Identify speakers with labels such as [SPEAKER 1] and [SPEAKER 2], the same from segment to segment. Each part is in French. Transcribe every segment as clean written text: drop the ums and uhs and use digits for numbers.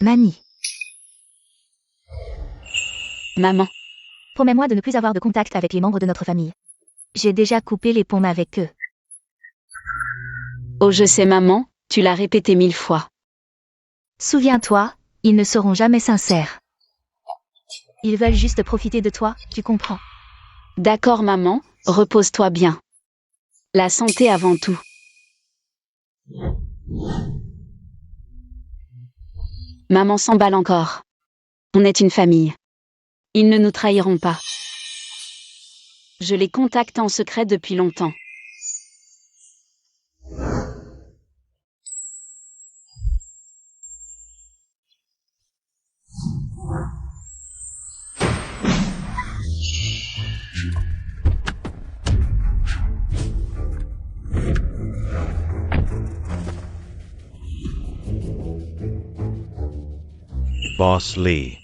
[SPEAKER 1] Mani.
[SPEAKER 2] Maman.
[SPEAKER 1] Promets-moi de ne plus avoir de contact avec les membres de notre famille. J'ai déjà coupé les ponts avec eux.
[SPEAKER 2] Oh, je sais, maman, tu l'as répété 1000 fois.
[SPEAKER 1] Souviens-toi, ils ne seront jamais sincères. Ils veulent juste profiter de toi, tu comprends.
[SPEAKER 2] D'accord, maman, repose-toi bien. La santé avant tout. Maman s'emballe encore. On est une famille. Ils ne nous trahiront pas. Je les contacte en secret depuis longtemps.
[SPEAKER 3] Boss Lee.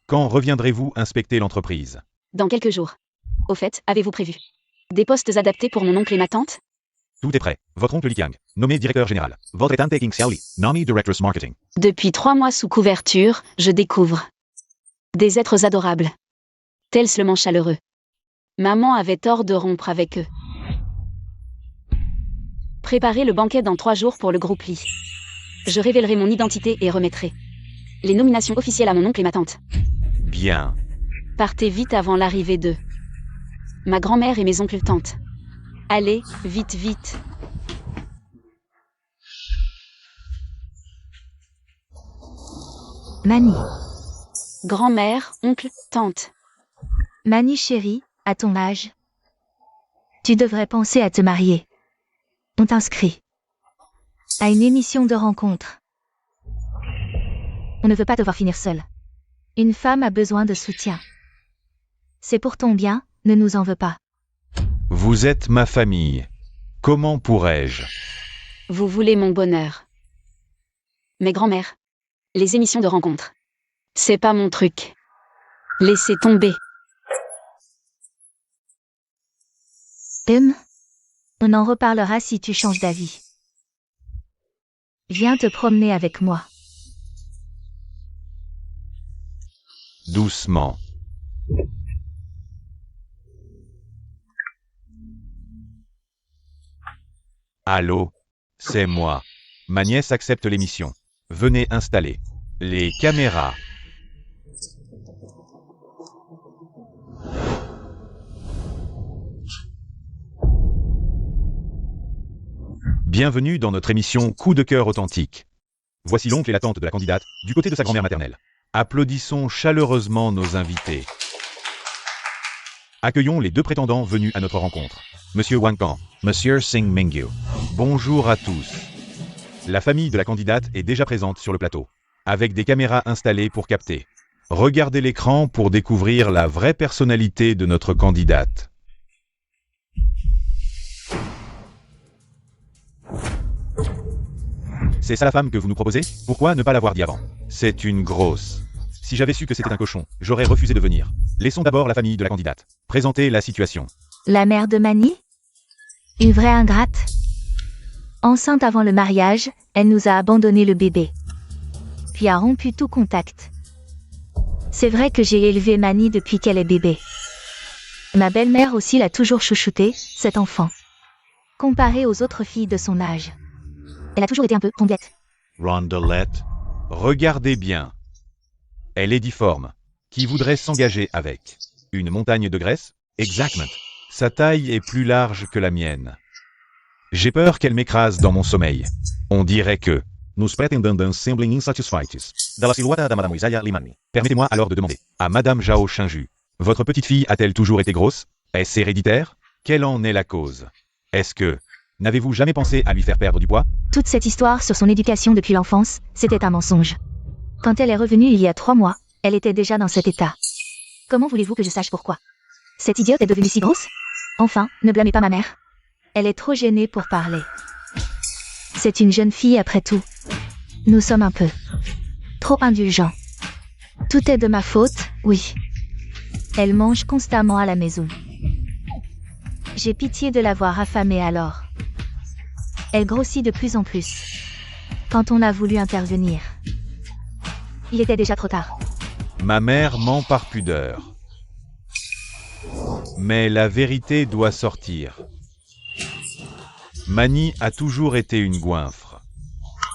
[SPEAKER 3] Quand reviendrez-vous inspecter l'entreprise?
[SPEAKER 2] Dans quelques jours. Au fait, avez-vous prévu des postes adaptés pour mon oncle et ma tante?
[SPEAKER 3] Tout est prêt. Votre oncle Li Qiang, nommé directeur général. Votre tante King Xiaoli, nommé Directress Marketing.
[SPEAKER 2] Depuis 3 mois sous couverture, je découvre des êtres adorables. Tels chaleureux. Maman avait tort de rompre avec eux. Préparez le banquet dans 3 jours pour le groupe Li. Je révélerai mon identité et remettrai les nominations officielles à mon oncle et ma tante.
[SPEAKER 3] Bien.
[SPEAKER 2] Partez vite avant l'arrivée d'eux. Ma grand-mère et mes oncles tantes. Allez, vite, vite.
[SPEAKER 1] Mani.
[SPEAKER 2] Grand-mère, oncle, tante.
[SPEAKER 1] Mani chérie, à ton âge. Tu devrais penser à te marier. On t'inscrit à une émission de rencontre. On ne veut pas te voir finir seule. Une femme a besoin de soutien. C'est pour ton bien, ne nous en veux pas.
[SPEAKER 3] Vous êtes ma famille. Comment pourrais-je?
[SPEAKER 2] Vous voulez mon bonheur. Mais grand-mère, les émissions de rencontre, c'est pas mon truc. Laissez tomber.
[SPEAKER 1] On en reparlera si tu changes d'avis. Viens te promener avec moi.
[SPEAKER 3] Doucement. Allô? C'est moi. Ma nièce accepte l'émission. Venez installer les caméras. Bienvenue dans notre émission Coup de cœur authentique. Voici l'oncle et la tante de la candidate, du côté de sa grand-mère maternelle. Applaudissons chaleureusement nos invités. Accueillons les 2 prétendants venus à notre rencontre. Monsieur Wang Kan, Monsieur Sing Mingyu. Bonjour à tous. La famille de la candidate est déjà présente sur le plateau, avec des caméras installées pour capter. Regardez l'écran pour découvrir la vraie personnalité de notre candidate. C'est ça la femme que vous nous proposez? Pourquoi ne pas l'avoir dit avant? C'est une grosse. Si j'avais su que c'était un cochon, j'aurais refusé de venir. Laissons d'abord la famille de la candidate présenter la situation.
[SPEAKER 1] La mère de Mani? Une vraie ingrate. Enceinte avant le mariage, elle nous a abandonné le bébé. Puis a rompu tout contact. C'est vrai que j'ai élevé Mani depuis qu'elle est bébé. Ma belle-mère aussi l'a toujours chouchouté, cet enfant. Comparé aux autres filles de son âge. Elle a toujours été un peu rondelette.
[SPEAKER 3] Rondelette. Regardez bien. Elle est difforme. Qui voudrait s'engager avec une montagne de graisse? Exactement. Sa taille est plus large que la mienne. J'ai peur qu'elle m'écrase dans mon sommeil. On dirait que nous pretendons semblem insatisfeitos. De la silhouette de Madame Isaiah Limani. Permettez-moi alors de demander à Madame Zhao Shinju. Votre petite fille a-t-elle toujours été grosse? Est-ce héréditaire? Quelle en est la cause? Est-ce que n'avez-vous jamais pensé à lui faire perdre du poids?
[SPEAKER 1] Toute cette histoire sur son éducation depuis l'enfance, c'était un mensonge. Quand elle est revenue il y a 3 mois, elle était déjà dans cet état. Comment voulez-vous que je sache pourquoi? Cette idiote est devenue si grosse? Enfin, ne blâmez pas ma mère. Elle est trop gênée pour parler. C'est une jeune fille après tout. Nous sommes un peu trop indulgents. Tout est de ma faute, oui. Elle mange constamment à la maison. J'ai pitié de l'avoir affamée alors. Elle grossit de plus en plus. Quand on a voulu intervenir, Il était déjà trop tard.
[SPEAKER 3] Ma mère ment par pudeur. Mais la vérité doit sortir. Mani a toujours été une goinfre.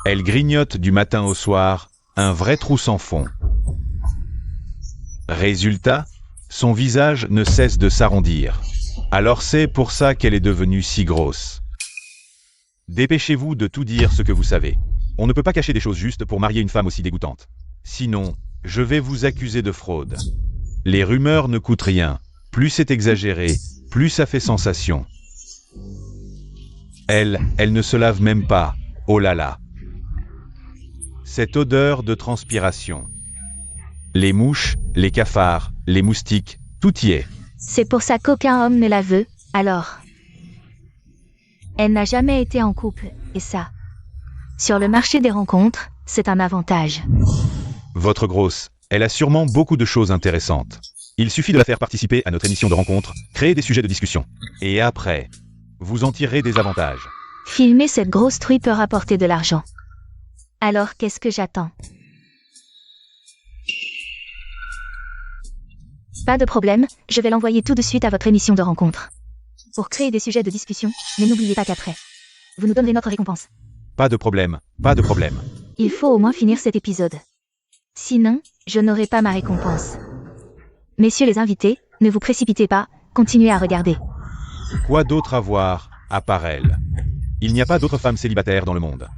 [SPEAKER 3] Elle grignote du matin au soir, un vrai trou sans fond. Résultat, son visage ne cesse de s'arrondir. Alors c'est pour ça qu'elle est devenue si grosse. Dépêchez-vous de tout dire ce que vous savez. On ne peut pas cacher des choses justes pour marier une femme aussi dégoûtante. Sinon, je vais vous accuser de fraude. Les rumeurs ne coûtent rien. Plus c'est exagéré, plus ça fait sensation. Elle ne se lave même pas. Oh là là. Cette odeur de transpiration. Les mouches, les cafards, les moustiques, tout y est.
[SPEAKER 1] C'est pour ça qu'aucun homme ne la veut, alors. Elle n'a jamais été en couple, et ça. Sur le marché des rencontres, c'est un avantage.
[SPEAKER 3] Votre grosse, elle a sûrement beaucoup de choses intéressantes. Il suffit de la faire participer à notre émission de rencontre, créer des sujets de discussion. Et après, vous en tirerez des avantages.
[SPEAKER 1] Filmer cette grosse truie peut rapporter de l'argent. Alors qu'est-ce que j'attends? Pas de problème, je vais l'envoyer tout de suite à votre émission de rencontre. Pour créer des sujets de discussion, mais n'oubliez pas qu'après, vous nous donnerez notre récompense.
[SPEAKER 3] Pas de problème, pas de problème.
[SPEAKER 1] Il faut au moins finir cet épisode. Sinon, je n'aurai pas ma récompense. Messieurs les invités, ne vous précipitez pas, continuez à regarder.
[SPEAKER 3] Quoi d'autre à voir, à part elle? Il n'y a pas d'autres femmes célibataires dans le monde.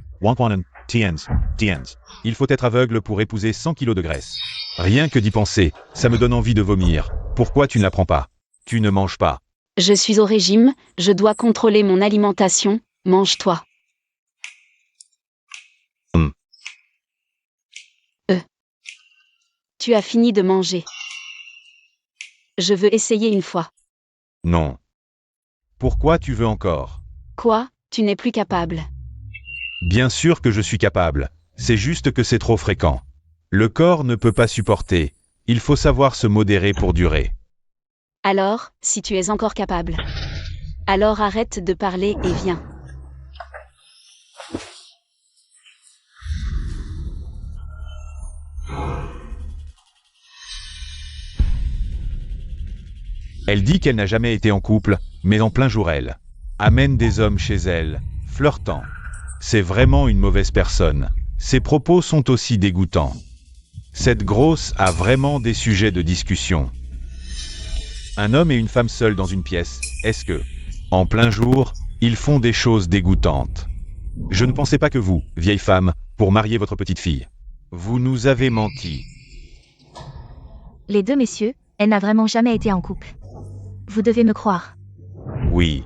[SPEAKER 3] Il faut être aveugle pour épouser 100 kilos de graisse. Rien que d'y penser, ça me donne envie de vomir. Pourquoi tu ne la prends pas? Tu ne manges pas.
[SPEAKER 2] Je suis au régime, je dois contrôler mon alimentation, mange-toi. Tu as fini de manger. Je veux essayer une fois.
[SPEAKER 3] Non. Pourquoi tu veux encore?
[SPEAKER 2] Quoi? Tu n'es plus capable.
[SPEAKER 3] Bien sûr que je suis capable. C'est juste que c'est trop fréquent. Le corps ne peut pas supporter. Il faut savoir se modérer pour durer.
[SPEAKER 2] Alors, si tu es encore capable. Alors arrête de parler et viens.
[SPEAKER 3] Elle dit qu'elle n'a jamais été en couple, mais en plein jour elle amène des hommes chez elle, flirtant. C'est vraiment une mauvaise personne. Ses propos sont aussi dégoûtants. Cette grosse a vraiment des sujets de discussion. Un homme et une femme seuls dans une pièce, est-ce que, en plein jour, ils font des choses dégoûtantes? Je ne pensais pas que vous, vieille femme, pour marier votre petite fille. Vous nous avez menti.
[SPEAKER 1] Les deux messieurs, elle n'a vraiment jamais été en couple. Vous devez me croire.
[SPEAKER 3] Oui.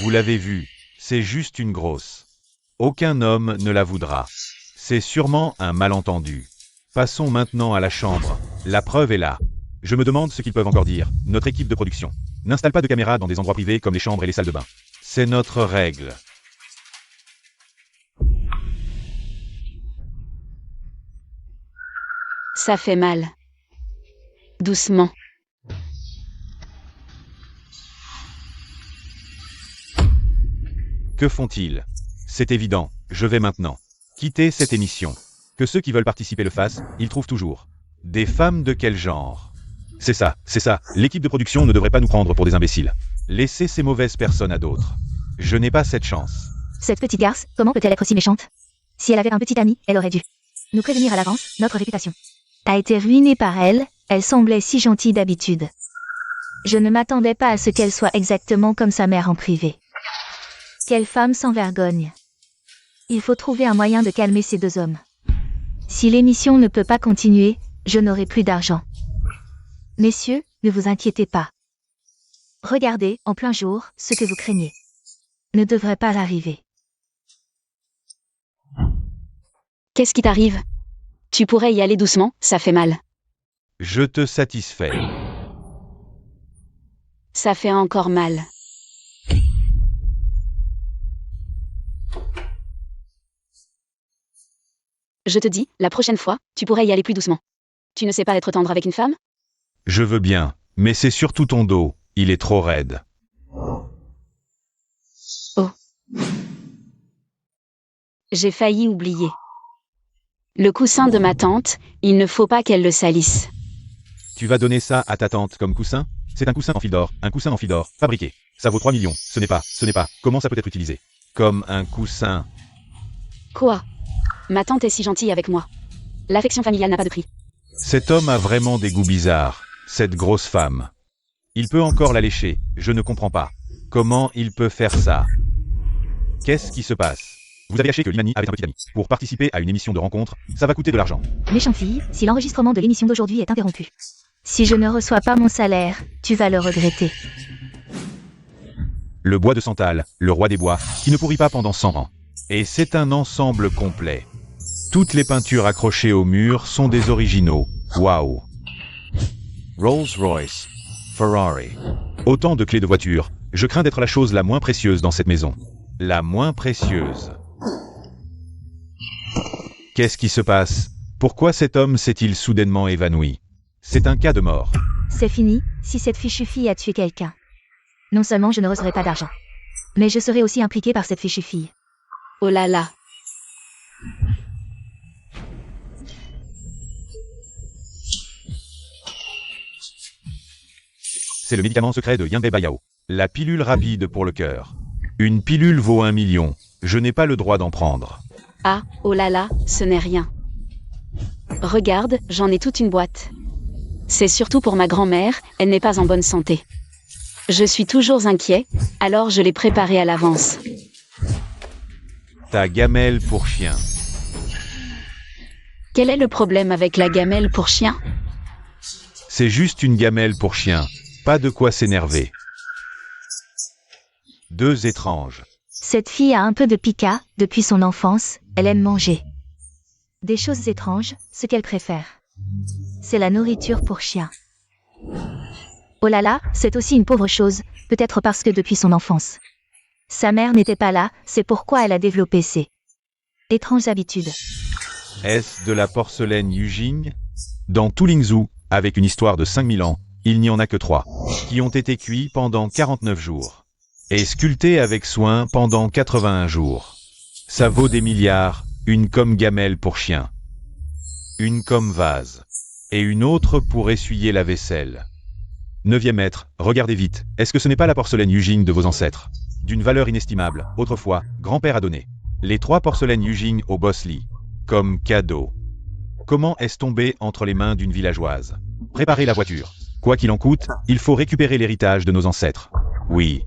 [SPEAKER 3] Vous l'avez vu, c'est juste une grosse. Aucun homme ne la voudra. C'est sûrement un malentendu. Passons maintenant à la chambre. La preuve est là. Je me demande ce qu'ils peuvent encore dire. Notre équipe de production n'installe pas de caméras dans des endroits privés comme les chambres et les salles de bain. C'est notre règle.
[SPEAKER 2] Ça fait mal. Doucement.
[SPEAKER 3] Que font-ils? C'est évident, je vais maintenant quitter cette émission. Que ceux qui veulent participer le fassent, ils trouvent toujours. Des femmes de quel genre? C'est ça, l'équipe de production ne devrait pas nous prendre pour des imbéciles. Laissez ces mauvaises personnes à d'autres. Je n'ai pas cette chance.
[SPEAKER 1] Cette petite garce, comment peut-elle être aussi méchante? Si elle avait un petit ami, elle aurait dû nous prévenir à l'avance, notre réputation a été ruinée par elle, elle semblait si gentille d'habitude. Je ne m'attendais pas à ce qu'elle soit exactement comme sa mère en privé. Quelle femme sans vergogne. Il faut trouver un moyen de calmer ces deux hommes. Si l'émission ne peut pas continuer, je n'aurai plus d'argent. Messieurs, ne vous inquiétez pas. Regardez, en plein jour, ce que vous craignez ne devrait pas arriver.
[SPEAKER 2] Qu'est-ce qui t'arrive? Tu pourrais y aller doucement, ça fait mal.
[SPEAKER 3] Je te satisfais.
[SPEAKER 2] Ça fait encore mal. Je te dis, la prochaine fois, tu pourrais y aller plus doucement. Tu ne sais pas être tendre avec une femme?
[SPEAKER 3] Je veux bien, mais c'est surtout ton dos, il est trop raide.
[SPEAKER 2] Oh. J'ai failli oublier. Le coussin de ma tante, il ne faut pas qu'elle le salisse.
[SPEAKER 3] Tu vas donner ça à ta tante comme coussin? C'est un coussin en fil d'or, fabriqué. Ça vaut 3 millions. Ce n'est pas. Comment ça peut être utilisé? Comme un coussin.
[SPEAKER 2] Quoi? Ma tante est si gentille avec moi. L'affection familiale n'a pas de prix.
[SPEAKER 3] Cet homme a vraiment des goûts bizarres. Cette grosse femme. Il peut encore la lécher. Je ne comprends pas. Comment il peut faire ça? Qu'est-ce qui se passe? Vous avez caché que Limani avait un petit ami. Pour participer à une émission de rencontre, ça va coûter de l'argent.
[SPEAKER 1] Méchante fille, si l'enregistrement de l'émission d'aujourd'hui est interrompu. Si je ne reçois pas mon salaire, tu vas le regretter.
[SPEAKER 3] Le bois de santal, le roi des bois, qui ne pourrit pas pendant 100 ans. Et c'est un ensemble complet. Toutes les peintures accrochées au mur sont des originaux. Waouh! Rolls-Royce, Ferrari. Autant de clés de voiture. Je crains d'être la chose la moins précieuse dans cette maison. La moins précieuse. Qu'est-ce qui se passe? Pourquoi cet homme s'est-il soudainement évanoui? C'est un cas de mort.
[SPEAKER 1] C'est fini, si cette fichue fille a tué quelqu'un. Non seulement je ne recevrai pas d'argent, mais je serai aussi impliqué par cette fichue fille.
[SPEAKER 2] Oh là là.
[SPEAKER 3] C'est le médicament secret de Yinbei Bayao. La pilule rapide pour le cœur. Une pilule vaut 1 million. Je n'ai pas le droit d'en prendre.
[SPEAKER 2] Ah, oh là là, ce n'est rien. Regarde, j'en ai toute une boîte. C'est surtout pour ma grand-mère, elle n'est pas en bonne santé. Je suis toujours inquiet, alors je l'ai préparée à l'avance.
[SPEAKER 3] Ta gamelle pour chien.
[SPEAKER 2] Quel est le problème avec la gamelle pour chien?
[SPEAKER 3] C'est juste une gamelle pour chien. Pas de quoi s'énerver. Deux étranges.
[SPEAKER 1] Cette fille a un peu de pica, depuis son enfance, elle aime manger. Des choses étranges, ce qu'elle préfère. C'est la nourriture pour chien. Oh là là, c'est aussi une pauvre chose, peut-être parce que depuis son enfance. Sa mère n'était pas là, c'est pourquoi elle a développé ces étranges habitudes.
[SPEAKER 3] Est-ce de la porcelaine Yujing? Dans Tulingzhou, avec une histoire de 5000 ans, il n'y en a que 3, qui ont été cuits pendant 49 jours. Et sculptés avec soin pendant 81 jours. Ça vaut des milliards, une comme gamelle pour chien. Une comme vase. Et une autre pour essuyer la vaisselle. 9e maître, regardez vite, est-ce que ce n'est pas la porcelaine Yujing de vos ancêtres? D'une valeur inestimable, autrefois, grand-père a donné. Les 3 porcelaines Yujing au boss Lee. Comme cadeau. Comment est-ce tombé entre les mains d'une villageoise? Préparez la voiture. Quoi qu'il en coûte, il faut récupérer l'héritage de nos ancêtres. Oui.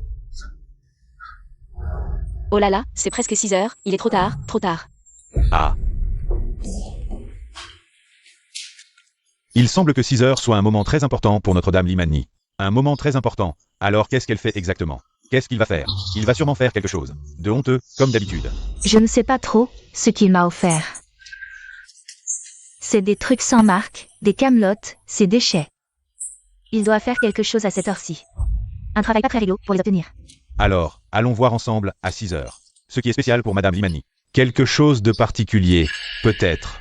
[SPEAKER 2] Oh là là, c'est presque 6 heures, il est trop tard, trop tard.
[SPEAKER 3] Ah. Il semble que 6 heures soit un moment très important pour Notre-Dame Limani. Un moment très important. Alors qu'est-ce qu'elle fait exactement? Qu'est-ce qu'il va faire? Il va sûrement faire quelque chose de honteux, comme d'habitude.
[SPEAKER 1] Je ne sais pas trop ce qu'il m'a offert. C'est des trucs sans marque, des camelotes, c'est déchets. Il doit faire quelque chose à cette heure-ci. Un travail pas très rigolo pour les obtenir.
[SPEAKER 3] Alors, allons voir ensemble à 6 heures. Ce qui est spécial pour Madame Limani. Quelque chose de particulier, peut-être.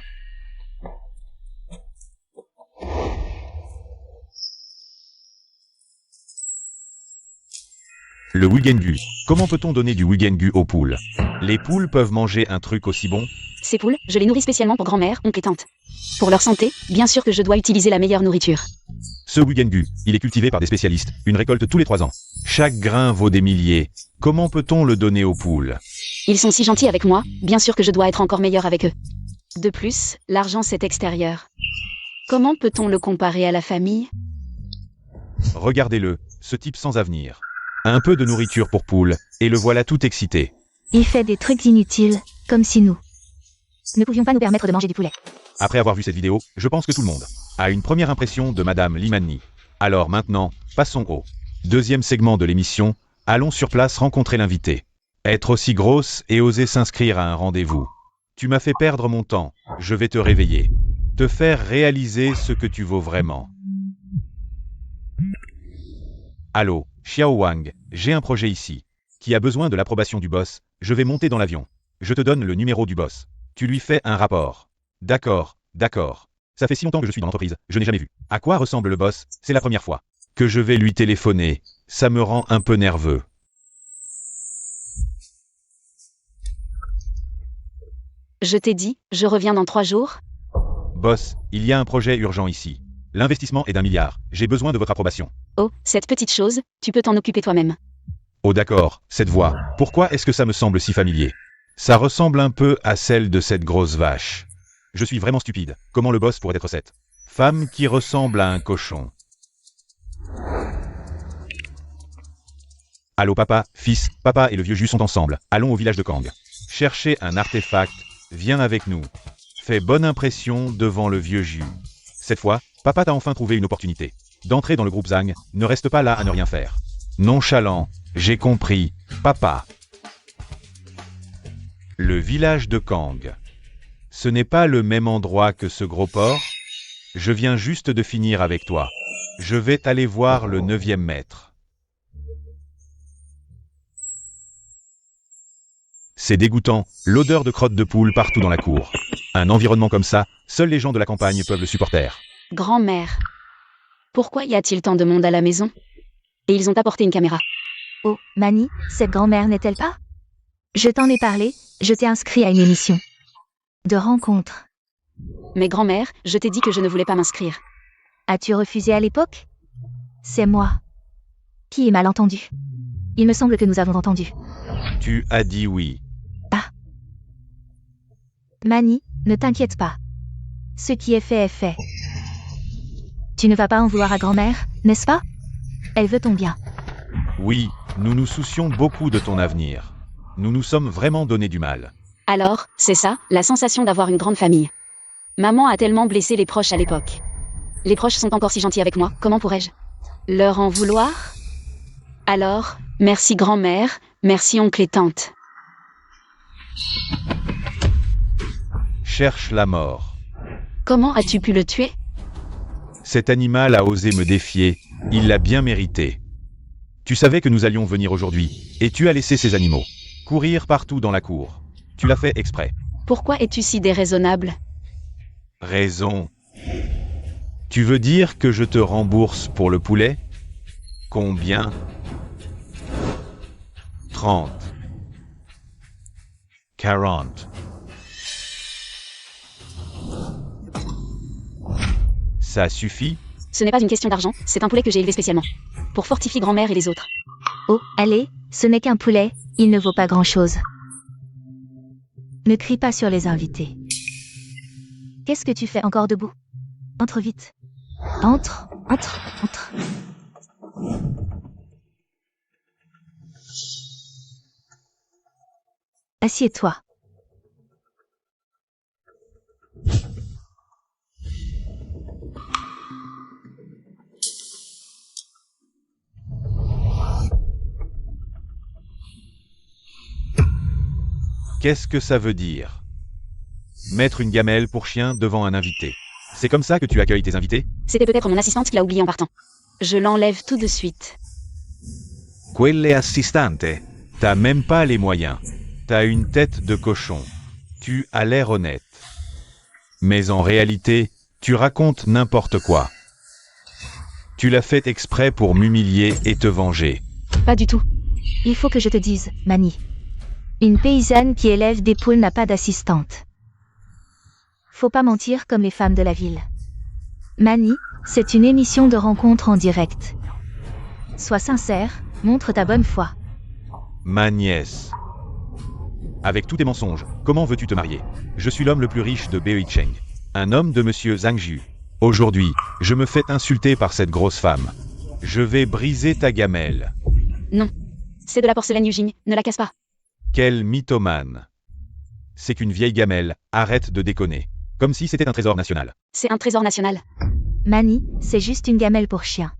[SPEAKER 3] Le Wugengu. Comment peut-on donner du Wugengu aux poules? Les poules peuvent manger un truc aussi bon?
[SPEAKER 2] Ces poules, je les nourris spécialement pour grand-mère, oncle et tante. Pour leur santé, bien sûr que je dois utiliser la meilleure nourriture.
[SPEAKER 3] Ce Wugengu, il est cultivé par des spécialistes, une récolte tous les 3 ans. Chaque grain vaut des milliers. Comment peut-on le donner aux poules?
[SPEAKER 2] Ils sont si gentils avec moi, bien sûr que je dois être encore meilleur avec eux. De plus, l'argent c'est extérieur. Comment peut-on le comparer à la famille?
[SPEAKER 3] Regardez-le, ce type sans avenir. Un peu de nourriture pour poules, et le voilà tout excité.
[SPEAKER 1] Il fait des trucs inutiles, comme si nous ne pouvions pas nous permettre de manger du poulet.
[SPEAKER 3] Après avoir vu cette vidéo, je pense que tout le monde a une première impression de Madame Limani. Alors maintenant, passons au deuxième segment de l'émission. Allons sur place rencontrer l'invité. Être aussi grosse et oser s'inscrire à un rendez-vous. Tu m'as fait perdre mon temps, je vais te réveiller. Te faire réaliser ce que tu vaux vraiment. Allô, Xiao Wang, j'ai un projet ici, qui a besoin de l'approbation du boss. Je vais monter dans l'avion. Je te donne le numéro du boss. Tu lui fais un rapport. D'accord, d'accord. Ça fait si longtemps que je suis dans l'entreprise, je n'ai jamais vu. À quoi ressemble le boss? C'est la première fois que je vais lui téléphoner. Ça me rend un peu nerveux.
[SPEAKER 2] Je t'ai dit, je reviens dans 3 jours.
[SPEAKER 3] Boss, il y a un projet urgent ici. L'investissement est d'1 milliard. J'ai besoin de votre approbation.
[SPEAKER 2] Oh, cette petite chose, tu peux t'en occuper toi-même.
[SPEAKER 3] Oh d'accord, cette voix. Pourquoi est-ce que ça me semble si familier? Ça ressemble un peu à celle de cette grosse vache. Je suis vraiment stupide. Comment le boss pourrait être cette femme qui ressemble à un cochon? Allô papa, fils, papa et le vieux jus sont ensemble. Allons au village de Kang. Chercher un artefact, viens avec nous. Fais bonne impression devant le vieux jus. Cette fois, papa t'a enfin trouvé une opportunité. D'entrer dans le groupe Zhang, ne reste pas là à ne rien faire. Nonchalant, j'ai compris, papa. Le village de Kang. Ce n'est pas le même endroit que ce gros porc? Je viens juste de finir avec toi. Je vais t'aller voir le 9e maître. C'est dégoûtant, l'odeur de crotte de poule partout dans la cour. Un environnement comme ça, seuls les gens de la campagne peuvent le supporter.
[SPEAKER 2] Grand-mère. Pourquoi y a-t-il tant de monde à la maison? Et ils ont apporté une caméra.
[SPEAKER 1] Oh, Manny, cette grand-mère n'est-elle pas? Je t'en ai parlé, je t'ai inscrit à une émission de rencontre.
[SPEAKER 2] Mais grand-mère, je t'ai dit que je ne voulais pas m'inscrire.
[SPEAKER 1] As-tu refusé à l'époque? C'est moi. Qui est mal entendu? Il me semble que nous avons entendu.
[SPEAKER 3] Tu as dit oui.
[SPEAKER 1] Manny, ne t'inquiète pas. Ce qui est fait est fait. Tu ne vas pas en vouloir à grand-mère, n'est-ce pas? Elle veut ton bien.
[SPEAKER 3] Oui, nous nous soucions beaucoup de ton avenir. Nous nous sommes vraiment donné du mal.
[SPEAKER 2] Alors, c'est ça, la sensation d'avoir une grande famille. Maman a tellement blessé les proches à l'époque. Les proches sont encore si gentils avec moi, comment pourrais-je leur en vouloir? Alors, merci grand-mère, merci oncle et tante.
[SPEAKER 3] Cherche la mort.
[SPEAKER 2] Comment as-tu pu le tuer?
[SPEAKER 3] Cet animal a osé me défier, il l'a bien mérité. Tu savais que nous allions venir aujourd'hui, et tu as laissé ces animaux courir partout dans la cour. Tu l'as fait exprès.
[SPEAKER 2] Pourquoi es-tu si déraisonnable?
[SPEAKER 3] Raison. Tu veux dire que je te rembourse pour le poulet? Combien? 30. 40. Ça suffit?
[SPEAKER 2] Ce n'est pas une question d'argent, c'est un poulet que j'ai élevé spécialement. Pour fortifier grand-mère et les autres.
[SPEAKER 1] Oh, allez, ce n'est qu'un poulet, il ne vaut pas grand-chose. Ne crie pas sur les invités. Qu'est-ce que tu fais encore debout? Entre vite. Entre. Assieds-toi.
[SPEAKER 3] Qu'est-ce que ça veut dire? Mettre une gamelle pour chien devant un invité. C'est comme ça que tu accueilles tes invités?
[SPEAKER 2] C'était peut-être mon assistante qui l'a oublié en partant. Je l'enlève tout de suite.
[SPEAKER 3] Quelle assistante? T'as même pas les moyens. T'as une tête de cochon. Tu as l'air honnête. Mais en réalité, tu racontes n'importe quoi. Tu l'as fait exprès pour m'humilier et te venger.
[SPEAKER 2] Pas du tout.
[SPEAKER 1] Il faut que je te dise, Manny. Une paysanne qui élève des poules n'a pas d'assistante. Faut pas mentir comme les femmes de la ville. Manny, c'est une émission de rencontre en direct. Sois sincère, montre ta bonne foi.
[SPEAKER 3] Ma nièce. Avec tous tes mensonges, comment veux-tu te marier? Je suis l'homme le plus riche de Beicheng. Un homme de monsieur Zhang Ju. Aujourd'hui, je me fais insulter par cette grosse femme. Je vais briser ta gamelle.
[SPEAKER 2] Non. C'est de la porcelaine Yujing, ne la casse pas.
[SPEAKER 3] Quel mythomane. C'est qu'une vieille gamelle, arrête de déconner. Comme si c'était un trésor national.
[SPEAKER 2] C'est un trésor national.
[SPEAKER 1] Manny, c'est juste une gamelle pour chien.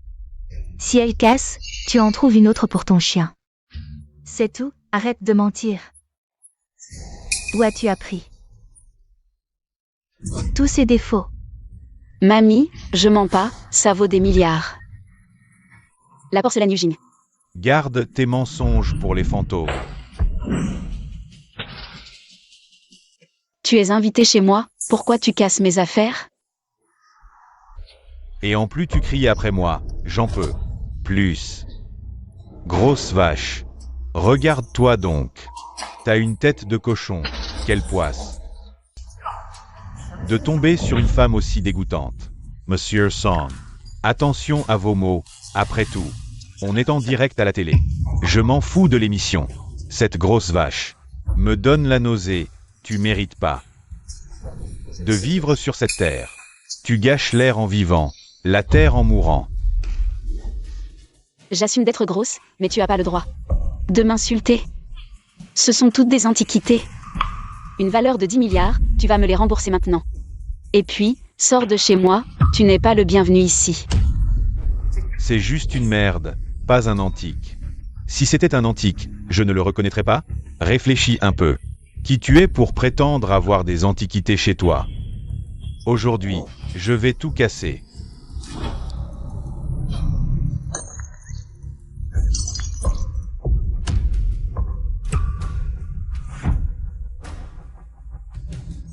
[SPEAKER 1] Si elle casse, tu en trouves une autre pour ton chien. C'est tout, arrête de mentir. Où as-tu appris tous ces défauts?
[SPEAKER 2] Mamie, je mens pas, ça vaut des milliards. La porcelaine Yujing.
[SPEAKER 3] Garde tes mensonges pour les fantômes.
[SPEAKER 2] Tu es invité chez moi, pourquoi tu casses mes affaires?
[SPEAKER 3] Et en plus tu cries après moi, j'en peux. Plus. Grosse vache. Regarde-toi donc. T'as une tête de cochon. Quelle poisse. de tomber sur une femme aussi dégoûtante. Monsieur Song, attention à vos mots, après tout. On est en direct à la télé. Je m'en fous de l'émission. Cette grosse vache me donne la nausée, tu mérites pas de vivre sur cette terre. Tu gâches l'air en vivant, la terre en mourant.
[SPEAKER 2] J'assume d'être grosse, mais tu as pas le droit de m'insulter. Ce sont toutes des antiquités. Une valeur de 10 milliards, tu vas me les rembourser maintenant. Et puis, sors de chez moi, tu n'es pas le bienvenu ici.
[SPEAKER 3] C'est juste une merde, pas un antique. Si c'était un antique, je ne le reconnaîtrais pas? Réfléchis un peu. Qui tu es pour prétendre avoir des antiquités chez toi? Aujourd'hui, je vais tout casser.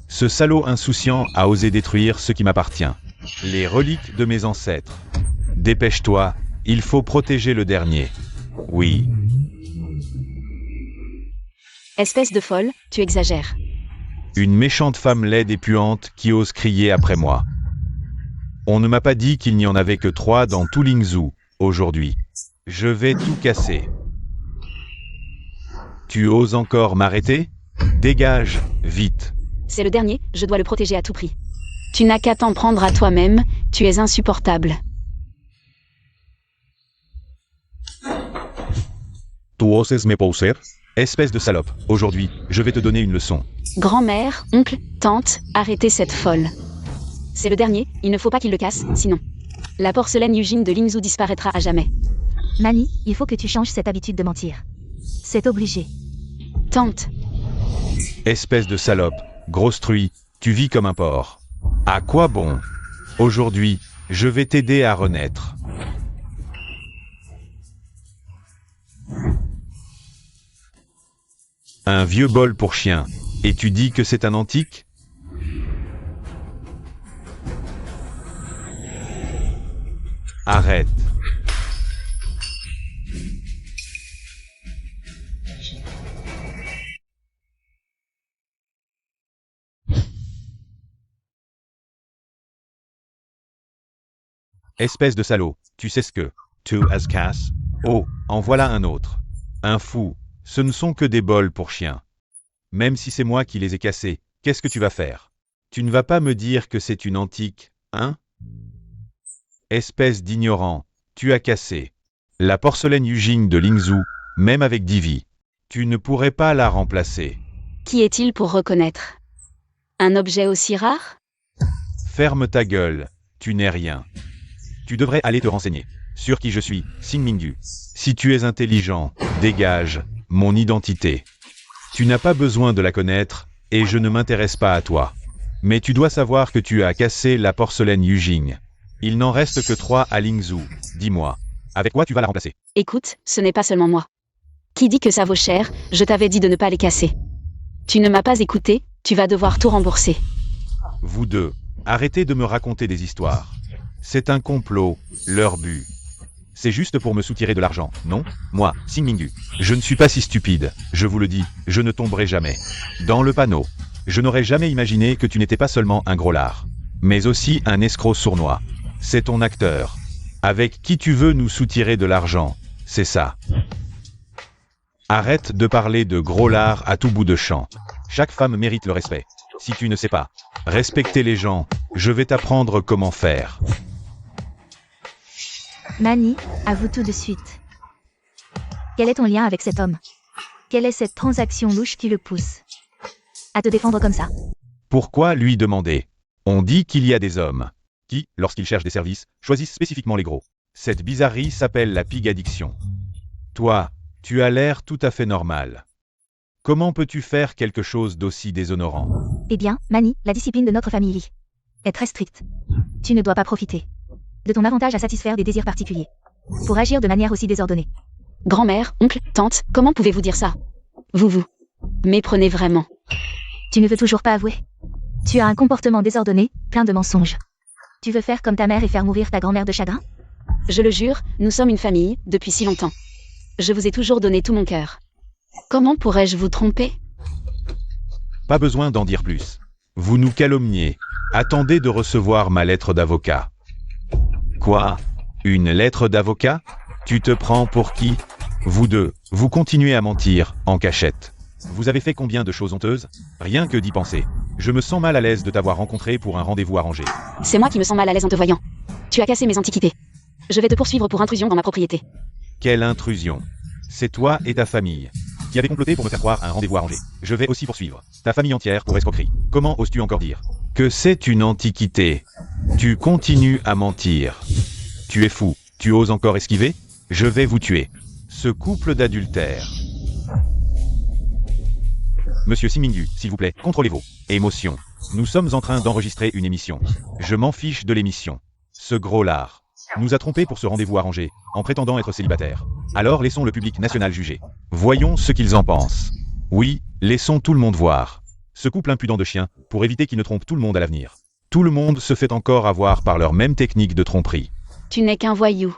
[SPEAKER 3] Ce salaud insouciant a osé détruire ce qui m'appartient. Les reliques de mes ancêtres. Dépêche-toi, il faut protéger le dernier. Oui.
[SPEAKER 2] Espèce de folle, tu exagères.
[SPEAKER 3] Une méchante femme laide et puante qui ose crier après moi. On ne m'a pas dit qu'il n'y en avait que 3 dans tout Lingzhou, aujourd'hui. Je vais tout casser. Tu oses encore m'arrêter? Dégage, vite.
[SPEAKER 2] C'est le dernier, je dois le protéger à tout prix. Tu n'as qu'à t'en prendre à toi-même, tu es insupportable.
[SPEAKER 3] Tu oses me pousser? Espèce de salope, aujourd'hui, je vais te donner une leçon.
[SPEAKER 2] Grand-mère, oncle, tante, arrêtez cette folle. C'est le dernier, il ne faut pas qu'il le casse, sinon. La porcelaine Yujin de Lingzhou disparaîtra à jamais.
[SPEAKER 1] Mani, il faut que tu changes cette habitude de mentir. C'est obligé.
[SPEAKER 2] Tante.
[SPEAKER 3] Espèce de salope, grosse truie, tu vis comme un porc. À quoi bon? Aujourd'hui, je vais t'aider à renaître. Un vieux bol pour chien. Et tu dis que c'est un antique? Arrête. Espèce de salaud, tu sais ce que tu as casse? Oh, en voilà un autre. Un fou, ce ne sont que des bols pour chiens. Même si c'est moi qui les ai cassés, qu'est-ce que tu vas faire? Tu ne vas pas me dire que c'est une antique, hein? Espèce d'ignorant, tu as cassé la porcelaine Yujin de Lingzhou, même avec Divi. Tu ne pourrais pas la remplacer.
[SPEAKER 2] Qui est-il pour reconnaître un objet aussi rare?
[SPEAKER 3] Ferme ta gueule, tu n'es rien. Tu devrais aller te renseigner sur qui je suis, Xing Mingyu. Si tu es intelligent, dégage mon identité. Tu n'as pas besoin de la connaître, et je ne m'intéresse pas à toi. Mais tu dois savoir que tu as cassé la porcelaine Yujin. Il n'en reste que 3 à Lingzhou, dis-moi. Avec quoi tu vas la remplacer?
[SPEAKER 2] Écoute, ce n'est pas seulement moi. Qui dit que ça vaut cher, je t'avais dit de ne pas les casser. Tu ne m'as pas écouté, tu vas devoir tout rembourser.
[SPEAKER 3] Vous deux, arrêtez de me raconter des histoires. C'est un complot, leur but. C'est juste pour me soutirer de l'argent, non? Moi, Xing Mingyu, je ne suis pas si stupide, je vous le dis, je ne tomberai jamais dans le panneau. Je n'aurais jamais imaginé que tu n'étais pas seulement un gros lard, mais aussi un escroc sournois. C'est ton acteur. Avec qui tu veux nous soutirer de l'argent, c'est ça. Arrête de parler de gros lard à tout bout de champ. Chaque femme mérite le respect. Si tu ne sais pas respecter les gens, je vais t'apprendre comment faire.
[SPEAKER 1] Mani, avoue tout de suite. Quel est ton lien avec cet homme? Quelle est cette transaction louche qui le pousse à te défendre comme ça?
[SPEAKER 3] Pourquoi lui demander? On dit qu'il y a des hommes qui, lorsqu'ils cherchent des services, choisissent spécifiquement les gros. Cette bizarrerie s'appelle la pig addiction. Toi, tu as l'air tout à fait normal. Comment peux-tu faire quelque chose d'aussi déshonorant?
[SPEAKER 1] Eh bien, Mani, la discipline de notre famille est très stricte. Tu ne dois pas profiter de ton avantage à satisfaire des désirs particuliers pour agir de manière aussi désordonnée.
[SPEAKER 2] Grand-mère, oncle, tante, comment pouvez-vous dire ça? Vous méprenez vraiment.
[SPEAKER 1] Tu ne veux toujours pas avouer? Tu as un comportement désordonné, plein de mensonges. Tu veux faire comme ta mère et faire mourir ta grand-mère de chagrin?
[SPEAKER 2] Je le jure, nous sommes une famille, depuis si longtemps. Je vous ai toujours donné tout mon cœur. Comment pourrais-je vous tromper?
[SPEAKER 3] Pas besoin d'en dire plus. Vous nous calomniez. Attendez de recevoir ma lettre d'avocat. Quoi? Une lettre d'avocat? Tu te prends pour qui? Vous deux, vous continuez à mentir, en cachette. Vous avez fait combien de choses honteuses? Rien que d'y penser. Je me sens mal à l'aise de t'avoir rencontré pour un rendez-vous arrangé.
[SPEAKER 2] C'est moi qui me sens mal à l'aise en te voyant. Tu as cassé mes antiquités. Je vais te poursuivre pour intrusion dans ma propriété.
[SPEAKER 3] Quelle intrusion? C'est toi et ta famille qui avez comploté pour me faire croire à un rendez-vous arrangé. Je vais aussi poursuivre ta famille entière pour escroquerie. Comment oses-tu encore dire que c'est une antiquité? Tu continues à mentir. Tu es fou. Tu oses encore esquiver? Je vais vous tuer. Ce couple d'adultères. Monsieur Singmingu, s'il vous plaît, contrôlez vos émotions. Nous sommes en train d'enregistrer une émission. Je m'en fiche de l'émission. Ce gros lard nous a trompés pour ce rendez-vous arrangé, en prétendant être célibataire. Alors laissons le public national juger. Voyons ce qu'ils en pensent. Oui, laissons tout le monde voir. Ce couple impudent de chiens, pour éviter qu'ils ne trompent tout le monde à l'avenir. Tout le monde se fait encore avoir par leur même technique de tromperie.
[SPEAKER 2] Tu n'es qu'un voyou.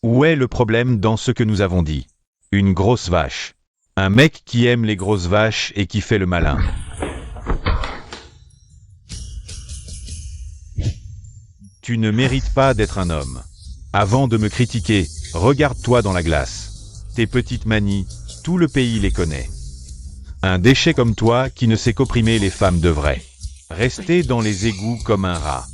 [SPEAKER 3] Où est le problème dans ce que nous avons dit? Une grosse vache. Un mec qui aime les grosses vaches et qui fait le malin. Tu ne mérites pas d'être un homme. Avant de me critiquer, regarde-toi dans la glace. Tes petites manies, tout le pays les connaît. Un déchet comme toi qui ne sait qu'opprimer les femmes de vrai. Rester dans les égouts comme un rat.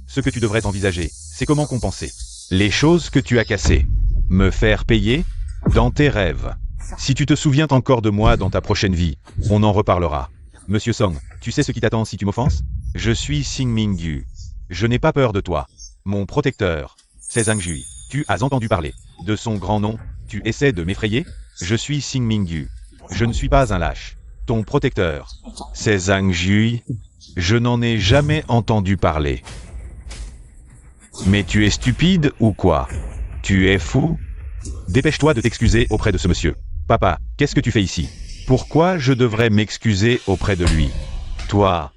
[SPEAKER 3] Ce que tu devrais envisager, c'est comment compenser les choses que tu as cassées. Me faire payer? Dans tes rêves. Si tu te souviens encore de moi dans ta prochaine vie, on en reparlera. Monsieur Song, tu sais ce qui t'attend si tu m'offenses? Je suis Singmingu. Je n'ai pas peur de toi. Mon protecteur, c'est Zhang Jui. Tu as entendu parler de son grand nom? Tu essaies de m'effrayer? Je suis Singmingu. Je ne suis pas un lâche. Ton protecteur, c'est Zhang Jui. Je n'en ai jamais entendu parler. Mais tu es stupide ou quoi? Tu es fou? Dépêche-toi de t'excuser auprès de ce monsieur. Papa, qu'est-ce que tu fais ici? Pourquoi je devrais m'excuser auprès de lui? Toi,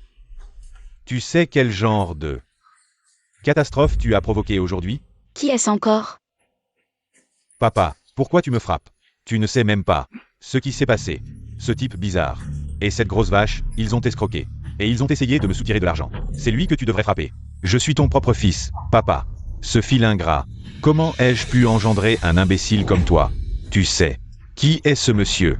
[SPEAKER 3] tu sais quel genre de catastrophe tu as provoqué aujourd'hui?
[SPEAKER 2] Qui est-ce encore?
[SPEAKER 3] Papa, pourquoi tu me frappes? Tu ne sais même pas ce qui s'est passé. Ce type bizarre. Et cette grosse vache, ils ont escroqué. Et ils ont essayé de me soutirer de l'argent. C'est lui que tu devrais frapper. Je suis ton propre fils, papa. Ce fil ingrat. Comment ai-je pu engendrer un imbécile comme toi? Tu sais. Qui est ce monsieur?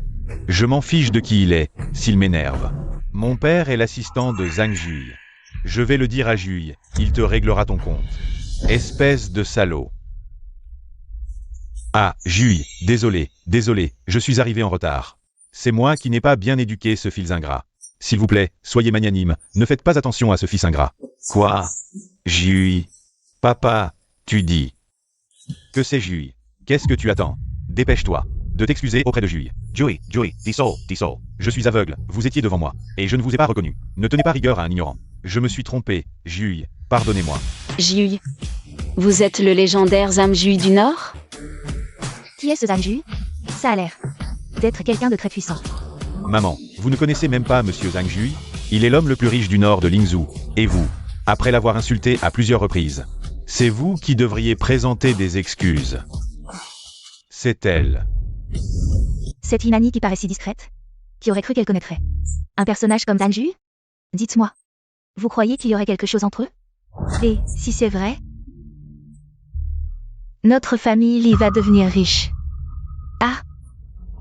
[SPEAKER 3] Je m'en fiche de qui il est, s'il m'énerve. Mon père est l'assistant de Zhang Jui. Je vais le dire à Jui, il te réglera ton compte. Espèce de salaud. Ah, Jui, désolé, je suis arrivé en retard. C'est moi qui n'ai pas bien éduqué ce fils ingrat. S'il vous plaît, soyez magnanime, ne faites pas attention à ce fils ingrat. Quoi? Jui. Papa, tu dis. Que c'est Jui? Qu'est-ce que tu attends? Dépêche-toi de t'excuser auprès de Jui. Jui, Tissot. Je suis aveugle, vous étiez devant moi, et je ne vous ai pas reconnu. Ne tenez pas rigueur à un ignorant. Je me suis trompé, Jui, pardonnez-moi.
[SPEAKER 2] Jui. Vous êtes le légendaire Zhang Jui du Nord?
[SPEAKER 1] Qui est ce Zhang Jui? Ça a l'air d'être quelqu'un de très puissant.
[SPEAKER 3] Maman, vous ne connaissez même pas Monsieur Zhang Jui? Il est l'homme le plus riche du nord de Lingzhou. Et vous, après l'avoir insulté à plusieurs reprises, c'est vous qui devriez présenter des excuses. C'est elle.
[SPEAKER 1] Cette Inani qui paraît si discrète? Qui aurait cru qu'elle connaîtrait un personnage comme Zhang Jui? Dites-moi, vous croyez qu'il y aurait quelque chose entre eux? Et si c'est vrai, notre famille va devenir riche. Ah,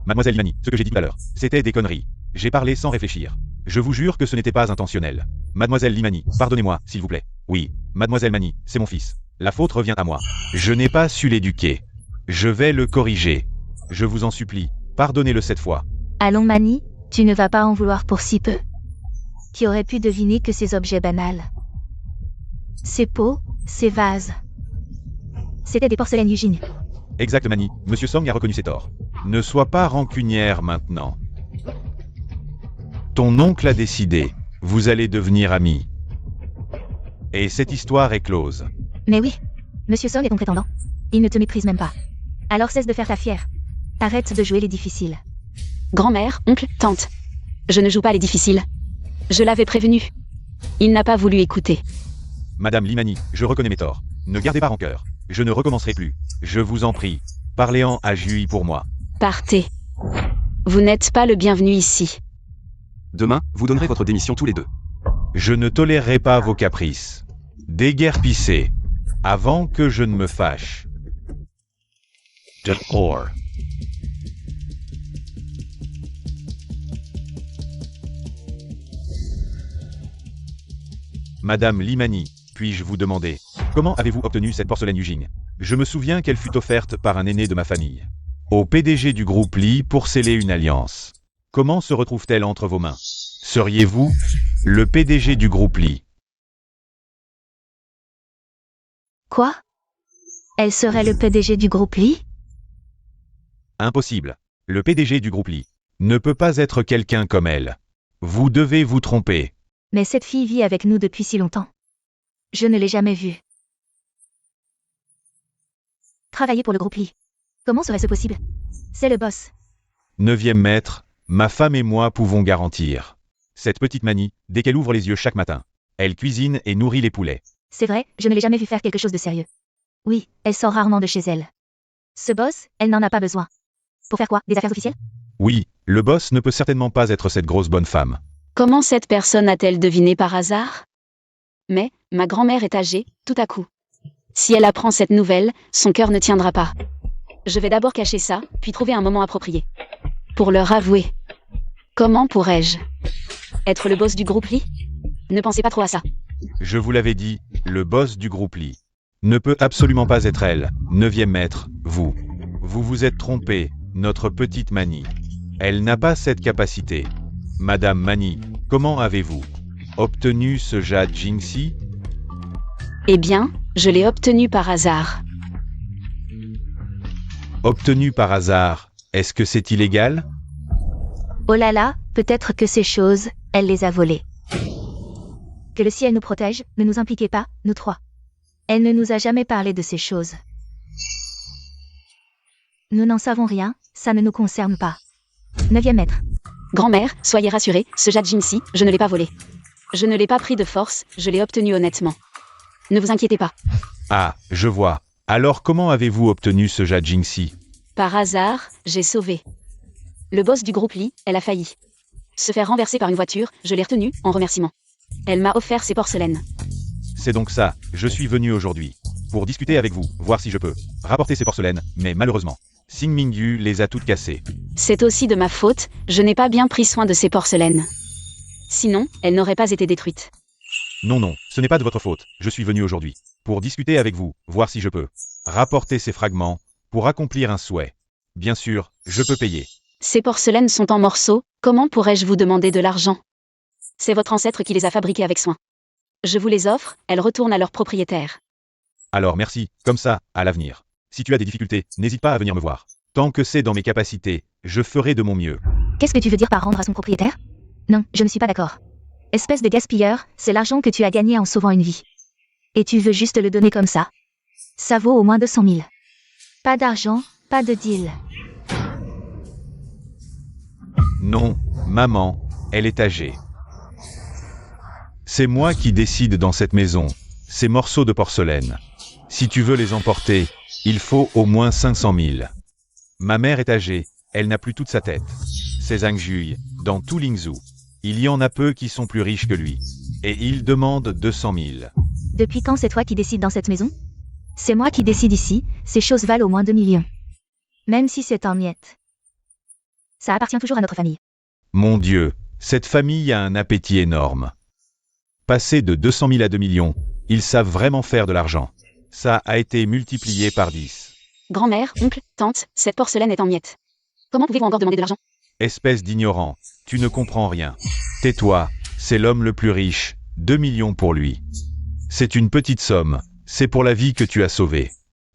[SPEAKER 3] Mademoiselle Inani, ce que j'ai dit tout à l'heure, c'était des conneries. J'ai parlé sans réfléchir. Je vous jure que ce n'était pas intentionnel. Mademoiselle Limani, pardonnez-moi, s'il vous plaît. Oui, Mademoiselle Mani, c'est mon fils. La faute revient à moi. Je n'ai pas su l'éduquer. Je vais le corriger. Je vous en supplie, pardonnez-le cette fois.
[SPEAKER 1] allons Mani, tu ne vas pas en vouloir pour si peu. Qui aurait pu deviner que ces objets banals, ces pots, ces vases, c'était des porcelaines Eugene.
[SPEAKER 3] Exact Mani, Monsieur Song a reconnu ses torts. Ne sois pas rancunière maintenant. Ton oncle a décidé, vous allez devenir amis. Et cette histoire est close.
[SPEAKER 1] Mais oui, Monsieur Song est ton prétendant. Il ne te méprise même pas. Alors cesse de faire ta fière. Arrête de jouer les difficiles.
[SPEAKER 2] Grand-mère, oncle, tante. Je ne joue pas les difficiles. Je l'avais prévenu. Il n'a pas voulu écouter.
[SPEAKER 3] Madame Limani, je reconnais mes torts. Ne gardez pas rancœur. Je ne recommencerai plus. Je vous en prie. Parlez-en à Jui pour moi.
[SPEAKER 2] Partez. Vous n'êtes pas le bienvenu ici.
[SPEAKER 4] Demain, vous donnerez votre démission tous les deux.
[SPEAKER 3] Je ne tolérerai pas vos caprices. Déguerpissez, avant que je ne me fâche. Or. Madame Limani, puis-je vous demander, comment avez-vous obtenu cette porcelaine Eugene? Je me souviens qu'elle fut offerte par un aîné de ma famille. Au PDG du groupe Lee pour sceller une alliance. Comment se retrouve-t-elle entre vos mains? Seriez-vous le PDG du groupe Lee?
[SPEAKER 1] Quoi? Elle serait le PDG du groupe Lee?
[SPEAKER 3] Impossible. Le PDG du groupe Lee ne peut pas être quelqu'un comme elle. Vous devez vous tromper.
[SPEAKER 1] Mais cette fille vit avec nous depuis si longtemps. Je ne l'ai jamais vue. Travailler pour le groupe Lee. Comment serait-ce possible? C'est le boss.
[SPEAKER 3] 9e maître, ma femme et moi pouvons garantir. Cette petite Mani, dès qu'elle ouvre les yeux chaque matin, elle cuisine et nourrit les poulets.
[SPEAKER 1] C'est vrai, je ne l'ai jamais vue faire quelque chose de sérieux. Oui, elle sort rarement de chez elle. Ce boss, elle n'en a pas besoin. Pour faire quoi? Des affaires officielles?
[SPEAKER 3] Oui, le boss ne peut certainement pas être cette grosse bonne femme.
[SPEAKER 2] Comment cette personne a-t-elle deviné par hasard? Mais, ma grand-mère est âgée, tout à coup. Si elle apprend cette nouvelle, son cœur ne tiendra pas. Je vais d'abord cacher ça, puis trouver un moment approprié. Pour leur avouer. Comment pourrais-je être le boss du groupe Lee? Ne pensez pas trop à ça.
[SPEAKER 3] Je vous l'avais dit, le boss du groupe Lee ne peut absolument pas être elle, 9e maître, vous. Vous vous êtes trompé, notre petite Mani. Elle n'a pas cette capacité. Madame Mani, comment avez-vous obtenu ce jade Jinxie?
[SPEAKER 2] Eh bien, je l'ai obtenu par hasard.
[SPEAKER 3] Obtenu par hasard, est-ce que c'est illégal?
[SPEAKER 1] Oh là là, peut-être que ces choses, elle les a volées. Que le ciel nous protège, ne nous impliquez pas, nous trois. Elle ne nous a jamais parlé de ces choses. Nous n'en savons rien, ça ne nous concerne pas. 9e maître.
[SPEAKER 2] Grand-mère, soyez rassurée, ce jade Jinxie, je ne l'ai pas volé. Je ne l'ai pas pris de force, je l'ai obtenu honnêtement. Ne vous inquiétez pas.
[SPEAKER 3] Ah, je vois. Alors comment avez-vous obtenu ce jade Jinxie?
[SPEAKER 2] Par hasard, j'ai sauvé. Le boss du groupe Lee, elle a failli se faire renverser par une voiture, je l'ai retenue, en remerciement. Elle m'a offert ses porcelaines.
[SPEAKER 3] C'est donc ça, je suis venu aujourd'hui. Pour discuter avec vous, voir si je peux rapporter ces porcelaines, mais malheureusement, Xing Mingyu les a toutes cassées.
[SPEAKER 2] C'est aussi de ma faute, je n'ai pas bien pris soin de ces porcelaines. Sinon, elles n'auraient pas été détruites.
[SPEAKER 3] Non, non, ce n'est pas de votre faute, je suis venu aujourd'hui. Pour discuter avec vous, voir si je peux rapporter ces fragments, pour accomplir un souhait. Bien sûr, je peux payer.
[SPEAKER 2] Ces porcelaines sont en morceaux, comment pourrais-je vous demander de l'argent? C'est votre ancêtre qui les a fabriquées avec soin. Je vous les offre, elles retournent à leur propriétaire.
[SPEAKER 3] Alors merci, comme ça, à l'avenir. Si tu as des difficultés, n'hésite pas à venir me voir. Tant que c'est dans mes capacités, je ferai de mon mieux.
[SPEAKER 1] Qu'est-ce que tu veux dire par rendre à son propriétaire? Non, je ne suis pas d'accord. Espèce de gaspilleur, c'est l'argent que tu as gagné en sauvant une vie. Et tu veux juste le donner comme ça? Ça vaut au moins 200 000. Pas d'argent, pas de deal.
[SPEAKER 3] Non, maman, elle est âgée. C'est moi qui décide dans cette maison. Ces morceaux de porcelaine. Si tu veux les emporter, il faut au moins 500 000. Ma mère est âgée, elle n'a plus toute sa tête. C'est Zhang Jui, dans tout Lingzhou. Il y en a peu qui sont plus riches que lui. Et il demande 200 000.
[SPEAKER 1] Depuis quand c'est toi qui décides dans cette maison? C'est moi qui décide ici, ces choses valent au moins 2 millions. Même si c'est en miettes. Ça appartient toujours à notre famille.
[SPEAKER 3] Mon Dieu, cette famille a un appétit énorme. Passer de 200 000 à 2 millions, ils savent vraiment faire de l'argent. Ça a été multiplié par 10.
[SPEAKER 2] Grand-mère, oncle, tante, cette porcelaine est en miettes. Comment pouvez-vous encore demander de l'argent?
[SPEAKER 3] Espèce d'ignorant, tu ne comprends rien. Tais-toi, c'est l'homme le plus riche, 2 millions pour lui. C'est une petite somme, c'est pour la vie que tu as sauvée.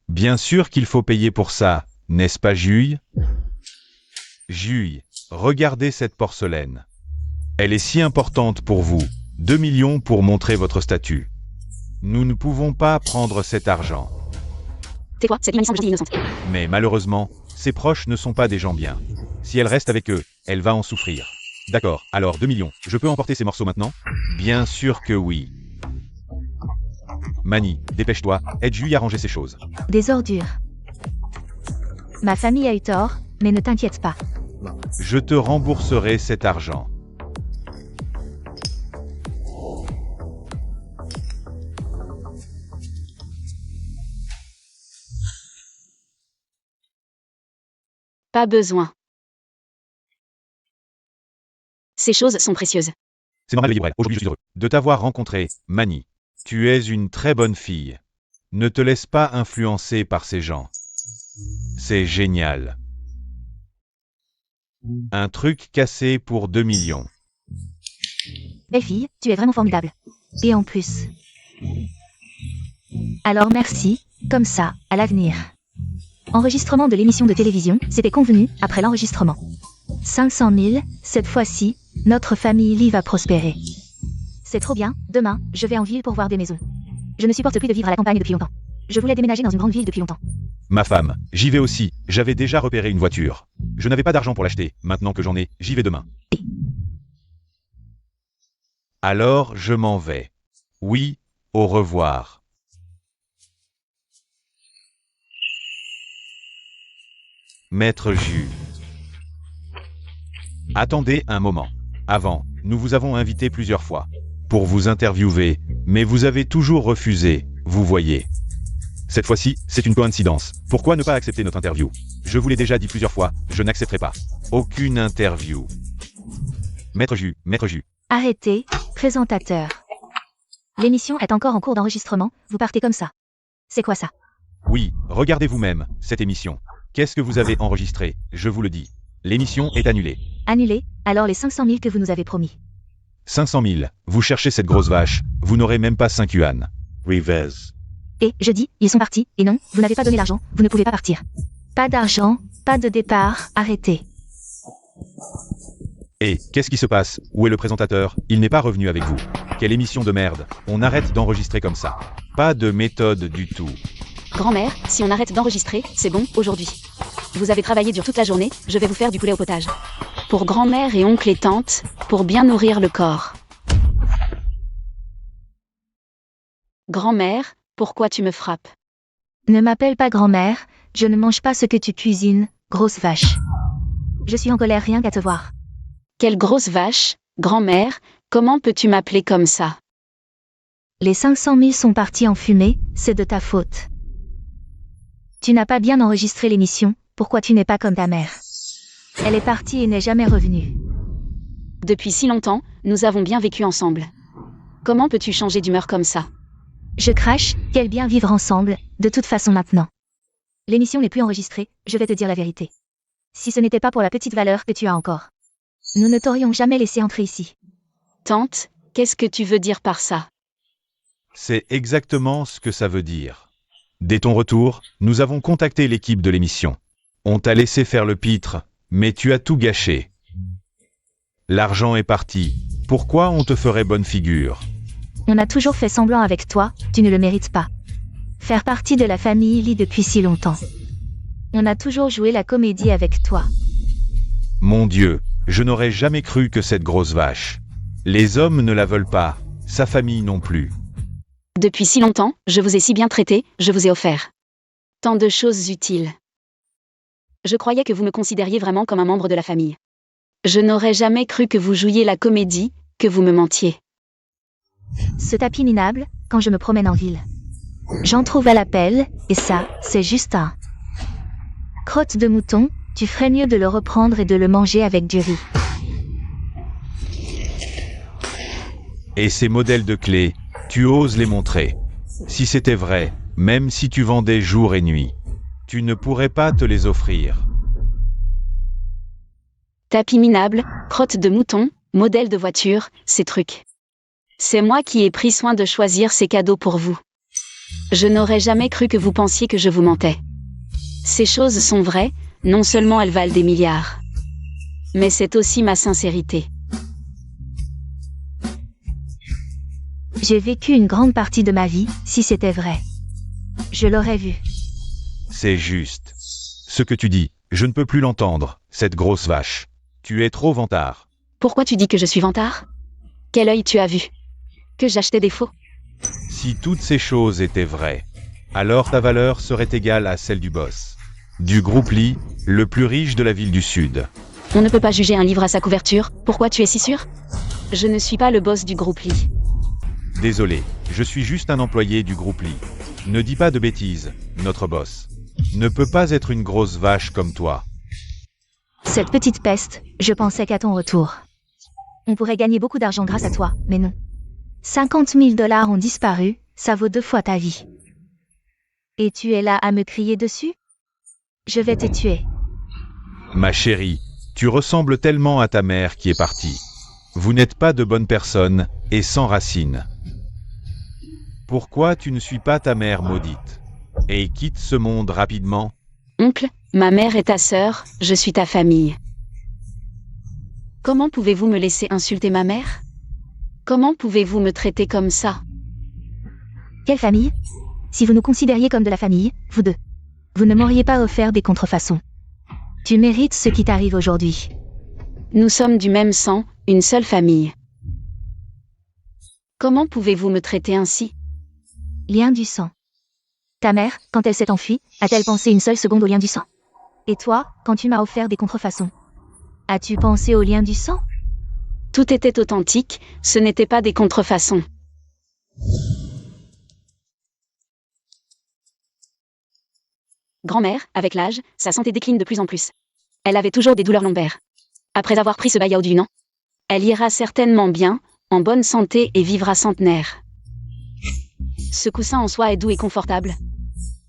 [SPEAKER 3] Bien sûr qu'il faut payer pour ça, n'est-ce pas Jui? Jui, regardez cette porcelaine. Elle est si importante pour vous, 2 millions pour montrer votre statut. Nous ne pouvons pas prendre cet argent.
[SPEAKER 2] Tais-toi, cette Limani semble gentille et innocente.
[SPEAKER 3] Mais malheureusement, ses proches ne sont pas des gens bien. Si elle reste avec eux, elle va en souffrir. D'accord, alors 2 millions, je peux emporter ces morceaux maintenant? Bien sûr que oui. Mani, dépêche-toi, aide Jui à ranger ces choses.
[SPEAKER 1] Des ordures. Ma famille a eu tort, mais ne t'inquiète pas.
[SPEAKER 3] Je te rembourserai cet argent.
[SPEAKER 2] Pas besoin. Ces choses sont précieuses.
[SPEAKER 3] C'est normal de vivre. Aujourd'hui, je suis heureux de t'avoir rencontré, Manny. Tu es une très bonne fille. Ne te laisse pas influencer par ces gens. C'est génial. Un truc cassé pour 2 millions.
[SPEAKER 1] Belle fille, tu es vraiment formidable. Et en plus. Alors merci, comme ça, à l'avenir. Enregistrement de l'émission de télévision, c'était convenu, après l'enregistrement. 500 000, cette fois-ci, notre famille Lee va prospérer. C'est trop bien, demain, je vais en ville pour voir des maisons. Je ne supporte plus de vivre à la campagne depuis longtemps. Je voulais déménager dans une grande ville depuis longtemps.
[SPEAKER 3] Ma femme, j'y vais aussi, j'avais déjà repéré une voiture. Je n'avais pas d'argent pour l'acheter, maintenant que j'en ai, j'y vais demain. Alors, je m'en vais. Oui, au revoir. Maître Jus. Attendez un moment. Avant, nous vous avons invité plusieurs fois pour vous interviewer, mais vous avez toujours refusé, vous voyez. Cette fois-ci, c'est une coïncidence. Pourquoi ne pas accepter notre interview? Je vous l'ai déjà dit plusieurs fois, je n'accepterai pas aucune interview. Maître Jus, Maître Jus.
[SPEAKER 1] Arrêtez, présentateur. L'émission est encore en cours d'enregistrement, vous partez comme ça. C'est quoi ça?
[SPEAKER 3] Oui, regardez vous-même, cette émission. Qu'est-ce que vous avez enregistré? Je vous le dis. L'émission est annulée.
[SPEAKER 1] Annulé, alors les 500 000 que vous nous avez promis.
[SPEAKER 3] 500 000, vous cherchez cette grosse vache, vous n'aurez même pas 5 yuan. Rivez.
[SPEAKER 1] Et, je dis, ils sont partis, et non, vous n'avez pas donné l'argent, vous ne pouvez pas partir. Pas d'argent, pas de départ, arrêtez.
[SPEAKER 3] Et, qu'est-ce qui se passe? Où est le présentateur? Il n'est pas revenu avec vous. Quelle émission de merde. On arrête d'enregistrer comme ça. Pas de méthode du tout.
[SPEAKER 2] Grand-mère, si on arrête d'enregistrer, c'est bon, aujourd'hui. Vous avez travaillé dur toute la journée, je vais vous faire du poulet au potage. Pour grand-mère et oncle et tante, pour bien nourrir le corps. Grand-mère, pourquoi tu me frappes?
[SPEAKER 1] Ne m'appelle pas grand-mère, je ne mange pas ce que tu cuisines, grosse vache. Je suis en colère rien qu'à te voir.
[SPEAKER 2] Quelle grosse vache, grand-mère, comment peux-tu m'appeler comme ça?
[SPEAKER 1] Les 500 000 sont partis en fumée, c'est de ta faute. Tu n'as pas bien enregistré l'émission, pourquoi tu n'es pas comme ta mère? Elle est partie et n'est jamais revenue.
[SPEAKER 2] Depuis si longtemps, nous avons bien vécu ensemble. Comment peux-tu changer d'humeur comme ça?
[SPEAKER 1] Je crache, quel bien vivre ensemble, de toute façon maintenant. L'émission n'est plus enregistrée, je vais te dire la vérité. Si ce n'était pas pour la petite valeur que tu as encore. Nous ne t'aurions jamais laissé entrer ici.
[SPEAKER 2] Tante, qu'est-ce que tu veux dire par ça?
[SPEAKER 3] C'est exactement ce que ça veut dire. Dès ton retour, nous avons contacté l'équipe de l'émission. On t'a laissé faire le pitre, mais tu as tout gâché. L'argent est parti. Pourquoi on te ferait bonne figure?
[SPEAKER 1] On a toujours fait semblant avec toi, tu ne le mérites pas. Faire partie de la famille Lee depuis si longtemps. On a toujours joué la comédie avec toi.
[SPEAKER 3] Mon Dieu, je n'aurais jamais cru que cette grosse vache. Les hommes ne la veulent pas, sa famille non plus.
[SPEAKER 2] Depuis si longtemps, je vous ai si bien traité, je vous ai offert tant de choses utiles. Je croyais que vous me considériez vraiment comme un membre de la famille. Je n'aurais jamais cru que vous jouiez la comédie, que vous me mentiez.
[SPEAKER 1] Ce tapis minable, quand je me promène en ville. J'en trouve à l'appel, et ça, c'est juste un crotte de mouton, tu ferais mieux de le reprendre et de le manger avec du riz.
[SPEAKER 3] Et ces modèles de clés, tu oses les montrer. Si c'était vrai, même si tu vendais jour et nuit, tu ne pourrais pas te les offrir.
[SPEAKER 2] Tapis minable, crotte de mouton, modèle de voiture, ces trucs. C'est moi qui ai pris soin de choisir ces cadeaux pour vous. Je n'aurais jamais cru que vous pensiez que je vous mentais. Ces choses sont vraies, non seulement elles valent des milliards. Mais c'est aussi ma sincérité.
[SPEAKER 1] J'ai vécu une grande partie de ma vie, si c'était vrai. Je l'aurais vu.
[SPEAKER 3] C'est juste. Ce que tu dis, je ne peux plus l'entendre, cette grosse vache. Tu es trop vantard.
[SPEAKER 2] Pourquoi tu dis que je suis vantard? Quel œil tu as vu? Que j'achetais des faux?
[SPEAKER 3] Si toutes ces choses étaient vraies, alors ta valeur serait égale à celle du boss. Du groupe Lee, le plus riche de la ville du Sud.
[SPEAKER 2] On ne peut pas juger un livre à sa couverture, pourquoi tu es si sûr? Je ne suis pas le boss du groupe Lee.
[SPEAKER 3] Désolé, je suis juste un employé du groupe Lee. Ne dis pas de bêtises, notre boss ne peut pas être une grosse vache comme toi.
[SPEAKER 1] Cette petite peste, je pensais qu'à ton retour. On pourrait gagner beaucoup d'argent grâce à toi, mais non. 50 000 $ ont disparu, ça vaut 2 fois ta vie. Et tu es là à me crier dessus? Je vais te tuer.
[SPEAKER 3] Ma chérie, tu ressembles tellement à ta mère qui est partie. Vous n'êtes pas de bonnes personnes et sans racines. Pourquoi tu ne suis pas ta mère maudite et quitte ce monde rapidement?
[SPEAKER 2] Oncle, ma mère est ta sœur, je suis ta famille. Comment pouvez-vous me laisser insulter ma mère? Comment pouvez-vous me traiter comme ça?
[SPEAKER 1] Quelle famille? Si vous nous considériez comme de la famille, vous deux, vous ne m'auriez pas offert des contrefaçons. Tu mérites ce qui t'arrive aujourd'hui.
[SPEAKER 2] Nous sommes du même sang, une seule famille. Comment pouvez-vous me traiter ainsi?
[SPEAKER 1] Lien du sang. Ta mère, quand elle s'est enfuie, a-t-elle pensé une seule seconde au lien du sang? Et toi, quand tu m'as offert des contrefaçons, as-tu pensé au lien du sang?
[SPEAKER 2] Tout était authentique, ce n'était pas des contrefaçons. Grand-mère, avec l'âge, sa santé décline de plus en plus. Elle avait toujours des douleurs lombaires. Après avoir pris ce buyout d'une an, elle ira certainement bien, en bonne santé et vivra centenaire. Ce coussin en soie est doux et confortable.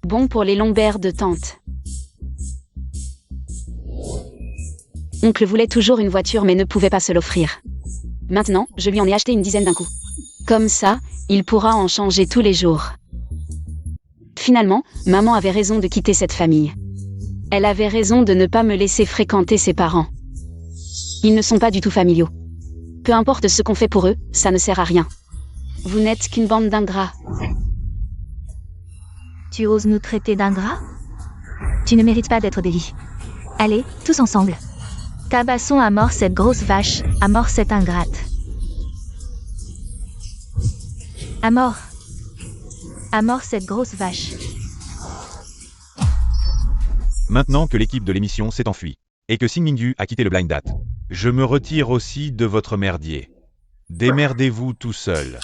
[SPEAKER 2] Bon pour les lombaires de tante. Oncle voulait toujours une voiture mais ne pouvait pas se l'offrir. Maintenant, je lui en ai acheté une dizaine d'un coup. Comme ça, il pourra en changer tous les jours. Finalement, maman avait raison de quitter cette famille. Elle avait raison de ne pas me laisser fréquenter ses parents. Ils ne sont pas du tout familiaux. Peu importe ce qu'on fait pour eux, ça ne sert à rien. Vous n'êtes qu'une bande d'ingrats.
[SPEAKER 1] Tu oses nous traiter d'ingrats? Tu ne mérites pas d'être délit. Allez, tous ensemble. Tabassons à mort cette grosse vache, à mort cette ingrate. À mort. À mort cette grosse vache.
[SPEAKER 3] Maintenant que l'équipe de l'émission s'est enfuie, et que Sing Mingyu a quitté le blind date, je me retire aussi de votre merdier. Démerdez-vous tout seul.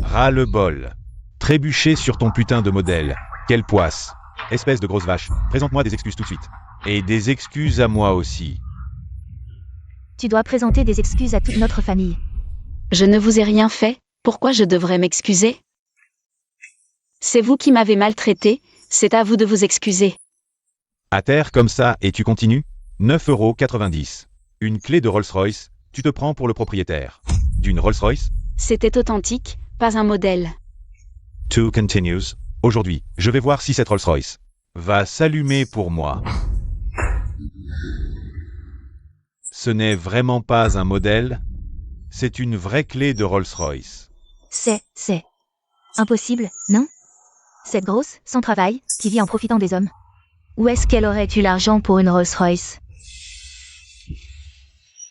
[SPEAKER 3] Ras-le-bol. Trébucher sur ton putain de modèle. Quelle poisse. Espèce de grosse vache, présente-moi des excuses tout de suite. Et des excuses à moi aussi.
[SPEAKER 1] Tu dois présenter des excuses à toute notre famille.
[SPEAKER 2] Je ne vous ai rien fait, pourquoi je devrais m'excuser? C'est vous qui m'avez maltraité, c'est à vous de vous excuser.
[SPEAKER 3] À terre comme ça et tu continues? 9,90 €. Une clé de Rolls-Royce, tu te prends pour le propriétaire. D'une Rolls-Royce?
[SPEAKER 2] C'était authentique, pas un modèle.
[SPEAKER 3] Two continues. Aujourd'hui, je vais voir si cette Rolls-Royce va s'allumer pour moi. Ce n'est vraiment pas un modèle, c'est une vraie clé de Rolls-Royce.
[SPEAKER 1] C'est impossible, non? Cette grosse, sans travail, qui vit en profitant des hommes. Où est-ce qu'elle aurait eu l'argent pour une Rolls-Royce?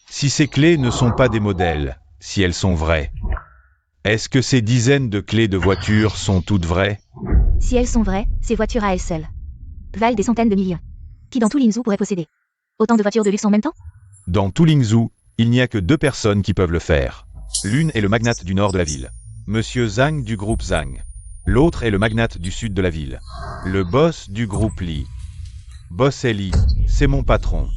[SPEAKER 3] Si ces clés ne sont pas des modèles, si elles sont vraies, est-ce que ces dizaines de clés de voitures sont toutes vraies?
[SPEAKER 1] Si elles sont vraies, ces voitures à elles seules valent des centaines de millions. Qui dans tout Lingzhou pourrait posséder autant de voitures de luxe en même temps?
[SPEAKER 3] Dans tout Lingzhou, il n'y a que 2 personnes qui peuvent le faire. L'une est le magnate du nord de la ville, Monsieur Zhang du groupe Zhang. L'autre est le magnate du sud de la ville, le boss du groupe Li. Boss Eli, c'est mon patron.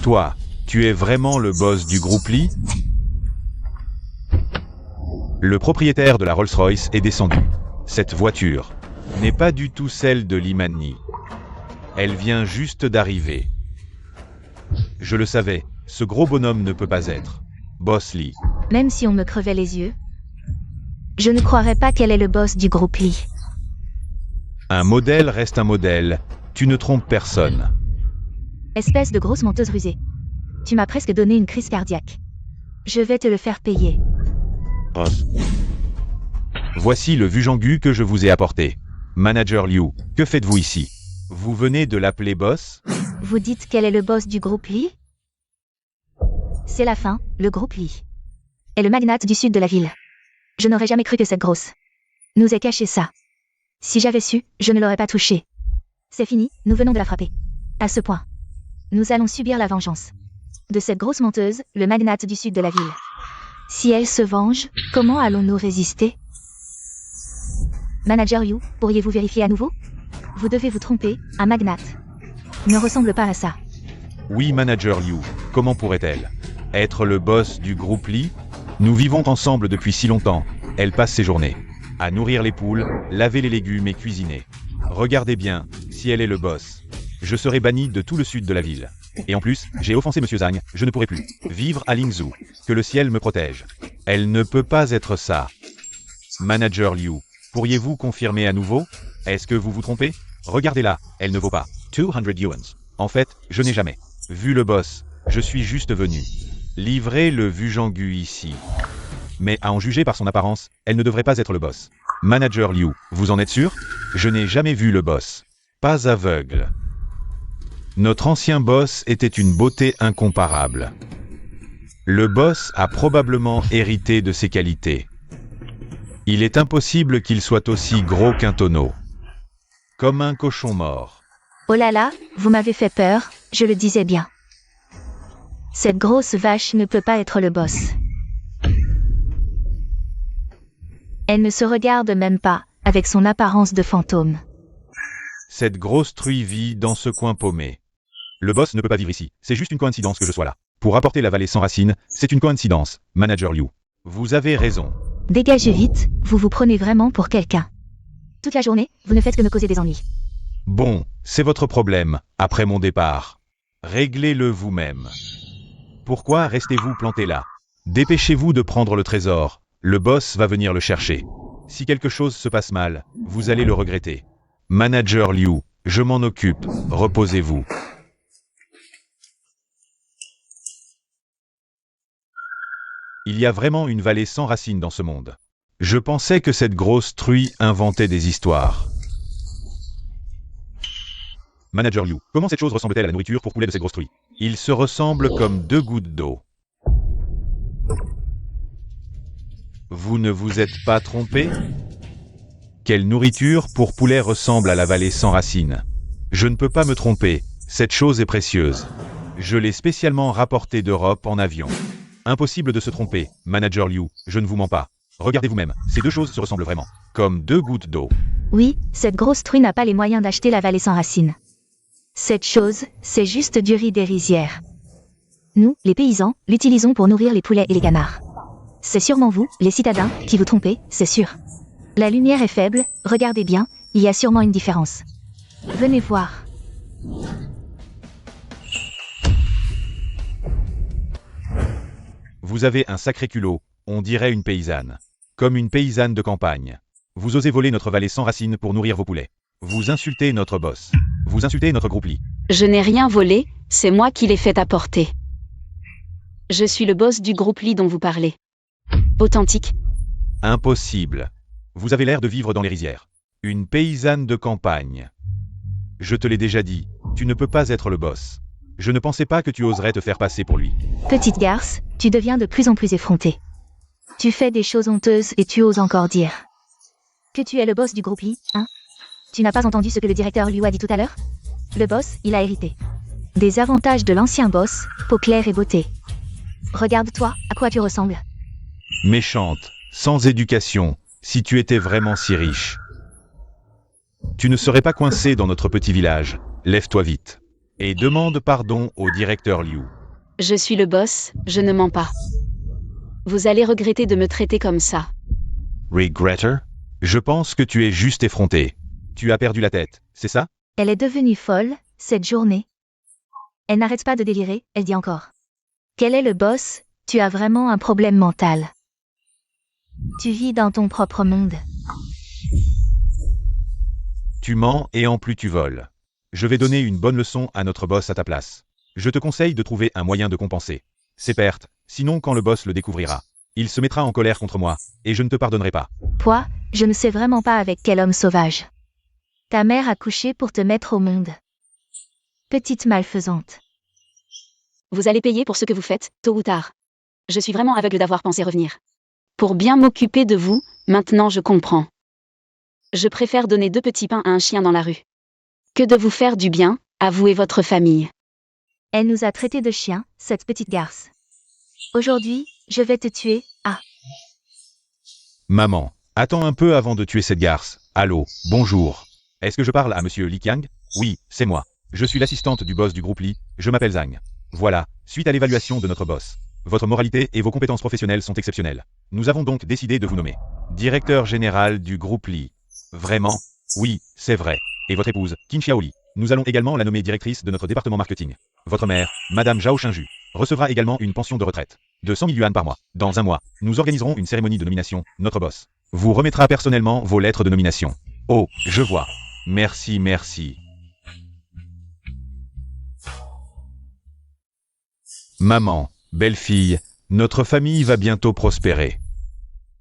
[SPEAKER 3] Toi, tu es vraiment le boss du groupe Li? Le propriétaire de la Rolls-Royce est descendu. Cette voiture n'est pas du tout celle de Li Manni. Elle vient juste d'arriver. Je le savais, ce gros bonhomme ne peut pas être Boss Li.
[SPEAKER 1] Même si on me crevait les yeux, je ne croirais pas qu'elle est le boss du groupe Li.
[SPEAKER 3] Un modèle reste un modèle, tu ne trompes personne.
[SPEAKER 1] Espèce de grosse menteuse rusée. Tu m'as presque donné une crise cardiaque. Je vais te le faire payer.
[SPEAKER 3] Voici le Vujangu que je vous ai apporté. Manager Liu, que faites-vous ici? Vous venez de l'appeler boss?
[SPEAKER 1] Vous dites qu'elle est le boss du groupe Li? C'est la fin, le groupe Li est le magnate du sud de la ville. Je n'aurais jamais cru que cette grosse nous ait caché ça. Si j'avais su, je ne l'aurais pas touché. C'est fini, nous venons de la frapper. À ce point, nous allons subir la vengeance de cette grosse menteuse, le magnate du sud de la ville. Si elle se venge, comment allons-nous résister? Manager Yu, pourriez-vous vérifier à nouveau? Vous devez vous tromper, un magnate ne ressemble pas à ça.
[SPEAKER 3] Oui, Manager Liu, comment pourrait-elle être le boss du groupe Li? Nous vivons ensemble depuis si longtemps. Elle passe ses journées à nourrir les poules, laver les légumes et cuisiner. Regardez bien, si elle est le boss, je serai banni de tout le sud de la ville. Et en plus, j'ai offensé Monsieur Zhang, je ne pourrai plus vivre à Lingzhou. Que le ciel me protège. Elle ne peut pas être ça. Manager Liu, pourriez-vous confirmer à nouveau? Est-ce que vous vous trompez? Regardez-la, elle ne vaut pas 200 yuans. En fait, je n'ai jamais vu le boss. Je suis juste venu livrer le Vujangu ici. Mais à en juger par son apparence, elle ne devrait pas être le boss. Manager Liu, vous en êtes sûr? Je n'ai jamais vu le boss. Pas aveugle. Notre ancien boss était une beauté incomparable. Le boss a probablement hérité de ses qualités. Il est impossible qu'il soit aussi gros qu'un tonneau. Comme un cochon mort.
[SPEAKER 1] Oh là là, vous m'avez fait peur, je le disais bien. Cette grosse vache ne peut pas être le boss. Elle ne se regarde même pas, avec son apparence de fantôme.
[SPEAKER 3] Cette grosse truie vit dans ce coin paumé. Le boss ne peut pas vivre ici, c'est juste une coïncidence que je sois là. Pour apporter la vallée sans racines, c'est une coïncidence, Manager Liu. Vous avez raison.
[SPEAKER 1] Dégagez vite, vous vous prenez vraiment pour quelqu'un. Toute la journée, vous ne faites que me causer des ennuis.
[SPEAKER 3] Bon, c'est votre problème, après mon départ. Réglez-le vous-même. Pourquoi restez-vous planté là? Dépêchez-vous de prendre le trésor, le boss va venir le chercher. Si quelque chose se passe mal, vous allez le regretter. Manager Liu, je m'en occupe, reposez-vous. Il y a vraiment une vallée sans racines dans ce monde. Je pensais que cette grosse truie inventait des histoires. Manager Liu, comment cette chose ressemble-t-elle à la nourriture pour poulet de cette grosse truie? Ils se ressemblent comme deux gouttes d'eau. Vous ne vous êtes pas trompé? Quelle nourriture pour poulet ressemble à la vallée sans racines? Je ne peux pas me tromper, cette chose est précieuse. Je l'ai spécialement rapportée d'Europe en avion. Impossible de se tromper, Manager Liu, je ne vous mens pas. Regardez vous-même, ces deux choses se ressemblent vraiment, comme deux gouttes d'eau.
[SPEAKER 1] Oui, cette grosse truie n'a pas les moyens d'acheter la vallée sans racines. Cette chose, c'est juste du riz des rizières. Nous, les paysans, l'utilisons pour nourrir les poulets et les canards. C'est sûrement vous, les citadins, qui vous trompez, c'est sûr. La lumière est faible, regardez bien, il y a sûrement une différence. Venez voir.
[SPEAKER 3] Vous avez un sacré culot, on dirait une paysanne. Comme une paysanne de campagne. Vous osez voler notre vallée sans racines pour nourrir vos poulets. Vous insultez notre boss. Vous insultez notre groupe Li.
[SPEAKER 2] Je n'ai rien volé, c'est moi qui l'ai fait apporter. Je suis le boss du groupe Li dont vous parlez. Authentique.
[SPEAKER 3] Impossible. Vous avez l'air de vivre dans les rizières. Une paysanne de campagne. Je te l'ai déjà dit, tu ne peux pas être le boss. Je ne pensais pas que tu oserais te faire passer pour lui.
[SPEAKER 1] Petite garce, tu deviens de plus en plus effrontée. Tu fais des choses honteuses et tu oses encore dire que tu es le boss du groupe Li, hein? Tu n'as pas entendu ce que le directeur Liu a dit tout à l'heure? Le boss, il a hérité des avantages de l'ancien boss, peau claire et beauté. Regarde-toi, à quoi tu ressembles?
[SPEAKER 3] Méchante, sans éducation, si tu étais vraiment si riche. Tu ne serais pas coincé dans notre petit village. Lève-toi vite. Et demande pardon au directeur Liu.
[SPEAKER 2] Je suis le boss, je ne mens pas. Vous allez regretter de me traiter comme ça.
[SPEAKER 3] Regretter? Je pense que tu es juste effronté. Tu as perdu la tête, c'est ça?
[SPEAKER 1] Elle est devenue folle, cette journée. Elle n'arrête pas de délirer, elle dit encore. Quel est le boss? Tu as vraiment un problème mental. Tu vis dans ton propre monde.
[SPEAKER 3] Tu mens et en plus tu voles. Je vais donner une bonne leçon à notre boss à ta place. Je te conseille de trouver un moyen de compenser ces pertes, sinon quand le boss le découvrira, il se mettra en colère contre moi, et je ne te pardonnerai pas.
[SPEAKER 1] Toi, je ne sais vraiment pas avec quel homme sauvage. Ta mère a couché pour te mettre au monde. Petite malfaisante.
[SPEAKER 2] Vous allez payer pour ce que vous faites, tôt ou tard. Je suis vraiment aveugle d'avoir pensé revenir. Pour bien m'occuper de vous, maintenant je comprends. Je préfère donner 2 petits pains à un chien dans la rue que de vous faire du bien, à vous et votre famille.
[SPEAKER 1] Elle nous a traités de chiens, cette petite garce. Aujourd'hui, je vais te tuer, ah.
[SPEAKER 3] Maman, attends un peu avant de tuer cette garce. Allô, bonjour. Est-ce que je parle à monsieur Li Qiang? Oui, c'est moi. Je suis l'assistante du boss du groupe Lee, je m'appelle Zhang. Voilà, suite à l'évaluation de notre boss. Votre moralité et vos compétences professionnelles sont exceptionnelles. Nous avons donc décidé de vous nommer directeur général du groupe Lee. Vraiment? Oui, c'est vrai. Et votre épouse, Qin Xiaoli. Nous allons également la nommer directrice de notre département marketing. Votre mère, Madame Zhao Shinju, recevra également une pension de retraite de 100 000 yuan par mois. Dans un mois, nous organiserons une cérémonie de nomination. Notre boss vous remettra personnellement vos lettres de nomination. Oh, je vois. Merci, merci. Maman, belle-fille, notre famille va bientôt prospérer.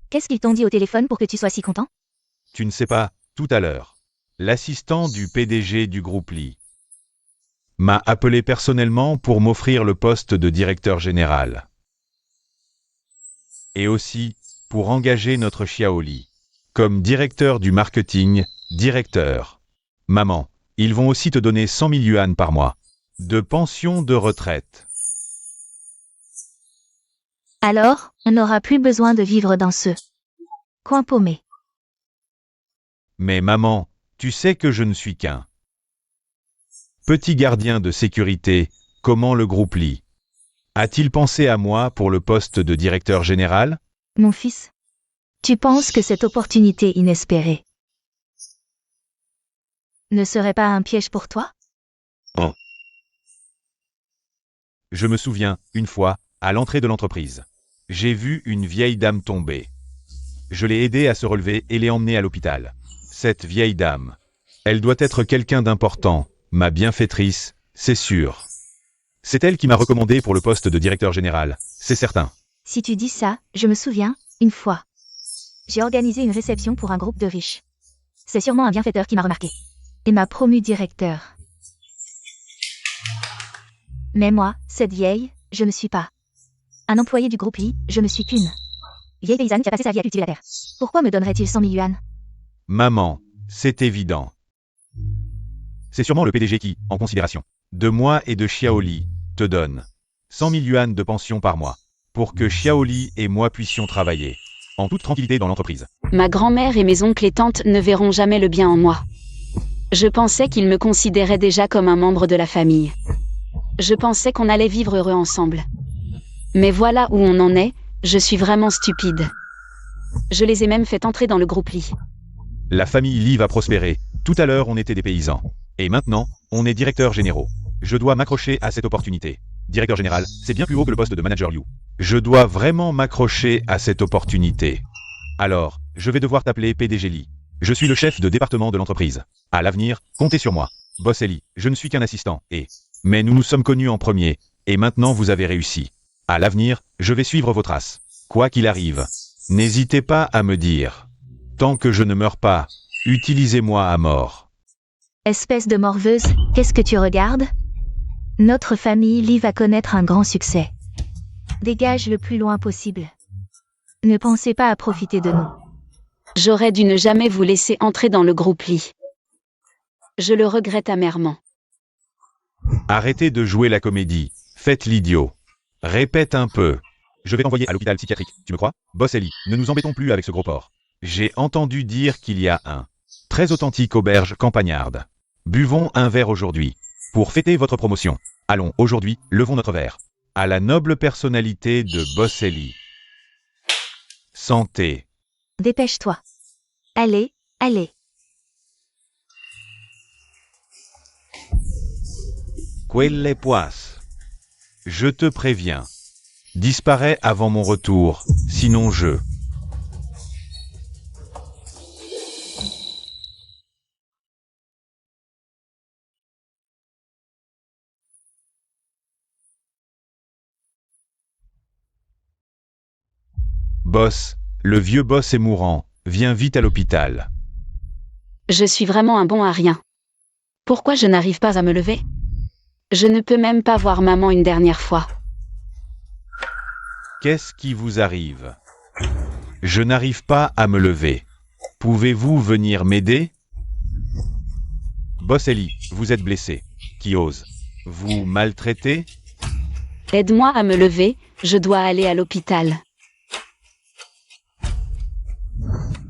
[SPEAKER 1] Qu'est-ce qu'ils t'ont dit au téléphone pour que tu sois si content?
[SPEAKER 3] Tu ne sais pas, tout à l'heure. L'assistant du PDG du groupe Lee m'a appelé personnellement pour m'offrir le poste de directeur général. Et aussi pour engager notre Xiaoli comme directeur du marketing, directeur. Maman, ils vont aussi te donner 100 000 yuan par mois de pension de retraite.
[SPEAKER 1] Alors, on n'aura plus besoin de vivre dans ce coin paumé.
[SPEAKER 3] Mais maman, tu sais que je ne suis qu'un petit gardien de sécurité. Comment le groupe Lee a-t-il pensé à moi pour le poste de directeur général?
[SPEAKER 1] Mon fils, tu penses que cette opportunité inespérée ne serait pas un piège pour toi?
[SPEAKER 3] Je me souviens, une fois, à l'entrée de l'entreprise, j'ai vu une vieille dame tomber. Je l'ai aidée à se relever et l'ai emmenée à l'hôpital. Cette vieille dame, elle doit être quelqu'un d'important, ma bienfaitrice, c'est sûr. C'est elle qui m'a recommandé pour le poste de directeur général, c'est certain.
[SPEAKER 1] Si tu dis ça, je me souviens, une fois. J'ai organisé une réception pour un groupe de riches. C'est sûrement un bienfaiteur qui m'a remarqué. Et m'a promu directeur. Mais moi, cette vieille, je ne suis pas un employé du groupe Lee, je ne suis qu'une vieille paysanne qui a passé sa vie à cultiver la terre. Pourquoi me donnerait-il 100 000 yuan?
[SPEAKER 3] Maman, c'est évident. C'est sûrement le PDG qui, en considération de moi et de Xiaoli, te donne 100 000 yuan de pension par mois, pour que Xiaoli et moi puissions travailler en toute tranquillité dans l'entreprise.
[SPEAKER 2] Ma grand-mère et mes oncles et tantes ne verront jamais le bien en moi. Je pensais qu'ils me considéraient déjà comme un membre de la famille. Je pensais qu'on allait vivre heureux ensemble. Mais voilà où on en est, je suis vraiment stupide. Je les ai même fait entrer dans le groupe Lee.
[SPEAKER 3] La famille Lee va prospérer. Tout à l'heure, on était des paysans. Et maintenant, on est directeurs généraux. Je dois m'accrocher à cette opportunité. Directeur général, c'est bien plus haut que le poste de manager Liu. Je dois vraiment m'accrocher à cette opportunité. Alors, je vais devoir t'appeler PDG Lee. Je suis le chef de département de l'entreprise. À l'avenir, comptez sur moi. Boss Eli, je ne suis qu'un assistant, mais nous nous sommes connus en premier, et maintenant vous avez réussi. À l'avenir, je vais suivre vos traces. Quoi qu'il arrive, n'hésitez pas à me dire. Tant que je ne meurs pas, utilisez-moi à mort.
[SPEAKER 1] Espèce de morveuse, qu'est-ce que tu regardes? Notre famille Lee va connaître un grand succès. Dégage le plus loin possible. Ne pensez pas à profiter de nous.
[SPEAKER 2] J'aurais dû ne jamais vous laisser entrer dans le groupe Lee. Je le regrette amèrement.
[SPEAKER 3] Arrêtez de jouer la comédie, faites l'idiot. Répète un peu. Je vais t'envoyer à l'hôpital psychiatrique, tu me crois? Boss Eli, ne nous embêtons plus avec ce gros porc. J'ai entendu dire qu'il y a un très authentique auberge campagnarde. Buvons un verre aujourd'hui. Pour fêter votre promotion. Allons, aujourd'hui, levons notre verre. À la noble personnalité de Boss Eli. Santé.
[SPEAKER 1] Dépêche-toi. Allez, allez.
[SPEAKER 3] Quelle poisse. Je te préviens. Disparais avant mon retour, sinon je... Boss, le vieux boss est mourant, viens vite à l'hôpital.
[SPEAKER 2] Je suis vraiment un bon à rien. Pourquoi je n'arrive pas à me lever? Je ne peux même pas voir maman une dernière fois.
[SPEAKER 3] Qu'est-ce qui vous arrive? Je n'arrive pas à me lever. Pouvez-vous venir m'aider? Boss Eli, vous êtes blessé. Qui ose? Vous maltraitez?
[SPEAKER 2] Aide-moi à me lever, je dois aller à l'hôpital.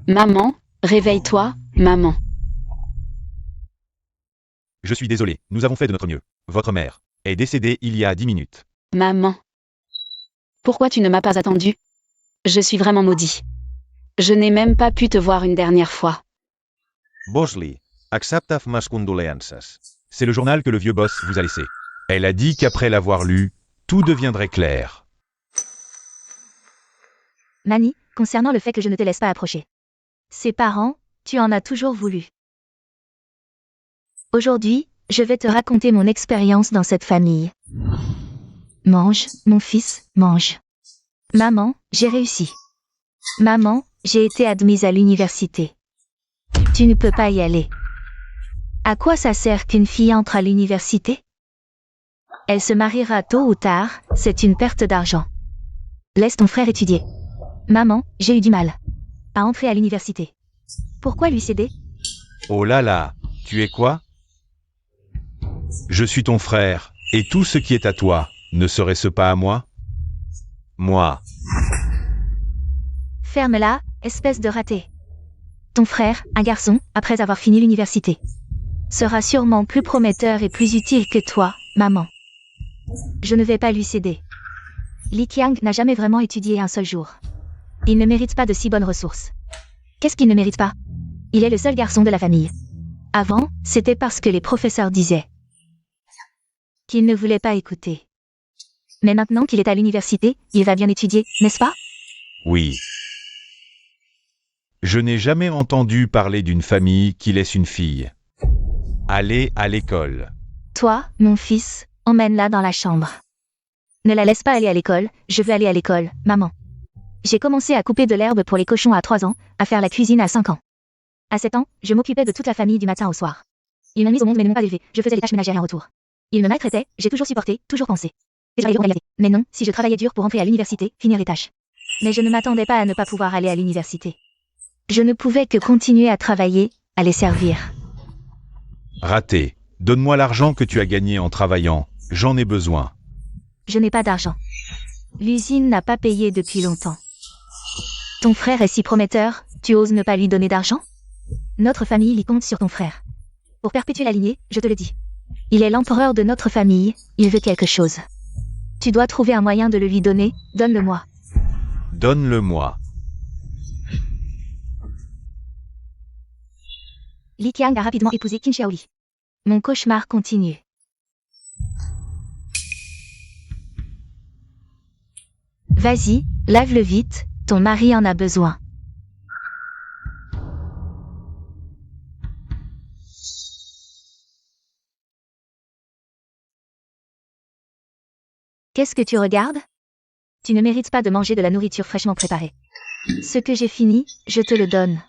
[SPEAKER 2] Maman, réveille-toi, maman.
[SPEAKER 3] Je suis désolé, nous avons fait de notre mieux. Votre mère est décédée il y a 10 minutes.
[SPEAKER 2] Maman. Pourquoi tu ne m'as pas attendu? Je suis vraiment maudit. Je n'ai même pas pu te voir une dernière fois.
[SPEAKER 3] Bosley, acceptaf mes condoléances. C'est le journal que le vieux boss vous a laissé. Elle a dit qu'après l'avoir lu, tout deviendrait clair.
[SPEAKER 1] Manny, concernant le fait que je ne te laisse pas approcher. Ses parents, tu en as toujours voulu. Aujourd'hui, je vais te raconter mon expérience dans cette famille. Mange, mon fils, mange. Maman, j'ai réussi. Maman, j'ai été admise à l'université. Tu ne peux pas y aller. À quoi ça sert qu'une fille entre à l'université? Elle se mariera tôt ou tard, c'est une perte d'argent. Laisse ton frère étudier. Maman, j'ai eu du mal à entrer à l'université. Pourquoi lui céder?
[SPEAKER 3] Oh là là, tu es quoi? Je suis ton frère, et tout ce qui est à toi, ne serait-ce pas à moi? Moi.
[SPEAKER 1] Ferme-la, espèce de raté. Ton frère, un garçon, après avoir fini l'université, sera sûrement plus prometteur et plus utile que toi, maman. Je ne vais pas lui céder. Li Qiang n'a jamais vraiment étudié un seul jour. Il ne mérite pas de si bonnes ressources. Qu'est-ce qu'il ne mérite pas? Il est le seul garçon de la famille. Avant, c'était parce que les professeurs disaient qu'il ne voulait pas écouter. Mais maintenant qu'il est à l'université, il va bien étudier, n'est-ce pas?
[SPEAKER 3] Oui. Je n'ai jamais entendu parler d'une famille qui laisse une fille aller à l'école.
[SPEAKER 1] Toi, mon fils, emmène-la dans la chambre. Ne la laisse pas aller à l'école, je veux aller à l'école, maman. J'ai commencé à couper de l'herbe pour les cochons à 3 ans, à faire la cuisine à 5 ans. À 7 ans, je m'occupais de toute la famille du matin au soir. Ils m'ont mise au monde mais ne m'ont pas élevée, je faisais les tâches ménagères en retour. Ils me maltraitaient, j'ai toujours supporté, toujours pensé. Et j'allais dur, mais non, si je travaillais dur pour entrer à l'université, finir les tâches. Mais je ne m'attendais pas à ne pas pouvoir aller à l'université. Je ne pouvais que continuer à travailler, à les servir.
[SPEAKER 3] Raté. Donne-moi l'argent que tu as gagné en travaillant, j'en ai besoin.
[SPEAKER 1] Je n'ai pas d'argent. L'usine n'a pas payé depuis longtemps. Ton frère est si prometteur, tu oses ne pas lui donner d'argent? Notre famille y compte sur ton frère. Pour perpétuer la lignée, je te le dis. Il est l'empereur de notre famille, il veut quelque chose. Tu dois trouver un moyen de le lui donner, donne-le-moi.
[SPEAKER 3] Donne-le-moi.
[SPEAKER 1] Li Qiang a rapidement épousé Qin Xiaoli. Mon cauchemar continue. Vas-y, lave-le vite, ton mari en a besoin. Qu'est-ce que tu regardes? Tu ne mérites pas de manger de la nourriture fraîchement préparée. Ce que j'ai fini, je te le donne.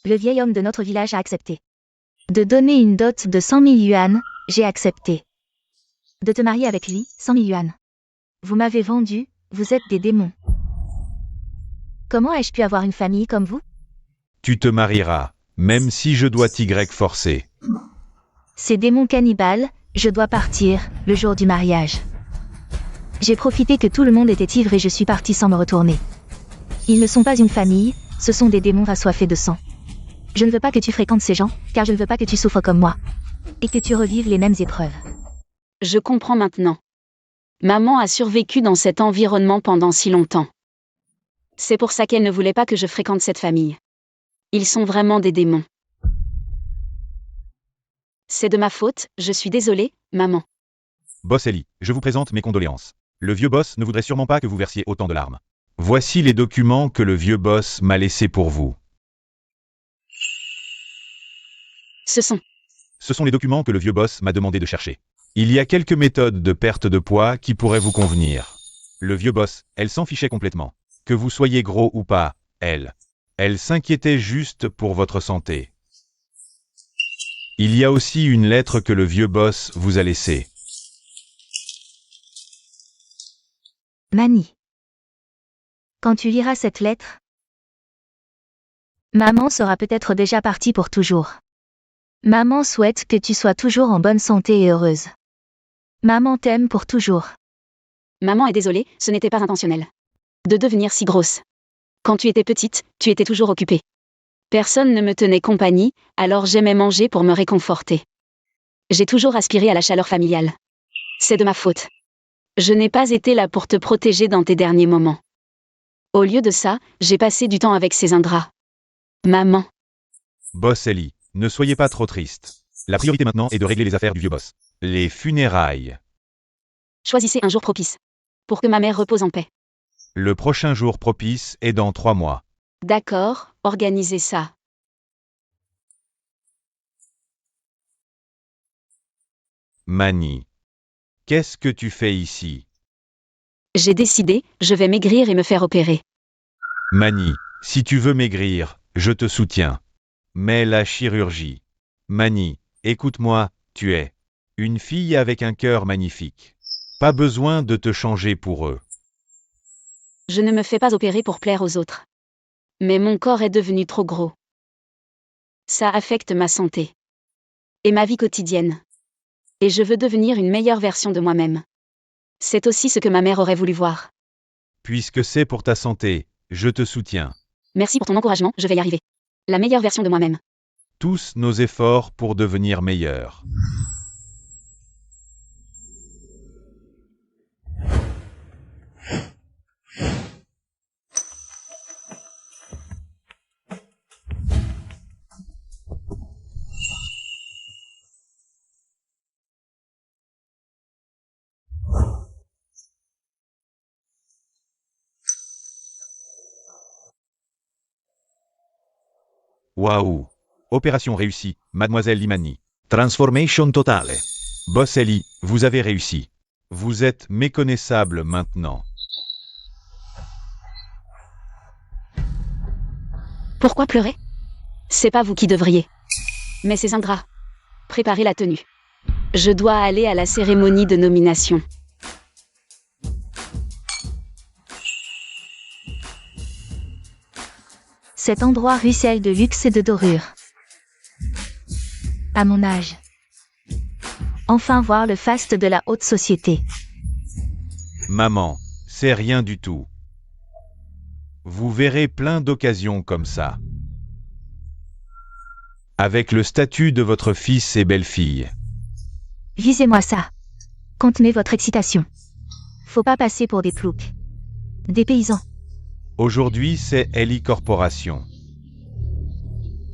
[SPEAKER 1] Le vieil homme de notre village a accepté. De donner une dot de 100 000 yuan, j'ai accepté. De te marier avec lui, 100 000 yuan. Vous m'avez vendu, vous êtes des démons. Comment ai-je pu avoir une famille comme vous?
[SPEAKER 3] Tu te marieras, même si je dois t'y forcer.
[SPEAKER 1] Ces démons cannibales, je dois partir, le jour du mariage. J'ai profité que tout le monde était ivre et je suis parti sans me retourner. Ils ne sont pas une famille, ce sont des démons assoiffés de sang. Je ne veux pas que tu fréquentes ces gens, car je ne veux pas que tu souffres comme moi. Et que tu revives les mêmes épreuves.
[SPEAKER 2] Je comprends maintenant. Maman a survécu dans cet environnement pendant si longtemps. C'est pour ça qu'elle ne voulait pas que je fréquente cette famille. Ils sont vraiment des démons. C'est de ma faute, je suis désolée, maman.
[SPEAKER 3] Boss Ellie, je vous présente mes condoléances. Le vieux boss ne voudrait sûrement pas que vous versiez autant de larmes. Voici les documents que le vieux boss m'a laissés pour vous.
[SPEAKER 2] Ce sont
[SPEAKER 3] les documents que le vieux boss m'a demandé de chercher. Il y a quelques méthodes de perte de poids qui pourraient vous convenir. Le vieux boss, elle s'en fichait complètement. Que vous soyez gros ou pas, elle s'inquiétait juste pour votre santé. Il y a aussi une lettre que le vieux boss vous a laissée.
[SPEAKER 1] Manny. Quand tu liras cette lettre, maman sera peut-être déjà partie pour toujours. Maman souhaite que tu sois toujours en bonne santé et heureuse. Maman t'aime pour toujours.
[SPEAKER 2] Maman est désolée, ce n'était pas intentionnel. De devenir si grosse. Quand tu étais petite, tu étais toujours occupée. Personne ne me tenait compagnie, alors j'aimais manger pour me réconforter. J'ai toujours aspiré à la chaleur familiale. C'est de ma faute. Je n'ai pas été là pour te protéger dans tes derniers moments. Au lieu de ça, j'ai passé du temps avec ces ingrats. Maman.
[SPEAKER 3] Boss Ellie, ne soyez pas trop triste. La priorité maintenant est de régler les affaires du vieux boss. Les funérailles.
[SPEAKER 2] Choisissez un jour propice. Pour que ma mère repose en paix.
[SPEAKER 3] Le prochain jour propice est dans 3 mois.
[SPEAKER 2] D'accord, organisez ça.
[SPEAKER 3] Mani. Qu'est-ce que tu fais ici?
[SPEAKER 2] J'ai décidé, je vais maigrir et me faire opérer.
[SPEAKER 3] Mani, si tu veux maigrir, je te soutiens. Mais la chirurgie. Mani, écoute-moi, tu es une fille avec un cœur magnifique. Pas besoin de te changer pour eux.
[SPEAKER 2] Je ne me fais pas opérer pour plaire aux autres. Mais mon corps est devenu trop gros. Ça affecte ma santé. Et ma vie quotidienne. Et je veux devenir une meilleure version de moi-même. C'est aussi ce que ma mère aurait voulu voir.
[SPEAKER 3] Puisque c'est pour ta santé, je te soutiens.
[SPEAKER 2] Merci pour ton encouragement, je vais y arriver. La meilleure version de moi-même.
[SPEAKER 3] Tous nos efforts pour devenir meilleurs. Waouh! Opération réussie, mademoiselle Limani. Transformation totale. Boss Ellie, vous avez réussi. Vous êtes méconnaissable maintenant.
[SPEAKER 2] Pourquoi pleurer? C'est pas vous qui devriez. Mais ces ingrats. Préparez la tenue. Je dois aller à la cérémonie de nomination.
[SPEAKER 1] Cet endroit ruisselle de luxe et de dorure. À mon âge. Enfin voir le faste de la haute société.
[SPEAKER 3] Maman, c'est rien du tout. Vous verrez plein d'occasions comme ça. Avec le statut de votre fils et belle-fille.
[SPEAKER 1] Visez-moi ça. Contenez votre excitation. Faut pas passer pour des ploucs. Des paysans.
[SPEAKER 3] Aujourd'hui, c'est Ellie Corporation.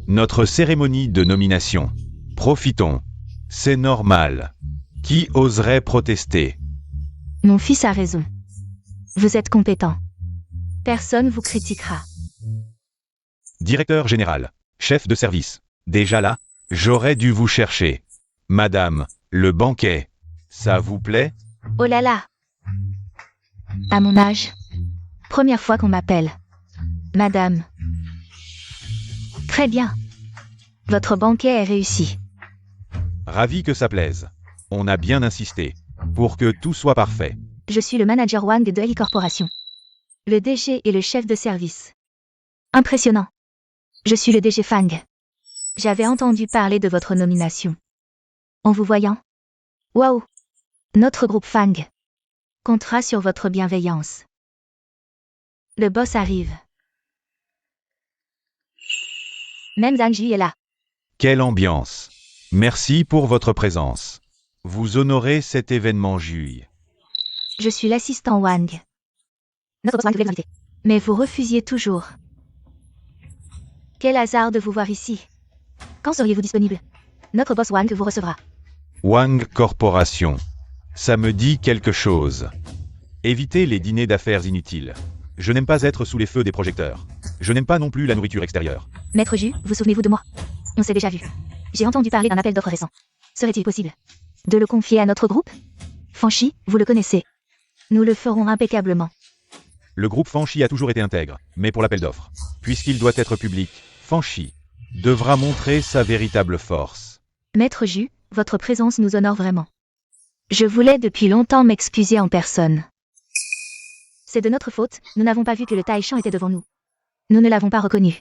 [SPEAKER 3] Notre cérémonie de nomination. Profitons. C'est normal. Qui oserait protester?
[SPEAKER 1] Mon fils a raison. Vous êtes compétent. Personne vous critiquera.
[SPEAKER 3] Directeur général. Chef de service. Déjà là, j'aurais dû vous chercher. Madame, le banquet. Ça vous plaît?
[SPEAKER 1] Oh là là. À mon âge. Première fois qu'on m'appelle. Madame. Très bien. Votre banquet est réussi.
[SPEAKER 3] Ravi que ça plaise. On a bien insisté. Pour que tout soit parfait.
[SPEAKER 1] Je suis le manager Wang de Ellie Corporation. Le DG et le chef de service. Impressionnant. Je suis le DG Fang. J'avais entendu parler de votre nomination. En vous voyant. Waouh. Notre groupe Fang comptera sur votre bienveillance. Le boss arrive. Même Zhangji est là.
[SPEAKER 3] Quelle ambiance. Merci pour votre présence. Vous honorez cet événement Jui.
[SPEAKER 1] Je suis l'assistant Wang. Notre boss Wang voulait vous inviter. Mais vous refusiez toujours. Quel hasard de vous voir ici. Quand seriez-vous disponible? Notre boss Wang vous recevra.
[SPEAKER 3] Wang Corporation. Ça me dit quelque chose. Évitez les dîners d'affaires inutiles. Je n'aime pas être sous les feux des projecteurs. Je n'aime pas non plus la nourriture extérieure.
[SPEAKER 1] Maître Ju, vous souvenez-vous de moi? On s'est déjà vu. J'ai entendu parler d'un appel d'offres récent. Serait-il possible de le confier à notre groupe? Fanchi, vous le connaissez. Nous le ferons impeccablement.
[SPEAKER 3] Le groupe Fanchi a toujours été intègre, mais pour l'appel d'offres. Puisqu'il doit être public, Fanchi devra montrer sa véritable force.
[SPEAKER 1] Maître Ju, votre présence nous honore vraiment. Je voulais depuis longtemps m'excuser en personne. C'est de notre faute, nous n'avons pas vu que le Taishan était devant nous. Nous ne l'avons pas reconnu.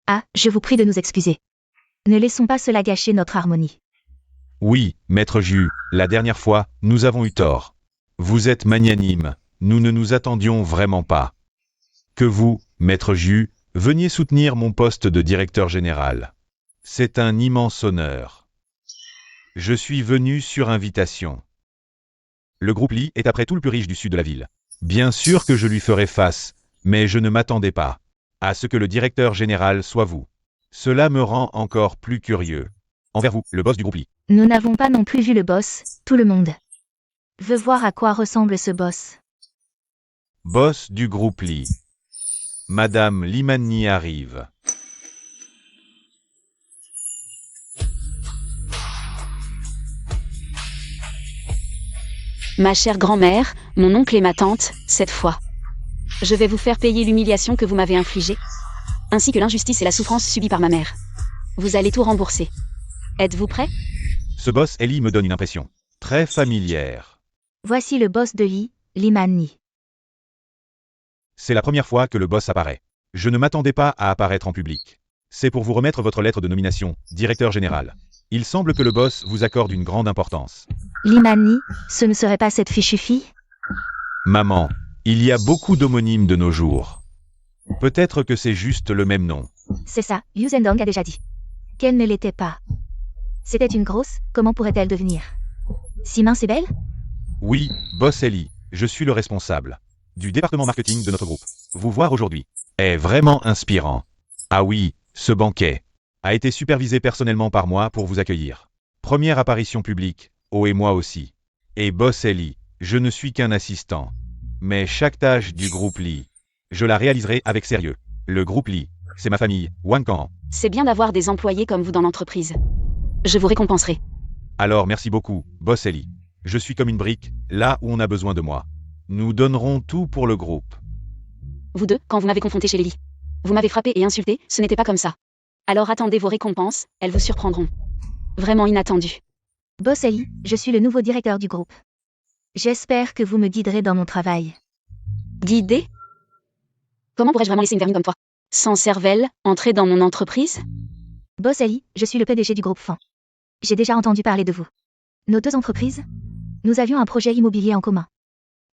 [SPEAKER 1] Ah, je vous prie de nous excuser. Ne laissons pas cela gâcher notre harmonie.
[SPEAKER 3] Oui, Maître Ju, la dernière fois, nous avons eu tort. Vous êtes magnanime, nous ne nous attendions vraiment pas. Que vous, Maître Ju, Veniez soutenir mon poste de directeur général. C'est un immense honneur. Je suis venu sur invitation. Le groupe Lee est après tout le plus riche du sud de la ville. Bien sûr que je lui ferai face, mais je ne m'attendais pas à ce que le directeur général soit vous. Cela me rend encore plus curieux. Envers vous, le boss du groupe Lee.
[SPEAKER 1] Nous n'avons pas non plus vu le boss, tout le monde veut voir à quoi ressemble ce boss.
[SPEAKER 3] Boss du groupe Lee. Madame Limani arrive.
[SPEAKER 2] Ma chère grand-mère, mon oncle et ma tante, cette fois. Je vais vous faire payer l'humiliation que vous m'avez infligée, ainsi que l'injustice et la souffrance subies par ma mère. Vous allez tout rembourser. Êtes-vous prêt?
[SPEAKER 3] Ce boss Ellie me donne une impression très familière.
[SPEAKER 1] Voici le boss de Lee, Limani.
[SPEAKER 3] C'est la première fois que le boss apparaît. Je ne m'attendais pas à apparaître en public. C'est pour vous remettre votre lettre de nomination, directeur général. Il semble que le boss vous accorde une grande importance.
[SPEAKER 1] Limani, ce ne serait pas cette fichue fille?
[SPEAKER 3] Maman, il y a beaucoup d'homonymes de nos jours. Peut-être que c'est juste le même nom.
[SPEAKER 1] C'est ça, Yu Zhendong a déjà dit qu'elle ne l'était pas. C'était une grosse, comment pourrait-elle devenir si mince et belle?
[SPEAKER 3] Oui, boss Ellie, je suis le responsable du département marketing de notre groupe. Vous voir aujourd'hui est vraiment inspirant. Ah oui, ce banquet a été supervisé personnellement par moi pour vous accueillir. Première apparition publique, et moi aussi. Et boss Ellie, je ne suis qu'un assistant. Mais chaque tâche du groupe Lee, je la réaliserai avec sérieux. Le groupe Lee, c'est ma famille, Wankan.
[SPEAKER 2] C'est bien d'avoir des employés comme vous dans l'entreprise. Je vous récompenserai.
[SPEAKER 3] Alors merci beaucoup, boss Ellie. Je suis comme une brique, là où on a besoin de moi. Nous donnerons tout pour le groupe.
[SPEAKER 2] Vous deux, quand vous m'avez confronté chez Lily, vous m'avez frappé et insulté, ce n'était pas comme ça. Alors attendez vos récompenses, elles vous surprendront. Vraiment inattendues.
[SPEAKER 1] Boss Ellie, je suis le nouveau directeur du groupe. J'espère que vous me guiderez dans mon travail.
[SPEAKER 2] Guider? Comment pourrais-je vraiment laisser une vermine comme toi, sans cervelle, entrer dans mon entreprise?
[SPEAKER 1] Boss Ellie, je suis le PDG du groupe Fan. J'ai déjà entendu parler de vous. Nos deux entreprises? Nous avions un projet immobilier en commun.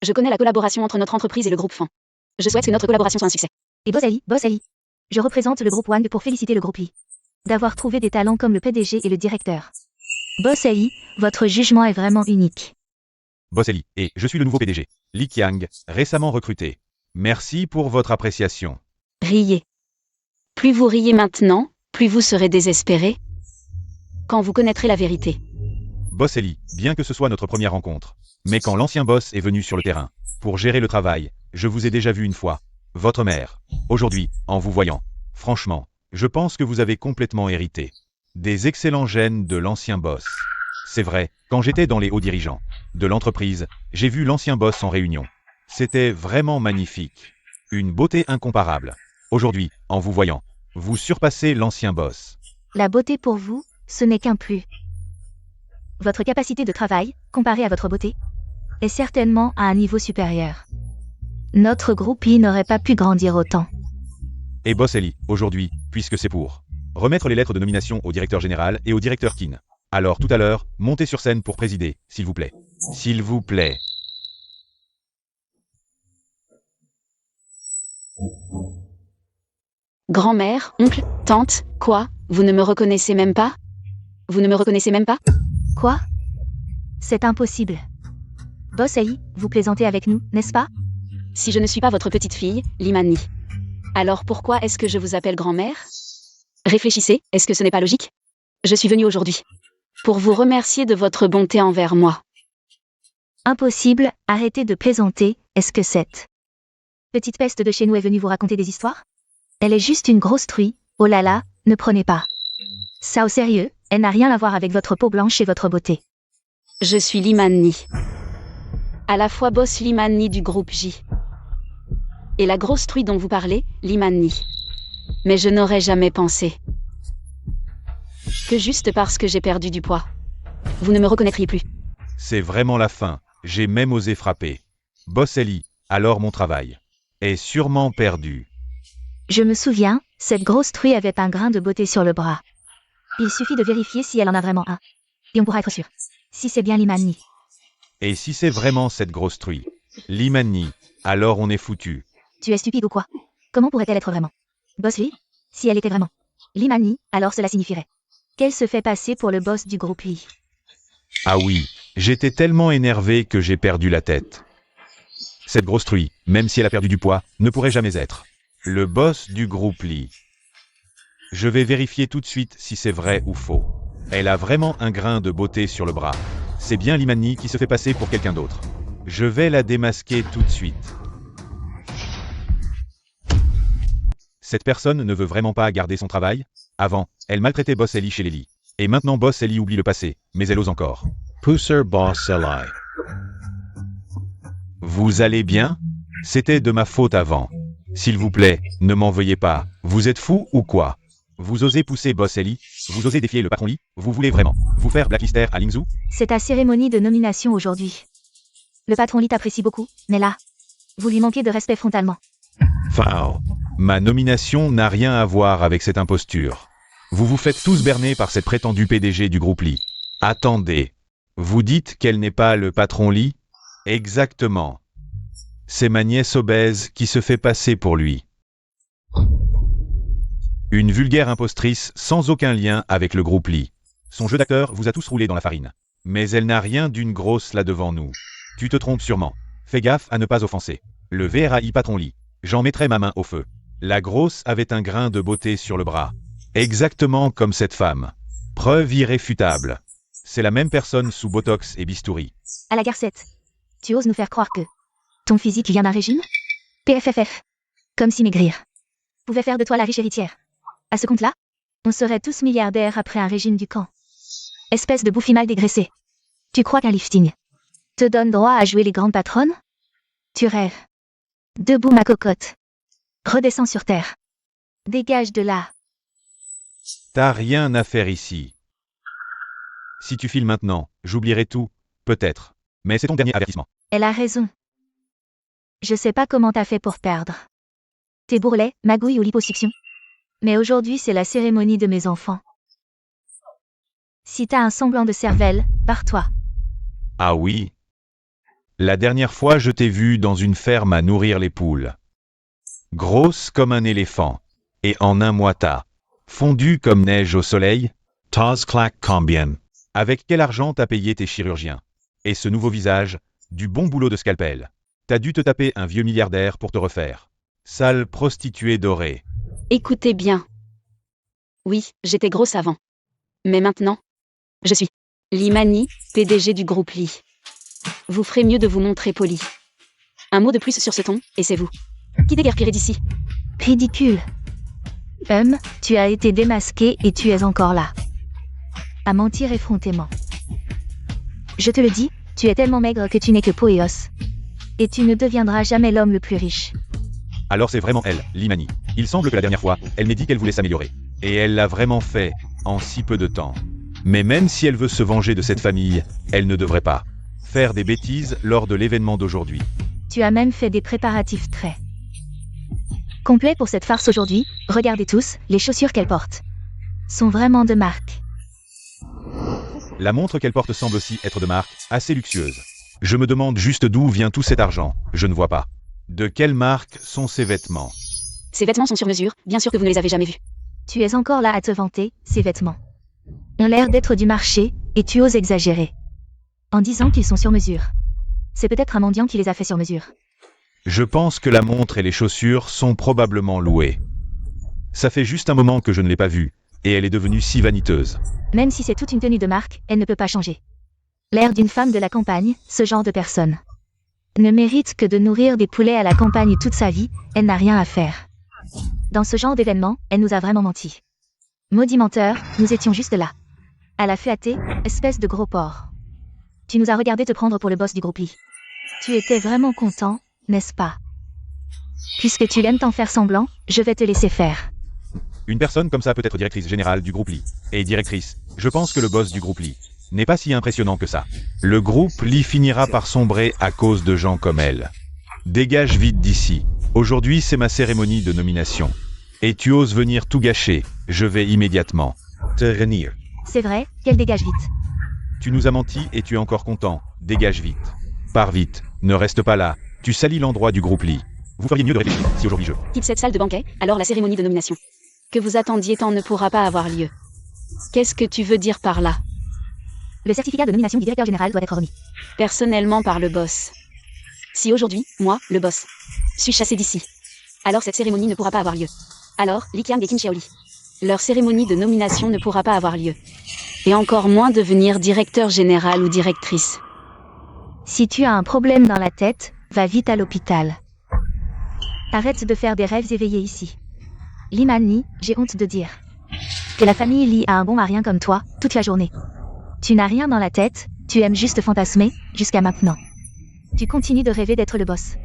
[SPEAKER 2] Je connais la collaboration entre notre entreprise et le groupe Fan. Je souhaite que notre collaboration soit un succès.
[SPEAKER 1] Et Boss Ellie, je représente le groupe Wang pour féliciter le groupe Lee d'avoir trouvé des talents comme le PDG et le directeur. Boss Ellie, votre jugement est vraiment unique.
[SPEAKER 3] Boss Ellie, et je suis le nouveau PDG, Lee Qiang, récemment recruté. Merci pour votre appréciation.
[SPEAKER 2] Riez. Plus vous riez maintenant, plus vous serez désespéré quand vous connaîtrez la vérité.
[SPEAKER 3] Boss Ellie, bien que ce soit notre première rencontre, mais quand l'ancien boss est venu sur le terrain pour gérer le travail, je vous ai déjà vu une fois. Votre mère. Aujourd'hui, en vous voyant, franchement, je pense que vous avez complètement hérité des excellents gènes de l'ancien boss. C'est vrai, quand j'étais dans les hauts dirigeants de l'entreprise, j'ai vu l'ancien boss en réunion. C'était vraiment magnifique. Une beauté incomparable. Aujourd'hui, en vous voyant, vous surpassez l'ancien boss.
[SPEAKER 1] La beauté pour vous, ce n'est qu'un plus. Votre capacité de travail, comparée à votre beauté, est certainement à un niveau supérieur. Notre groupe I n'aurait pas pu grandir autant.
[SPEAKER 3] Et Boss Ellie, aujourd'hui, puisque c'est pour remettre les lettres de nomination au directeur général et au directeur Kin. Alors tout à l'heure, montez sur scène pour présider, s'il vous plaît. S'il vous plaît.
[SPEAKER 2] Grand-mère, oncle, tante, quoi? Vous ne me reconnaissez même pas? Vous ne me reconnaissez même pas?
[SPEAKER 1] Quoi? C'est impossible. Boss Ellie, vous plaisantez avec nous, n'est-ce pas?
[SPEAKER 2] Si je ne suis pas votre petite fille, Limani, alors pourquoi est-ce que je vous appelle grand-mère? Réfléchissez, est-ce que ce n'est pas logique? Je suis venue aujourd'hui pour vous remercier de votre bonté envers moi.
[SPEAKER 1] Impossible, arrêtez de plaisanter, est-ce que cette petite peste de chez nous est venue vous raconter des histoires? Elle est juste une grosse truie, oh là là, ne prenez pas ça au sérieux, elle n'a rien à voir avec votre peau blanche et votre beauté.
[SPEAKER 2] Je suis Limani, à la fois boss Limani du groupe J, et la grosse truie dont vous parlez, Limani. Mais je n'aurais jamais pensé que juste parce que j'ai perdu du poids, vous ne me reconnaîtriez plus.
[SPEAKER 3] C'est vraiment la fin, j'ai même osé frapper. Boss Ellie, alors mon travail est sûrement perdu.
[SPEAKER 1] Je me souviens, cette grosse truie avait un grain de beauté sur le bras. Il suffit de vérifier si elle en a vraiment un. Et on pourra être sûr. Si c'est bien Limani.
[SPEAKER 3] Et si c'est vraiment cette grosse truie, Limani, alors on est foutu.
[SPEAKER 1] Tu es stupide ou quoi? Comment pourrait-elle être vraiment Boss Lee? Si elle était vraiment Limani, alors cela signifierait qu'elle se fait passer pour le boss du groupe Lee.
[SPEAKER 3] Ah oui, j'étais tellement énervé que j'ai perdu la tête. Cette grosse truie, même si elle a perdu du poids, ne pourrait jamais être le boss du groupe Lee. Je vais vérifier tout de suite si c'est vrai ou faux. Elle a vraiment un grain de beauté sur le bras. C'est bien Limani qui se fait passer pour quelqu'un d'autre. Je vais la démasquer tout de suite. Cette personne ne veut vraiment pas garder son travail. Avant, elle maltraitait Boss Ellie chez Lily. Et maintenant Boss Ellie oublie le passé, mais elle ose encore. Pousser Boss Ellie. Vous allez bien? C'était de ma faute avant. S'il vous plaît, ne m'en veuillez pas. Vous êtes fou ou quoi? Vous osez pousser Boss Ellie? Vous osez défier le patron Lee? Vous voulez vraiment vous faire blacklister à Lingzhou?
[SPEAKER 1] C'est ta cérémonie de nomination aujourd'hui. Le patron Lee t'apprécie beaucoup, mais là, vous lui manquez de respect frontalement.
[SPEAKER 3] Foul. Ma nomination n'a rien à voir avec cette imposture. Vous vous faites tous berner par cette prétendue PDG du groupe Lee. Attendez. Vous dites qu'elle n'est pas le patron Lee? Exactement. C'est ma nièce obèse qui se fait passer pour lui. Une vulgaire impostrice sans aucun lien avec le groupe Lee. Son jeu d'acteur vous a tous roulé dans la farine. Mais elle n'a rien d'une grosse là devant nous. Tu te trompes sûrement. Fais gaffe à ne pas offenser le VRAI patron Lee. J'en mettrai ma main au feu. La grosse avait un grain de beauté sur le bras. Exactement comme cette femme. Preuve irréfutable. C'est la même personne sous Botox et bistouri.
[SPEAKER 1] À la garcette. Tu oses nous faire croire que ton physique vient d'un régime? PFFF. Comme si maigrir pouvait faire de toi la riche héritière. À ce compte-là, on serait tous milliardaires après un régime du camp. Espèce de bouffi mal dégraissé. Tu crois qu'un lifting te donne droit à jouer les grandes patronnes? Tu rêves. Debout ma cocotte. Redescends sur terre. Dégage de là.
[SPEAKER 3] T'as rien à faire ici. Si tu files maintenant, j'oublierai tout, peut-être. Mais c'est ton dernier avertissement.
[SPEAKER 1] Elle a raison. Je sais pas comment t'as fait pour perdre tes bourrelets, magouilles ou liposuction. Mais aujourd'hui c'est la cérémonie de mes enfants. Si t'as un semblant de cervelle, pars-toi.
[SPEAKER 3] Ah oui? La dernière fois je t'ai vu dans une ferme à nourrir les poules. Grosse comme un éléphant. Et en un mois t'as fondu comme neige au soleil. Taz claque combien? Avec quel argent t'as payé tes chirurgiens? Et ce nouveau visage, du bon boulot de scalpel. T'as dû te taper un vieux milliardaire pour te refaire. Sale prostituée dorée.
[SPEAKER 2] Écoutez bien. Oui, j'étais grosse avant. Mais maintenant, je suis Limani, PDG du groupe Lee. Vous ferez mieux de vous montrer poli. Un mot de plus sur ce ton, et c'est vous qui déguerpirez d'ici.
[SPEAKER 1] Ridicule. Tu as été démasqué et tu es encore là. À mentir effrontément. Je te le dis, tu es tellement maigre que tu n'es que peau et os. Et tu ne deviendras jamais l'homme le plus riche.
[SPEAKER 3] Alors c'est vraiment elle, Limani. Il semble que la dernière fois, elle m'ait dit qu'elle voulait s'améliorer. Et elle l'a vraiment fait, en si peu de temps. Mais même si elle veut se venger de cette famille, elle ne devrait pas faire des bêtises lors de l'événement d'aujourd'hui.
[SPEAKER 1] Tu as même fait des préparatifs très complets pour cette farce aujourd'hui. Regardez tous, les chaussures qu'elle porte sont vraiment de marque.
[SPEAKER 3] La montre qu'elle porte semble aussi être de marque, assez luxueuse. Je me demande juste d'où vient tout cet argent, je ne vois pas. De quelle marque sont ces vêtements?
[SPEAKER 2] Ces vêtements sont sur mesure, bien sûr que vous ne les avez jamais vus.
[SPEAKER 1] Tu es encore là à te vanter, ces vêtements ont l'air d'être du marché, et tu oses exagérer en disant qu'ils sont sur mesure. C'est peut-être un mendiant qui les a fait sur mesure.
[SPEAKER 3] Je pense que la montre et les chaussures sont probablement louées. Ça fait juste un moment que je ne l'ai pas vue, et elle est devenue si vaniteuse.
[SPEAKER 1] Même si c'est toute une tenue de marque, elle ne peut pas changer l'air d'une femme de la campagne, ce genre de personne ne mérite que de nourrir des poulets à la campagne toute sa vie, elle n'a rien à faire. Dans ce genre d'événement, elle nous a vraiment menti. Maudit menteur, nous étions juste là. À la flatter, espèce de gros porc. Tu nous as regardé te prendre pour le boss du groupe Lee. Tu étais vraiment content, n'est-ce pas? Puisque tu aimes t'en faire semblant, je vais te laisser faire.
[SPEAKER 3] Une personne comme ça peut être directrice générale du groupe Lee. Et directrice, je pense que le boss du groupe Lee n'est pas si impressionnant que ça. Le groupe Lee finira par sombrer à cause de gens comme elle. Dégage vite d'ici. Aujourd'hui c'est ma cérémonie de nomination. Et tu oses venir tout gâcher, je vais immédiatement te réunir.
[SPEAKER 1] C'est vrai, qu'elle dégage vite.
[SPEAKER 3] Tu nous as menti et tu es encore content, dégage vite. Pars vite, ne reste pas là, tu salis l'endroit du groupe Lee. Vous feriez mieux de réfléchir si aujourd'hui je...
[SPEAKER 2] Quitte cette salle de banquet, alors la cérémonie de nomination que vous attendiez tant ne pourra pas avoir lieu. Qu'est-ce que tu veux dire par là?
[SPEAKER 1] Le certificat de nomination du directeur général doit être remis.
[SPEAKER 2] Personnellement par le boss. Si aujourd'hui, moi, le boss, suis chassé d'ici, alors cette cérémonie ne pourra pas avoir lieu. Alors, Li Qiang et Qin Xiaoli, leur cérémonie de nomination ne pourra pas avoir lieu. Et encore moins devenir directeur général ou directrice.
[SPEAKER 1] Si tu as un problème dans la tête, va vite à l'hôpital. Arrête de faire des rêves éveillés ici. Li Mani, j'ai honte de dire que la famille Li a un bon à rien comme toi, toute la journée. Tu n'as rien dans la tête, tu aimes juste fantasmer, jusqu'à maintenant. Tu continues de rêver d'être le boss.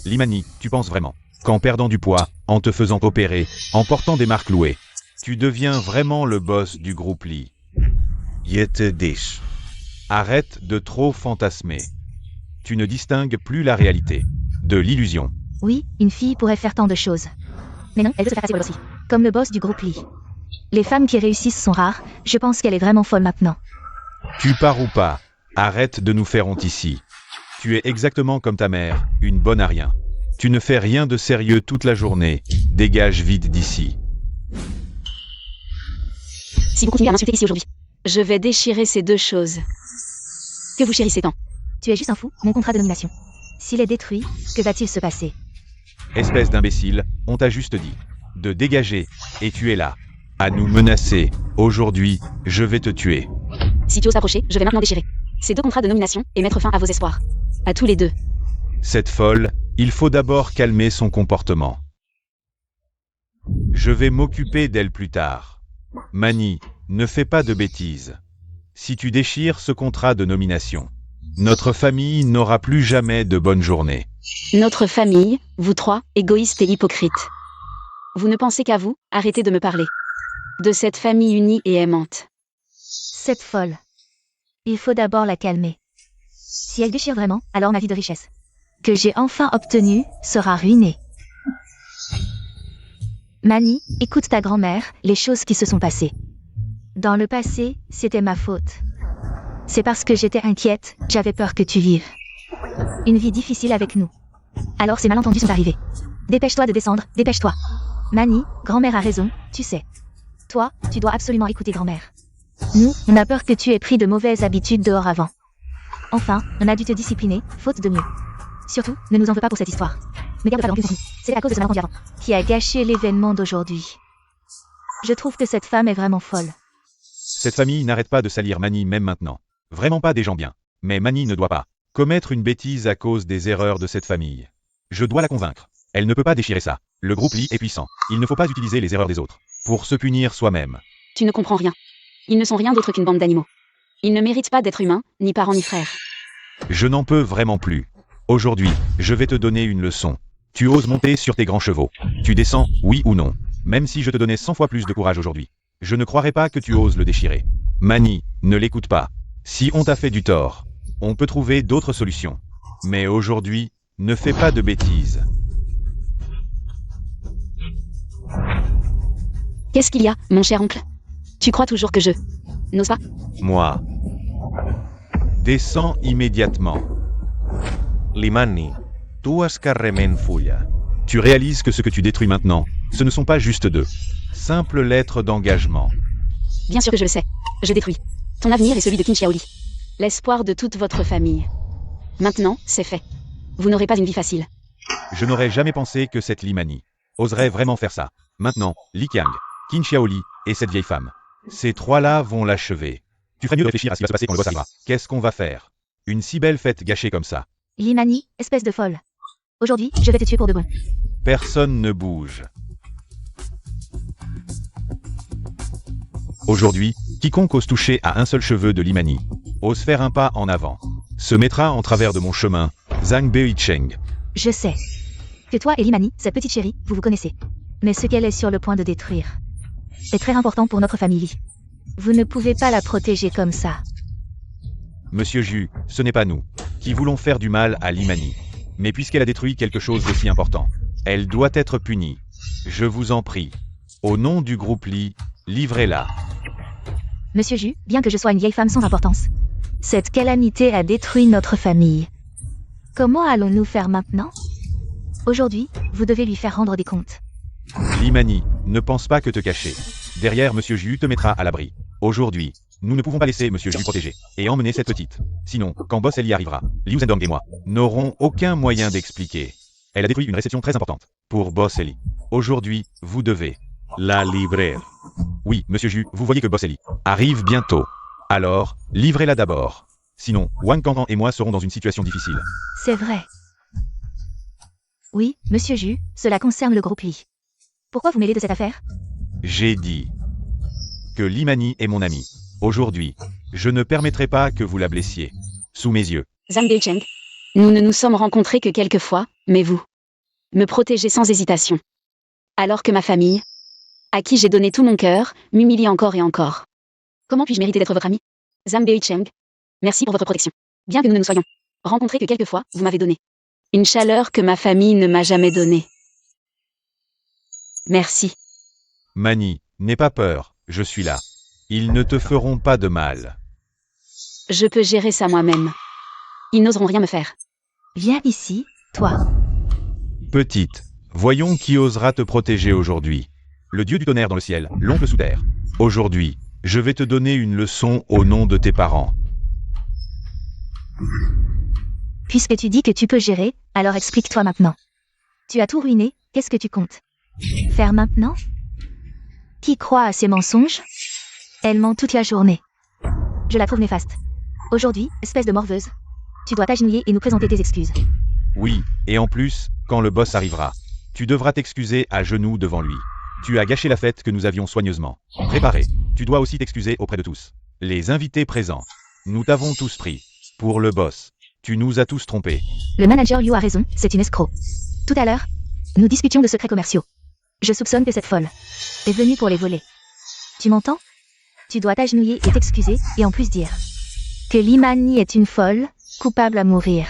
[SPEAKER 3] Li Mani, tu penses vraiment qu'en perdant du poids, en te faisant opérer, en portant des marques louées, tu deviens vraiment le boss du groupe Li? Yete Dish. Arrête de trop fantasmer. Tu ne distingues plus la réalité de l'illusion.
[SPEAKER 1] Oui, une fille pourrait faire tant de choses. Mais non, elle veut se faire passer pour le boss aussi. Comme le boss du groupe Li. Les femmes qui réussissent sont rares, je pense qu'elle est vraiment folle maintenant.
[SPEAKER 3] Tu pars ou pas? Arrête de nous faire honte ici. Tu es exactement comme ta mère, une bonne à rien. Tu ne fais rien de sérieux toute la journée. Dégage vite d'ici.
[SPEAKER 2] Si vous continuez à m'insulter ici aujourd'hui, je vais déchirer ces deux choses que vous chérissez tant.
[SPEAKER 1] Tu es juste un fou, mon contrat de nomination. S'il est détruit, que va-t-il se passer?
[SPEAKER 3] Espèce d'imbécile, on t'a juste dit de dégager, et tu es là, à nous menacer. Aujourd'hui, je vais te tuer.
[SPEAKER 2] Si tu oses t'approcher, je vais maintenant déchirer ces deux contrats de nomination et mettre fin à vos espoirs. À tous les deux.
[SPEAKER 3] Cette folle, il faut d'abord calmer son comportement. Je vais m'occuper d'elle plus tard. Mani, ne fais pas de bêtises. Si tu déchires ce contrat de nomination, notre famille n'aura plus jamais de bonne journée.
[SPEAKER 2] Notre famille, vous trois, égoïstes et hypocrites. Vous ne pensez qu'à vous, arrêtez de me parler. De cette famille unie et aimante.
[SPEAKER 1] Cette folle. Il faut d'abord la calmer. Si elle déchire vraiment, alors ma vie de richesse que j'ai enfin obtenue sera ruinée. Mani, écoute ta grand-mère, les choses qui se sont passées. Dans le passé, c'était ma faute. C'est parce que j'étais inquiète, j'avais peur que tu vives une vie difficile avec nous. Alors ces malentendus sont arrivés. Dépêche-toi de descendre, dépêche-toi. Mani, grand-mère a raison, tu sais. Toi, tu dois absolument écouter grand-mère. Nous, on a peur que tu aies pris de mauvaises habitudes dehors avant. Enfin, on a dû te discipliner, faute de mieux. Surtout, ne nous en veux pas pour cette histoire. Mais garde pas de rancune. C'est à cause de ce malentendu avant qui a gâché l'événement d'aujourd'hui. Je trouve que cette femme est vraiment folle.
[SPEAKER 3] Cette famille n'arrête pas de salir Mani même maintenant. Vraiment pas des gens bien. Mais Mani ne doit pas commettre une bêtise à cause des erreurs de cette famille. Je dois la convaincre. Elle ne peut pas déchirer ça. Le groupe Li est puissant. Il ne faut pas utiliser les erreurs des autres pour se punir soi-même.
[SPEAKER 2] Tu ne comprends rien. Ils ne sont rien d'autre qu'une bande d'animaux. Ils ne méritent pas d'être humains, ni parents ni frères.
[SPEAKER 3] Je n'en peux vraiment plus. Aujourd'hui, je vais te donner une leçon. Tu oses monter sur tes grands chevaux. Tu descends, oui ou non. Même si je te donnais 100 fois plus de courage aujourd'hui, je ne croirais pas que tu oses le déchirer. Mani, ne l'écoute pas. Si on t'a fait du tort, on peut trouver d'autres solutions. Mais aujourd'hui, ne fais pas de bêtises.
[SPEAKER 2] Qu'est-ce qu'il y a, mon cher oncle? Tu crois toujours que je n'ose pas?
[SPEAKER 3] Moi. Descends immédiatement.
[SPEAKER 4] Li Mani, tu escarrement fulla.
[SPEAKER 3] Tu réalises que ce que tu détruis maintenant, ce ne sont pas juste de simples lettres d'engagement.
[SPEAKER 2] Bien sûr que je le sais. Je détruis ton avenir et celui de Qin Xiaoli. L'espoir de toute votre famille. Maintenant, c'est fait. Vous n'aurez pas une vie facile.
[SPEAKER 3] Je n'aurais jamais pensé que cette Li Mani oserait vraiment faire ça. Maintenant, Li Qiang, Qin Xiaoli et cette vieille femme. Ces trois-là vont l'achever. Tu ferais mieux de réfléchir à ce qui va se passer quand le boss arrivera. Qu'est-ce qu'on va faire? Une si belle fête gâchée comme ça.
[SPEAKER 1] Li Mani, espèce de folle. Aujourd'hui, je vais te tuer pour de bon.
[SPEAKER 3] Personne ne bouge. Aujourd'hui, quiconque ose toucher à un seul cheveu de Li Mani, ose faire un pas en avant, se mettra en travers de mon chemin, Zhang Beicheng.
[SPEAKER 1] Je sais que toi et Li Mani, cette petite chérie, vous vous connaissez. Mais ce qu'elle est sur le point de détruire est très important pour notre famille Li. Vous ne pouvez pas la protéger comme ça.
[SPEAKER 3] Monsieur Ju, ce n'est pas nous qui voulons faire du mal à Li Mani. Mais puisqu'elle a détruit quelque chose d'aussi important, elle doit être punie. Je vous en prie. Au nom du groupe Li, livrez-la.
[SPEAKER 1] Monsieur Ju, bien que je sois une vieille femme sans importance, cette calamité a détruit notre famille. Comment allons-nous faire maintenant? Aujourd'hui, vous devez lui faire rendre des comptes.
[SPEAKER 3] Limani, ne pense pas que te cacher. Derrière Monsieur Ju te mettra à l'abri. Aujourd'hui, nous ne pouvons pas laisser Monsieur Ju protéger et emmener cette petite. Sinon, quand Boss Ellie arrivera, Liu Zhendong et moi n'aurons aucun moyen d'expliquer. Elle a détruit une réception très importante pour Boss Ellie. Aujourd'hui, vous devez la livrer. Oui, Monsieur Ju, vous voyez que Boss Ellie arrive bientôt. Alors, livrez-la d'abord. Sinon, Wang Kanghan et moi serons dans une situation difficile.
[SPEAKER 1] C'est vrai. Oui, Monsieur Ju, cela concerne le groupe Li. Pourquoi vous mêlez de cette affaire?
[SPEAKER 3] J'ai dit que Limani est mon ami. Aujourd'hui, je ne permettrai pas que vous la blessiez. Sous mes yeux.
[SPEAKER 2] Zhang Decheng. Nous ne nous sommes rencontrés que quelques fois, mais vous me protégez sans hésitation. Alors que ma famille, à qui j'ai donné tout mon cœur, m'humilie encore et encore. Comment puis-je mériter d'être votre ami? Zhang Decheng. Merci pour votre protection. Bien que nous ne nous soyons rencontrés que quelques fois, vous m'avez donné une chaleur que ma famille ne m'a jamais donnée. Merci.
[SPEAKER 3] Mani, n'aie pas peur, je suis là. Ils ne te feront pas de mal.
[SPEAKER 2] Je peux gérer ça moi-même. Ils n'oseront rien me faire.
[SPEAKER 1] Viens ici, toi.
[SPEAKER 3] Petite, voyons qui osera te protéger aujourd'hui. Le dieu du tonnerre dans le ciel, l'oncle sous terre. Aujourd'hui, je vais te donner une leçon au nom de tes parents.
[SPEAKER 1] Puisque tu dis que tu peux gérer, alors explique-toi maintenant. Tu as tout ruiné, qu'est-ce que tu comptes faire maintenant? Qui croit à ces mensonges? Elle ment toute la journée. Je la trouve néfaste. Aujourd'hui, espèce de morveuse, tu dois t'agenouiller et nous présenter tes excuses.
[SPEAKER 3] Oui, et en plus, quand le boss arrivera, tu devras t'excuser à genoux devant lui. Tu as gâché la fête que nous avions soigneusement préparée. Tu dois aussi t'excuser auprès de tous. Les invités présents. Nous t'avons tous pris pour le boss. Tu nous as tous trompés.
[SPEAKER 1] Le manager Liu a raison, c'est une escroc. Tout à l'heure, nous discutions de secrets commerciaux. Je soupçonne que cette folle est venue pour les voler. Tu m'entends? Tu dois t'agenouiller et t'excuser, et en plus dire que Limani est une folle, coupable à mourir.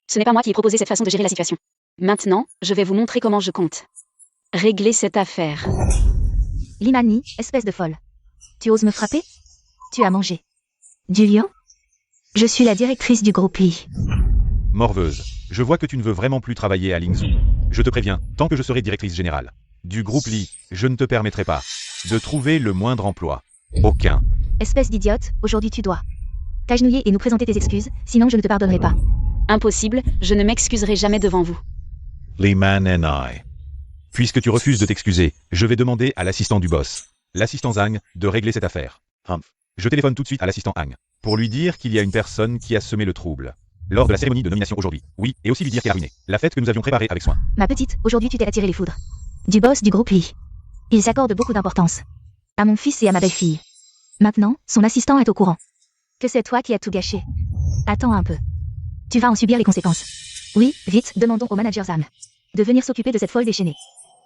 [SPEAKER 2] Ce n'est pas moi qui ai proposé cette façon de gérer la situation. Maintenant, je vais vous montrer comment je compte régler cette affaire.
[SPEAKER 1] Limani, espèce de folle. Tu oses me frapper? Tu as mangé du lion? Je suis la directrice du groupe Li.
[SPEAKER 3] Morveuse, je vois que tu ne veux vraiment plus travailler à Lingzhou. Je te préviens, tant que je serai directrice générale du groupe Li, je ne te permettrai pas de trouver le moindre emploi. Aucun.
[SPEAKER 1] Espèce d'idiote, aujourd'hui tu dois t'agenouiller et nous présenter tes excuses, sinon je ne te pardonnerai pas.
[SPEAKER 2] Impossible, je ne m'excuserai jamais devant vous.
[SPEAKER 3] Liman and I. Puisque tu refuses de t'excuser, je vais demander à l'assistant du boss, l'assistant Zhang, de régler cette affaire. Je téléphone tout de suite à l'assistant Hang, pour lui dire qu'il y a une personne qui a semé le trouble lors de la cérémonie de nomination aujourd'hui. Oui, et aussi lui dire qu'elle a ruiné la fête que nous avions préparée avec soin.
[SPEAKER 1] Ma petite, aujourd'hui tu t'es attiré les foudres du boss du groupe Li. Il s'accorde beaucoup d'importance à mon fils et à ma belle-fille. Maintenant, son assistant est au courant que c'est toi qui as tout gâché. Attends un peu. Tu vas en subir les conséquences. Oui, vite, demandons au manager Zhang de venir s'occuper de cette folle déchaînée.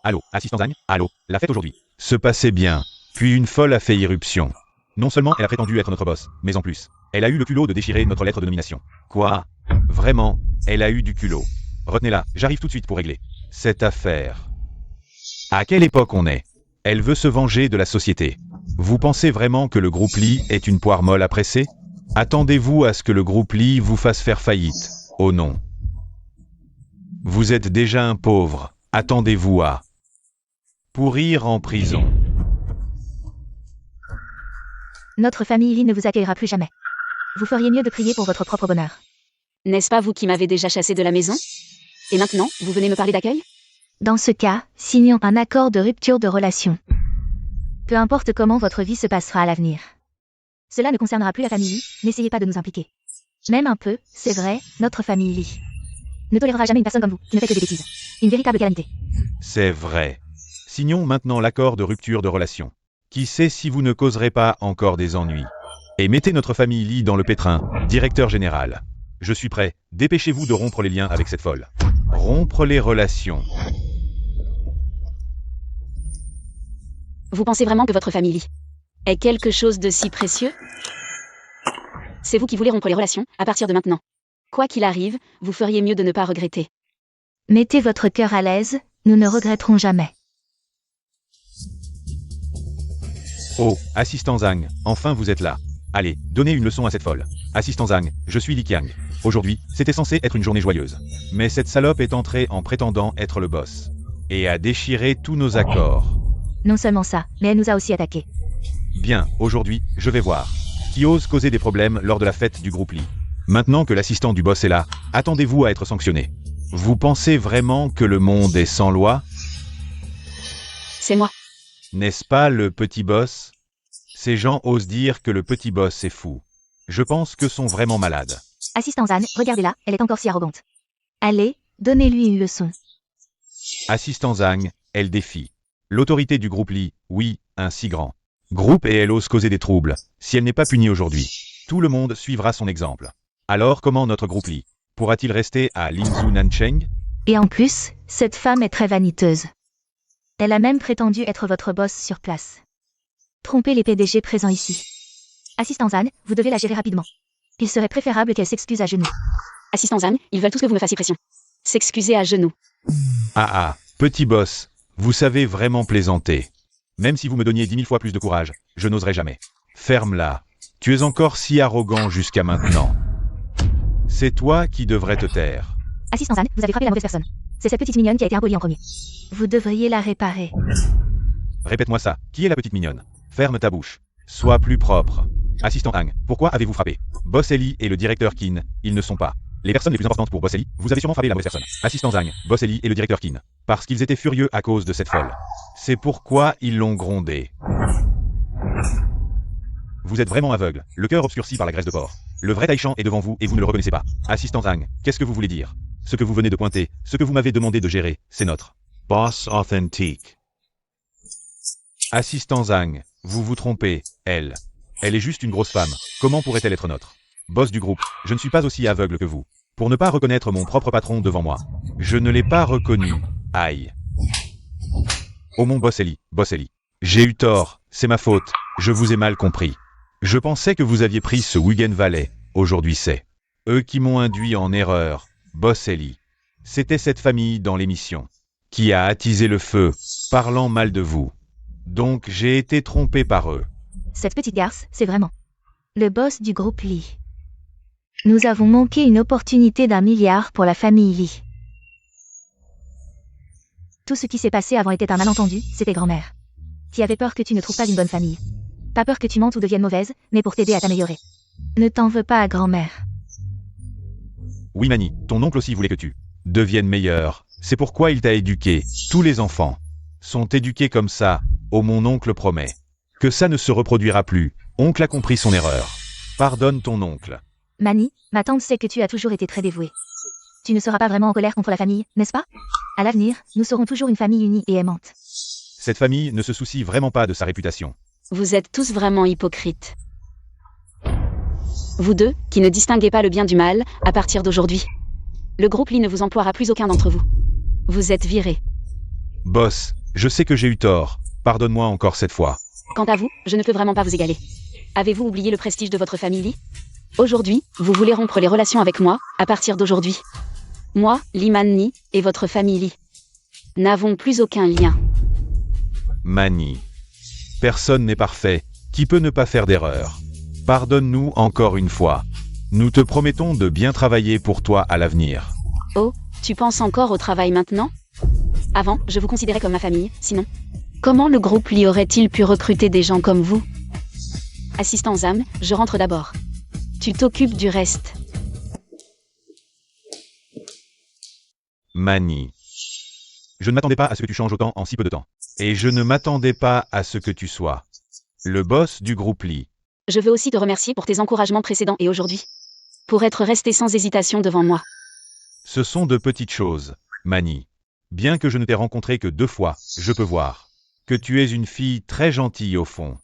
[SPEAKER 3] Allô, assistant Zhang, allô, la fête aujourd'hui se passait bien, puis une folle a fait irruption. Non seulement elle a prétendu être notre boss, mais en plus, elle a eu le culot de déchirer notre lettre de nomination. Quoi? Vraiment, elle a eu du culot. Retenez-la, j'arrive tout de suite pour régler cette affaire. À quelle époque on est? Elle veut se venger de la société. Vous pensez vraiment que le groupe Li est une poire molle à presser? Attendez-vous à ce que le groupe Li vous fasse faire faillite? Oh non. Vous êtes déjà un pauvre. Attendez-vous à pourrir en prison.
[SPEAKER 1] Notre famille Li ne vous accueillera plus jamais. Vous feriez mieux de prier pour votre propre bonheur.
[SPEAKER 2] N'est-ce pas vous qui m'avez déjà chassé de la maison? Et maintenant, vous venez me parler d'accueil?
[SPEAKER 1] Dans ce cas, signons un accord de rupture de relation. Peu importe comment votre vie se passera à l'avenir. Cela ne concernera plus la famille Li, n'essayez pas de nous impliquer. Même un peu, c'est vrai, notre famille Li ne tolérera jamais une personne comme vous, qui ne fait que des bêtises. Une véritable calamité.
[SPEAKER 3] C'est vrai. Signons maintenant l'accord de rupture de relation. Qui sait si vous ne causerez pas encore des ennuis. Et mettez notre famille Li dans le pétrin, directeur général. Je suis prêt, dépêchez-vous de rompre les liens avec cette folle. Rompre les relations.
[SPEAKER 2] Vous pensez vraiment que votre famille Li est quelque chose de si précieux? C'est vous qui voulez rompre les relations, à partir de maintenant. Quoi qu'il arrive, vous feriez mieux de ne pas regretter.
[SPEAKER 1] Mettez votre cœur à l'aise, nous ne regretterons jamais.
[SPEAKER 3] Oh, assistant Zhang, enfin vous êtes là. Allez, donnez une leçon à cette folle. Assistant Zhang, je suis Li Qiang. Aujourd'hui, c'était censé être une journée joyeuse. Mais cette salope est entrée en prétendant être le boss. Et a déchiré tous nos accords.
[SPEAKER 1] Non seulement ça, mais elle nous a aussi attaqués.
[SPEAKER 3] Bien, aujourd'hui, je vais voir. Qui ose causer des problèmes lors de la fête du groupe Li. Maintenant que l'assistant du boss est là, attendez-vous à être sanctionné. Vous pensez vraiment que le monde est sans loi?
[SPEAKER 2] C'est moi.
[SPEAKER 3] N'est-ce pas le petit boss? Ces gens osent dire que le petit boss est fou. Je pense que sont vraiment malades.
[SPEAKER 1] Assistant Zan, regardez-la, elle est encore si arrogante. Allez, donnez-lui une leçon.
[SPEAKER 3] Assistant Zhang, elle défie. L'autorité du groupe Li, oui, un si grand groupe et elle ose causer des troubles. Si elle n'est pas punie aujourd'hui, tout le monde suivra son exemple. Alors comment notre groupe Li pourra-t-il rester à Linzhou Nancheng?
[SPEAKER 1] Et en plus, cette femme est très vaniteuse. Elle a même prétendu être votre boss sur place. Trompez les PDG présents ici. Assistant Zan, vous devez la gérer rapidement. Il serait préférable qu'elle s'excuse à genoux.
[SPEAKER 2] Assistant Zan, ils veulent tous que vous me fassiez pression. S'excuser à genoux.
[SPEAKER 3] Ah, petit boss, vous savez vraiment plaisanter. Même si vous me donniez 10 000 fois plus de courage, je n'oserais jamais. Ferme-la. Tu es encore si arrogant jusqu'à maintenant. C'est toi qui devrais te taire.
[SPEAKER 1] Assistant Zan, vous avez frappé la mauvaise personne. C'est cette petite mignonne qui a été impolie en premier. Vous devriez la réparer.
[SPEAKER 3] Répète-moi ça. Qui est la petite mignonne? Ferme ta bouche. Sois plus propre. Assistant Hang, pourquoi avez-vous frappé? Boss Eli et le directeur Qin, ils ne sont pas les personnes les plus importantes pour Boss Eli. Vous avez sûrement frappé la mauvaise personne. Assistant Zhang, Boss Eli et le directeur Qin. Parce qu'ils étaient furieux à cause de cette folle. C'est pourquoi ils l'ont grondé. Vous êtes vraiment aveugle, le cœur obscurci par la graisse de porc. Le vrai Taishan est devant vous et vous ne le reconnaissez pas. Assistant Zhang, qu'est-ce que vous voulez dire? Ce que vous venez de pointer, ce que vous m'avez demandé de gérer, c'est notre
[SPEAKER 4] Boss authentique.
[SPEAKER 3] Assistant Zhang, vous vous trompez, elle est juste une grosse femme. Comment pourrait-elle être notre boss du groupe? Je ne suis pas aussi aveugle que vous. Pour ne pas reconnaître mon propre patron devant moi. Je ne l'ai pas reconnu. Aïe. Oh mon Boss Eli. J'ai eu tort, c'est ma faute, je vous ai mal compris. Je pensais que vous aviez pris ce Wigan Valley. Aujourd'hui c'est eux qui m'ont induit en erreur. Boss Eli. C'était cette famille dans l'émission qui a attisé le feu, parlant mal de vous. Donc j'ai été trompé par eux.
[SPEAKER 1] Cette petite garce, c'est vraiment le boss du groupe Li. Nous avons manqué une opportunité d'1 milliard pour la famille Li. Tout ce qui s'est passé avant était un malentendu, c'était grand-mère. Qui avait peur que tu ne trouves pas une bonne famille. Pas peur que tu mentes ou deviennes mauvaise, mais pour t'aider à t'améliorer. Ne t'en veux pas à grand-mère.
[SPEAKER 3] Oui Mani, ton oncle aussi voulait que tu deviennes meilleur. C'est pourquoi il t'a éduqué. Tous les enfants sont éduqués comme ça. Oh mon oncle promet que ça ne se reproduira plus. Oncle a compris son erreur. Pardonne ton oncle.
[SPEAKER 1] Mani, ma tante sait que tu as toujours été très dévouée. Tu ne seras pas vraiment en colère contre la famille, n'est-ce pas? À l'avenir, nous serons toujours une famille unie et aimante.
[SPEAKER 3] Cette famille ne se soucie vraiment pas de sa réputation.
[SPEAKER 2] Vous êtes tous vraiment hypocrites. Vous deux, qui ne distinguez pas le bien du mal, à partir d'aujourd'hui. Le groupe Li ne vous emploiera plus aucun d'entre vous. Vous êtes virés.
[SPEAKER 3] Boss, je sais que j'ai eu tort. Pardonne-moi encore cette fois.
[SPEAKER 2] Quant à vous, je ne peux vraiment pas vous égaler. Avez-vous oublié le prestige de votre famille Li? Aujourd'hui, vous voulez rompre les relations avec moi, à partir d'aujourd'hui. Moi, Li Manni, et votre famille Li n'avons plus aucun lien.
[SPEAKER 3] Mani. Personne n'est parfait. Qui peut ne pas faire d'erreur? Pardonne-nous encore une fois. Nous te promettons de bien travailler pour toi à l'avenir.
[SPEAKER 2] Oh, tu penses encore au travail maintenant? Avant, je vous considérais comme ma famille, sinon. Comment le groupe Li aurait-il pu recruter des gens comme vous? Assistant Zam, je rentre d'abord. Tu t'occupes du reste.
[SPEAKER 3] Mani. Je ne m'attendais pas à ce que tu changes autant en si peu de temps. Et je ne m'attendais pas à ce que tu sois le boss du groupe Li.
[SPEAKER 2] Je veux aussi te remercier pour tes encouragements précédents et aujourd'hui. Pour être resté sans hésitation devant moi.
[SPEAKER 3] Ce sont de petites choses, Mani. Bien que je ne t'ai rencontré que 2 fois, je peux voir que tu es une fille très gentille au fond.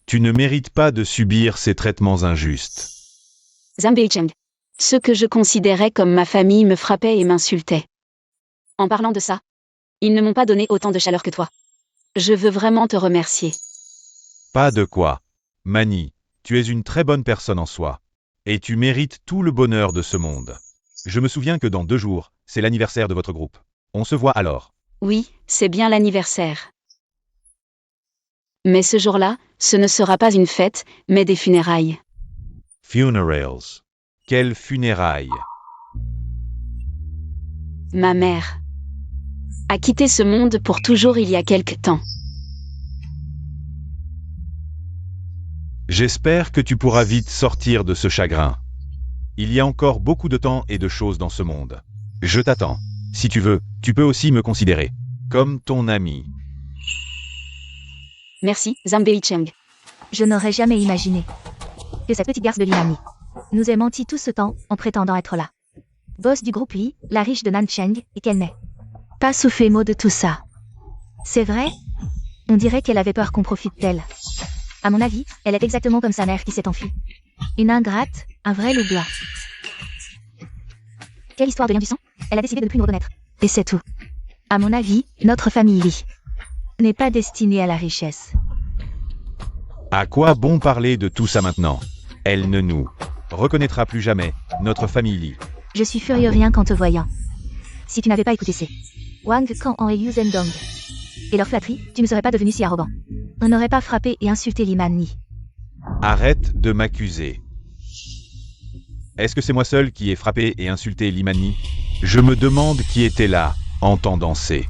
[SPEAKER 3] Tu ne mérites pas de subir ces traitements injustes.
[SPEAKER 2] Zambei Cheng. Ceux que je considérais comme ma famille me frappaient et m'insultaient. En parlant de ça, ils ne m'ont pas donné autant de chaleur que toi. Je veux vraiment te remercier.
[SPEAKER 3] Pas de quoi. Mani, tu es une très bonne personne en soi. Et tu mérites tout le bonheur de ce monde. Je me souviens que dans 2 jours, c'est l'anniversaire de votre groupe. On se voit alors.
[SPEAKER 2] Oui, c'est bien l'anniversaire. Mais ce jour-là, ce ne sera pas une fête, mais des funérailles.
[SPEAKER 4] Funerals.
[SPEAKER 3] Quelles funérailles?
[SPEAKER 2] Ma mère a quitté ce monde pour toujours il y a quelque temps.
[SPEAKER 3] J'espère que tu pourras vite sortir de ce chagrin. Il y a encore beaucoup de temps et de choses dans ce monde. Je t'attends. Si tu veux, tu peux aussi me considérer comme ton ami.
[SPEAKER 2] Merci, Zhang Cheng.
[SPEAKER 1] Je n'aurais jamais imaginé que cette petite garce de Liani nous ait menti tout ce temps en prétendant être là. Boss du groupe Li, la riche de Nancheng, et qu'elle n'est pas soufflé mot de tout ça. C'est vrai? On dirait qu'elle avait peur qu'on profite d'elle. À mon avis, elle est exactement comme sa mère qui s'est enfuie. Une ingrate, un vrai loup blanc. Quelle histoire de lien du sang? Elle a décidé de ne plus nous reconnaître. Et c'est tout. À mon avis, notre famille Li n'est pas destinée à la richesse.
[SPEAKER 3] À quoi bon parler de tout ça maintenant? Elle ne nous reconnaîtra plus jamais, notre famille Li.
[SPEAKER 1] Je suis furieux rien qu'en te voyant. Si tu n'avais pas écouté ces Wang Kan et Yu Zhendong et leur flatterie, tu ne serais pas devenu si arrogant. On n'aurait pas frappé et insulté Li Manni.
[SPEAKER 3] Arrête de m'accuser. Est-ce que c'est moi seul qui ai frappé et insulté Limani? Je me demande qui était là, entendant ces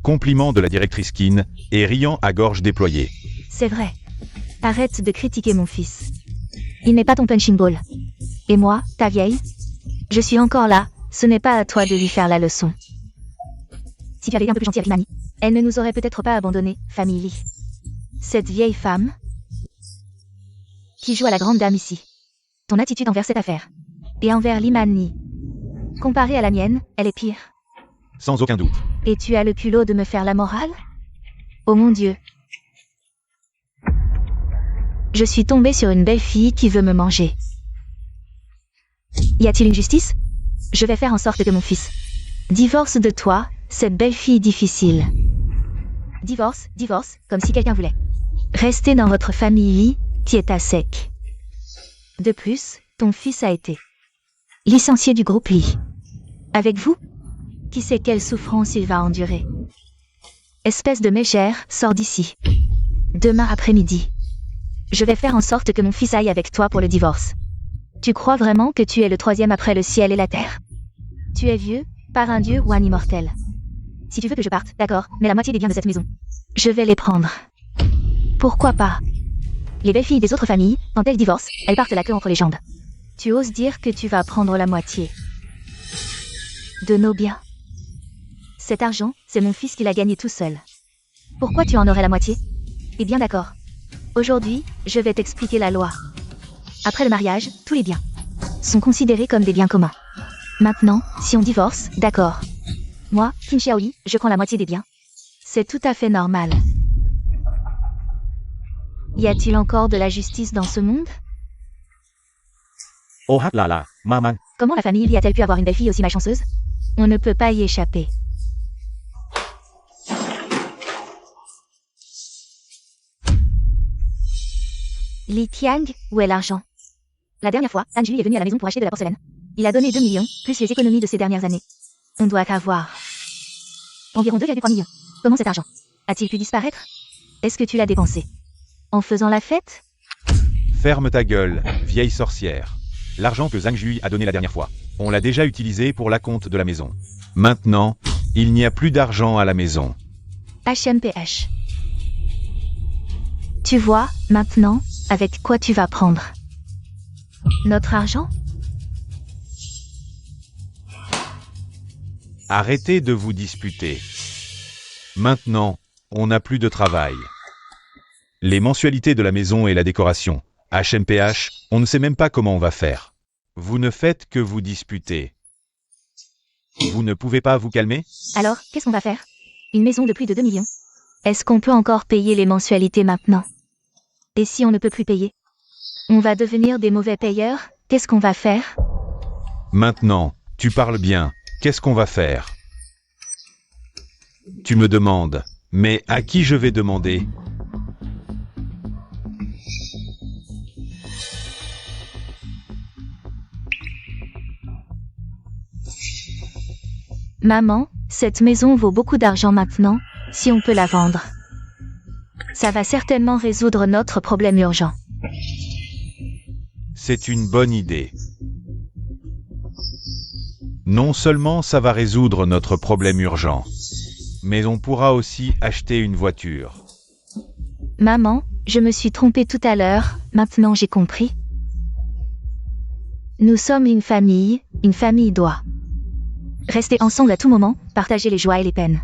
[SPEAKER 3] compliments de la directrice Qin et riant à gorge déployée.
[SPEAKER 1] C'est vrai. Arrête de critiquer mon fils. Il n'est pas ton punching ball. Et moi, ta vieille? Je suis encore là, ce n'est pas à toi de lui faire la leçon. Si tu avais été un peu plus gentil avec Limani, elle ne nous aurait peut-être pas abandonnés, famille Li. Cette vieille femme qui joue à la grande dame ici. Ton attitude envers cette affaire. Et envers Limani. Comparée à la mienne, elle est pire.
[SPEAKER 3] Sans aucun doute.
[SPEAKER 1] Et tu as le culot de me faire la morale? Oh mon Dieu. Je suis tombée sur une belle fille qui veut me manger. Y a-t-il une justice? Je vais faire en sorte que mon fils divorce de toi, cette belle fille difficile. Divorce, comme si quelqu'un voulait rester dans votre famille Li, qui est à sec. De plus, ton fils a été licencié du groupe Li. Avec vous? Qui sait quelle souffrance il va endurer? Espèce de mégère, sors d'ici. Demain après-midi. Je vais faire en sorte que mon fils aille avec toi pour le divorce. Tu crois vraiment que tu es le troisième après le ciel et la terre? Tu es vieux, par un dieu ou un immortel. Si tu veux que je parte, d'accord, mais la moitié des biens de cette maison, je vais les prendre. Pourquoi pas? Les belles filles des autres familles, quand elles divorcent, elles partent la queue entre les jambes. Tu oses dire que tu vas prendre la moitié de nos biens? Cet argent, c'est mon fils qui l'a gagné tout seul. Pourquoi tu en aurais la moitié? Eh bien d'accord. Aujourd'hui, je vais t'expliquer la loi. Après le mariage, tous les biens sont considérés comme des biens communs. Maintenant, si on divorce, d'accord. Moi, Qin Xiaoyi, je prends la moitié des biens. C'est tout à fait normal. Y a-t-il encore de la justice dans ce monde?
[SPEAKER 5] Oh là là, maman.
[SPEAKER 1] Comment la famille Li a-t-elle pu avoir une belle fille aussi malchanceuse? On ne peut pas y échapper. Li Tiang, où est l'argent? La dernière fois, Anjuli est venu à la maison pour acheter de la porcelaine. Il a donné 2 millions, plus les économies de ces dernières années. On doit avoir environ 2,3 millions. Comment cet argent a-t-il pu disparaître? Est-ce que tu l'as dépensé en faisant la fête?
[SPEAKER 3] Ferme ta gueule, vieille sorcière. L'argent que Zhang Jui a donné la dernière fois, on l'a déjà utilisé pour l'acompte de la maison. Maintenant, il n'y a plus d'argent à la maison.
[SPEAKER 1] HMPH. Tu vois, maintenant, avec quoi tu vas prendre notre argent?
[SPEAKER 3] Arrêtez de vous disputer. Maintenant, on n'a plus de travail. Les mensualités de la maison et la décoration. HMPH, on ne sait même pas comment on va faire. Vous ne faites que vous disputer. Vous ne pouvez pas vous calmer?
[SPEAKER 1] Alors, qu'est-ce qu'on va faire? Une maison de plus de 2 millions. Est-ce qu'on peut encore payer les mensualités maintenant? Et si on ne peut plus payer? On va devenir des mauvais payeurs? Qu'est-ce qu'on va faire?
[SPEAKER 3] Maintenant, tu parles bien. Qu'est-ce qu'on va faire? Tu me demandes. Mais à qui je vais demander?
[SPEAKER 1] Maman, cette maison vaut beaucoup d'argent maintenant, si on peut la vendre. Ça va certainement résoudre notre problème urgent.
[SPEAKER 3] C'est une bonne idée. Non seulement ça va résoudre notre problème urgent, mais on pourra aussi acheter une voiture.
[SPEAKER 1] Maman, je me suis trompée tout à l'heure, maintenant j'ai compris. Nous sommes une famille doit rester ensemble à tout moment, partager les joies et les peines.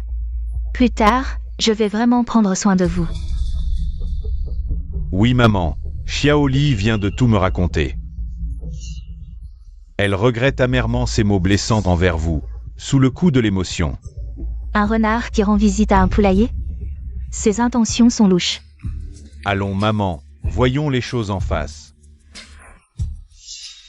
[SPEAKER 1] Plus tard, je vais vraiment prendre soin de vous.
[SPEAKER 3] Oui maman, Xiaoli vient de tout me raconter. Elle regrette amèrement ses mots blessants envers vous, sous le coup de l'émotion.
[SPEAKER 1] Un renard qui rend visite à un poulailler? Ses intentions sont louches.
[SPEAKER 3] Allons maman, voyons les choses en face.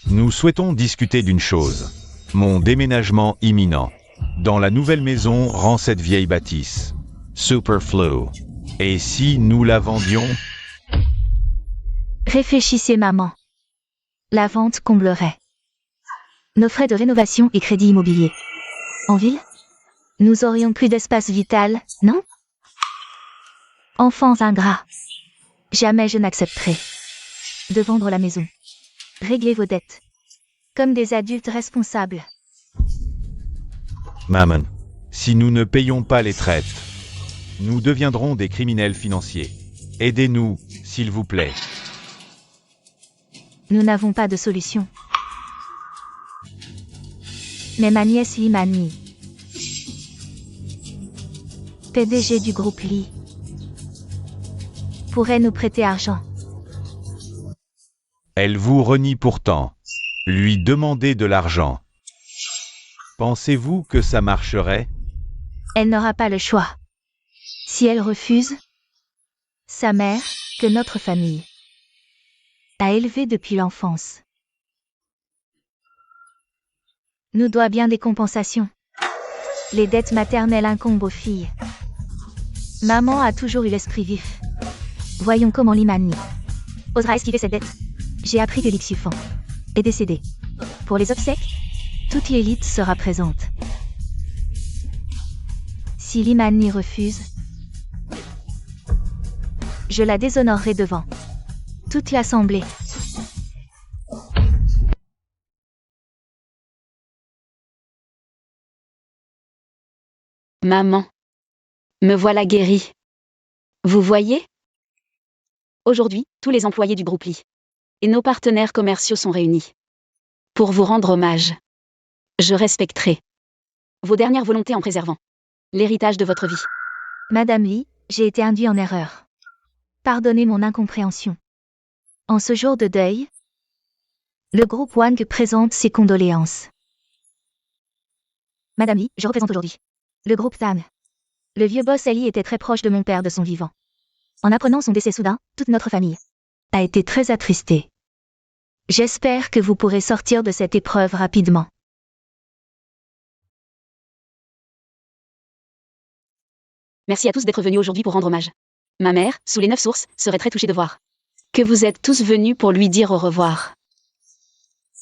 [SPEAKER 3] Nous souhaitons discuter d'une chose. Mon déménagement imminent. Dans la nouvelle maison rend cette vieille bâtisse. Superflu. Et si nous la vendions?
[SPEAKER 1] Réfléchissez maman. La vente comblerait nos frais de rénovation et crédit immobilier. En ville? Nous aurions plus d'espace vital, non? Enfants ingrats. Jamais je n'accepterai de vendre la maison. Réglez vos dettes. Comme des adultes responsables.
[SPEAKER 3] Maman, si nous ne payons pas les traites, nous deviendrons des criminels financiers. Aidez-nous, s'il vous plaît.
[SPEAKER 1] Nous n'avons pas de solution. Mais ma nièce Limani, PDG du groupe Li, pourrait nous prêter argent.
[SPEAKER 3] Elle vous renie pourtant. Lui demander de l'argent. Pensez-vous que ça marcherait?
[SPEAKER 1] Elle n'aura pas le choix. Si elle refuse, sa mère, que notre famille a élevée depuis l'enfance, nous doit bien des compensations. Les dettes maternelles incombent aux filles. Maman a toujours eu l'esprit vif. Voyons comment Limani osera esquiver cette dette. J'ai appris que l'Ixufan est décédé. Pour les obsèques, toute l'élite sera présente. Si Limani refuse, je la déshonorerai devant toute l'assemblée.
[SPEAKER 2] Maman. Me voilà guérie. Vous voyez? Aujourd'hui, tous les employés du groupe Li et nos partenaires commerciaux sont réunis. Pour vous rendre hommage. Je respecterai vos dernières volontés en préservant l'héritage de votre vie.
[SPEAKER 1] Madame Li, j'ai été induit en erreur. Pardonnez mon incompréhension. En ce jour de deuil, le groupe Wang présente ses condoléances. Madame Li, je représente aujourd'hui le groupe Tang. Le vieux boss Ali était très proche de mon père de son vivant. En apprenant son décès soudain, toute notre famille a été très attristée. J'espère que vous pourrez sortir de cette épreuve rapidement.
[SPEAKER 2] Merci à tous d'être venus aujourd'hui pour rendre hommage. Ma mère, sous les 9 sources, serait très touchée de voir que vous êtes tous venus pour lui dire au revoir.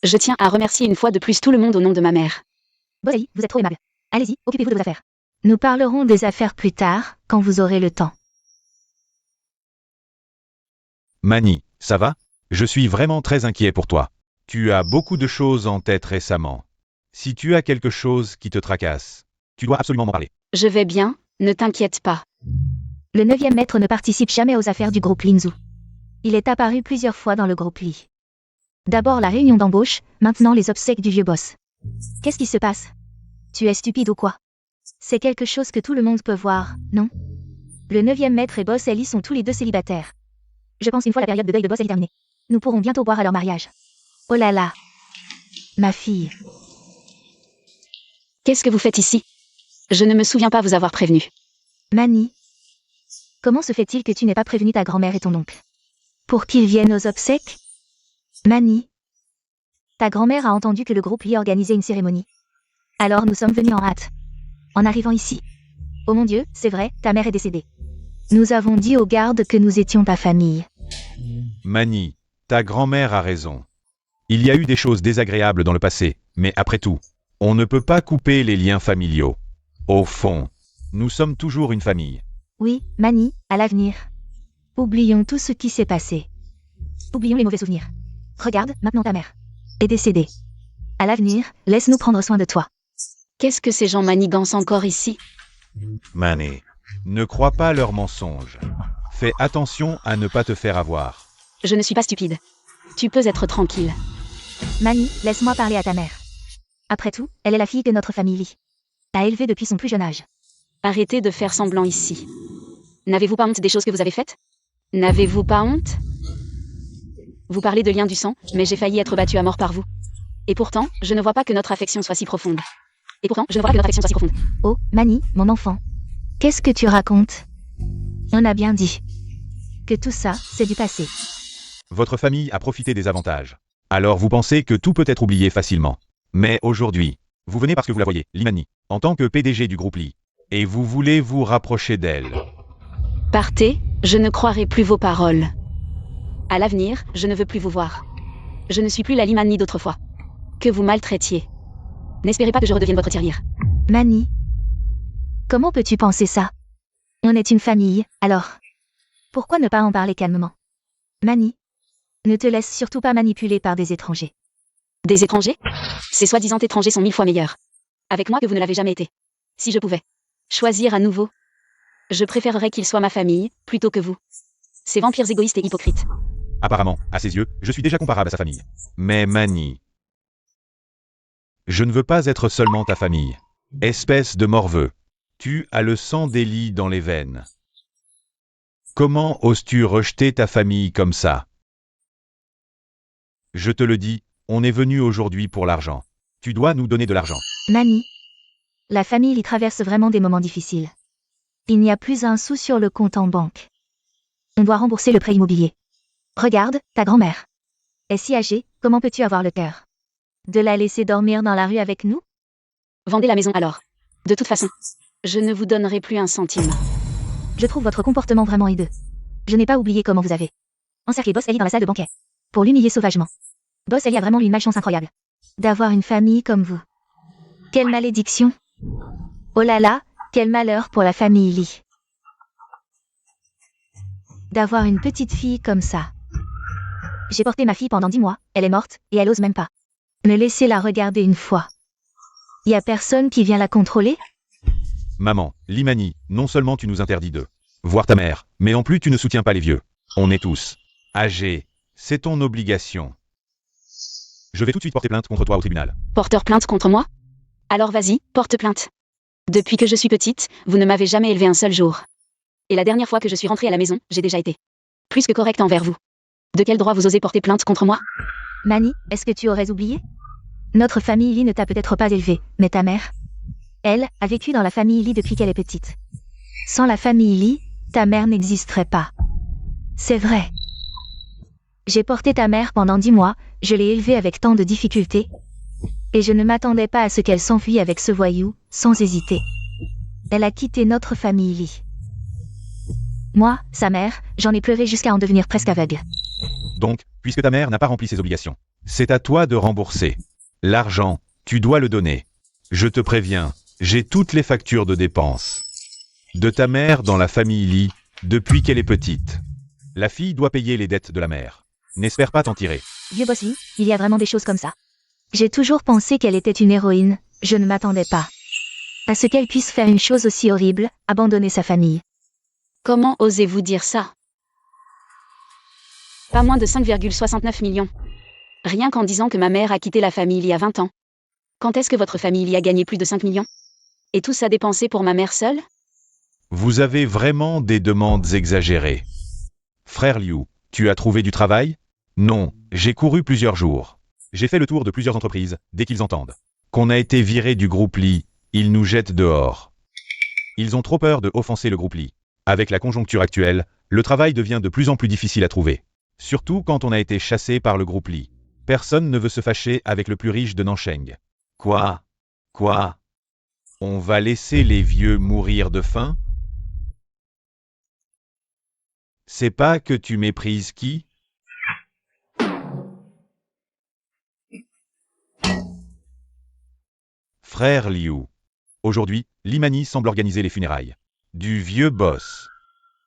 [SPEAKER 2] Je tiens à remercier une fois de plus tout le monde au nom de ma mère.
[SPEAKER 1] Boss Ali, vous êtes trop aimable. Allez-y, occupez-vous de vos affaires. Nous parlerons des affaires plus tard, quand vous aurez le temps.
[SPEAKER 3] Mani, ça va? Je suis vraiment très inquiet pour toi. Tu as beaucoup de choses en tête récemment. Si tu as quelque chose qui te tracasse, tu dois absolument m'en parler.
[SPEAKER 2] Je vais bien, ne t'inquiète pas.
[SPEAKER 1] Le 9e maître ne participe jamais aux affaires du groupe Linzu. Il est apparu plusieurs fois dans le groupe Li. D'abord la réunion d'embauche, maintenant les obsèques du vieux boss. Qu'est-ce qui se passe? Tu es stupide ou quoi? C'est quelque chose que tout le monde peut voir, non? Le 9e maître et boss Ali sont tous les deux célibataires. Je pense une fois la période de deuil de boss Ali terminée, nous pourrons bientôt boire à leur mariage. Oh là là! Ma fille.
[SPEAKER 2] Qu'est-ce que vous faites ici? Je ne me souviens pas vous avoir prévenu.
[SPEAKER 1] Mani. Comment se fait-il que tu n'aies pas prévenu ta grand-mère et ton oncle? Pour qu'ils viennent aux obsèques? Mani. Ta grand-mère a entendu que le groupe Li organisait une cérémonie. Alors nous sommes venus en hâte. En arrivant ici. Oh mon Dieu, c'est vrai, ta mère est décédée. Nous avons dit aux gardes que nous étions ta famille.
[SPEAKER 3] Mani, ta grand-mère a raison. Il y a eu des choses désagréables dans le passé, mais après tout, on ne peut pas couper les liens familiaux. Au fond, nous sommes toujours une famille.
[SPEAKER 1] Oui, Mani, à l'avenir. Oublions tout ce qui s'est passé. Oublions les mauvais souvenirs. Regarde, maintenant ta mère est décédée. À l'avenir, laisse-nous prendre soin de toi.
[SPEAKER 2] Qu'est-ce que ces gens manigancent encore ici?
[SPEAKER 4] Manny.
[SPEAKER 3] Ne crois pas leurs mensonges. Fais attention à ne pas te faire avoir.
[SPEAKER 2] Je ne suis pas stupide. Tu peux être tranquille.
[SPEAKER 1] Manny, laisse-moi parler à ta mère. Après tout, elle est la fille que notre famille Lee a élevée depuis son plus jeune âge.
[SPEAKER 2] Arrêtez de faire semblant ici. N'avez-vous pas honte des choses que vous avez faites? N'avez-vous pas honte? Vous parlez de lien du sang, mais j'ai failli être battue à mort par vous. Et pourtant, je ne vois pas que notre affection soit si profonde.
[SPEAKER 1] Oh, Manny, mon enfant. Qu'est-ce que tu racontes? On a bien dit que tout ça, c'est du passé.
[SPEAKER 3] Votre famille a profité des avantages. Alors vous pensez que tout peut être oublié facilement. Mais aujourd'hui, vous venez parce que vous la voyez, Limani, en tant que PDG du groupe Lee. Et vous voulez vous rapprocher d'elle.
[SPEAKER 2] Partez, je ne croirai plus vos paroles. À l'avenir, je ne veux plus vous voir. Je ne suis plus la Limani d'autrefois. Que vous maltraitiez. N'espérez pas que je redevienne votre tirelire.
[SPEAKER 1] Manny, comment peux-tu penser ça? On est une famille, alors pourquoi ne pas en parler calmement? Manny, ne te laisse surtout pas manipuler par des étrangers.
[SPEAKER 2] Des étrangers? Ces soi-disant étrangers sont 1000 fois meilleurs. Avec moi que vous ne l'avez jamais été. Si je pouvais choisir à nouveau, je préférerais qu'ils soient ma famille, plutôt que vous. Ces vampires égoïstes et hypocrites.
[SPEAKER 3] Apparemment, à ses yeux, je suis déjà comparable à sa famille. Mais Manny, je ne veux pas être seulement ta famille. Espèce de morveux. Tu as le sang d'Élie dans les veines. Comment oses-tu rejeter ta famille comme ça? Je te le dis, on est venu aujourd'hui pour l'argent. Tu dois nous donner de l'argent.
[SPEAKER 1] Manny, la famille y traverse vraiment des moments difficiles. Il n'y a plus un sou sur le compte en banque. On doit rembourser le prêt immobilier. Regarde, ta grand-mère est si âgée, comment peux-tu avoir le cœur de la laisser dormir dans la rue avec nous?
[SPEAKER 2] Vendez la maison alors. De toute façon, je ne vous donnerai plus un centime.
[SPEAKER 1] Je trouve votre comportement vraiment hideux. Je n'ai pas oublié comment vous avez encerclé Boss Ellie dans la salle de banquet pour l'humilier sauvagement. Boss Ellie a vraiment eu une malchance incroyable d'avoir une famille comme vous. Quelle malédiction! Oh là là, quel malheur pour la famille Lee. D'avoir une petite fille comme ça. J'ai porté ma fille pendant 10 mois, elle est morte, et elle ose même pas me laisser la regarder une fois. Y a personne qui vient la contrôler?
[SPEAKER 3] Maman, Limani, non seulement tu nous interdis de voir ta mère, mais en plus tu ne soutiens pas les vieux. On est tous âgés. C'est ton obligation. Je vais tout de suite porter plainte contre toi au tribunal.
[SPEAKER 2] Porteur plainte contre moi? Alors vas-y, porte plainte. Depuis que je suis petite, vous ne m'avez jamais élevé un seul jour. Et la dernière fois que je suis rentrée à la maison, j'ai déjà été plus que correcte envers vous. De quel droit vous osez porter plainte contre moi?
[SPEAKER 1] Manny, est-ce que tu aurais oublié? Notre famille Lee ne t'a peut-être pas élevée, mais ta mère, elle, a vécu dans la famille Lee depuis qu'elle est petite. Sans la famille Lee, ta mère n'existerait pas. C'est vrai. J'ai porté ta mère pendant 10 mois, je l'ai élevée avec tant de difficultés. Et je ne m'attendais pas à ce qu'elle s'enfuit avec ce voyou, sans hésiter. Elle a quitté notre famille Lee. Moi, sa mère, j'en ai pleuré jusqu'à en devenir presque aveugle.
[SPEAKER 3] Donc, puisque ta mère n'a pas rempli ses obligations, c'est à toi de rembourser. L'argent, tu dois le donner. Je te préviens, j'ai toutes les factures de dépenses de ta mère dans la famille Lee depuis qu'elle est petite. La fille doit payer les dettes de la mère. N'espère pas t'en tirer.
[SPEAKER 1] Vieux boss Lee, il y a vraiment des choses comme ça. J'ai toujours pensé qu'elle était une héroïne, je ne m'attendais pas à ce qu'elle puisse faire une chose aussi horrible, abandonner sa famille.
[SPEAKER 2] Comment osez-vous dire ça? Pas moins de 5,69 millions. Rien qu'en disant que ma mère a quitté la famille il y a 20 ans. Quand est-ce que votre famille y a gagné plus de 5 millions? Et tout ça dépensé pour ma mère seule?
[SPEAKER 3] Vous avez vraiment des demandes exagérées. Frère Liu, tu as trouvé du travail? Non, j'ai couru plusieurs jours. J'ai fait le tour de plusieurs entreprises, dès qu'ils entendent qu'on a été viré du groupe Lee, ils nous jettent dehors. Ils ont trop peur de offenser le groupe Lee. Avec la conjoncture actuelle, le travail devient de plus en plus difficile à trouver. Surtout quand on a été chassé par le groupe Lee. Personne ne veut se fâcher avec le plus riche de Nancheng. Quoi? On va laisser les vieux mourir de faim? C'est pas que tu méprises qui? Frère Liu. Aujourd'hui, Limani semble organiser les funérailles du vieux boss.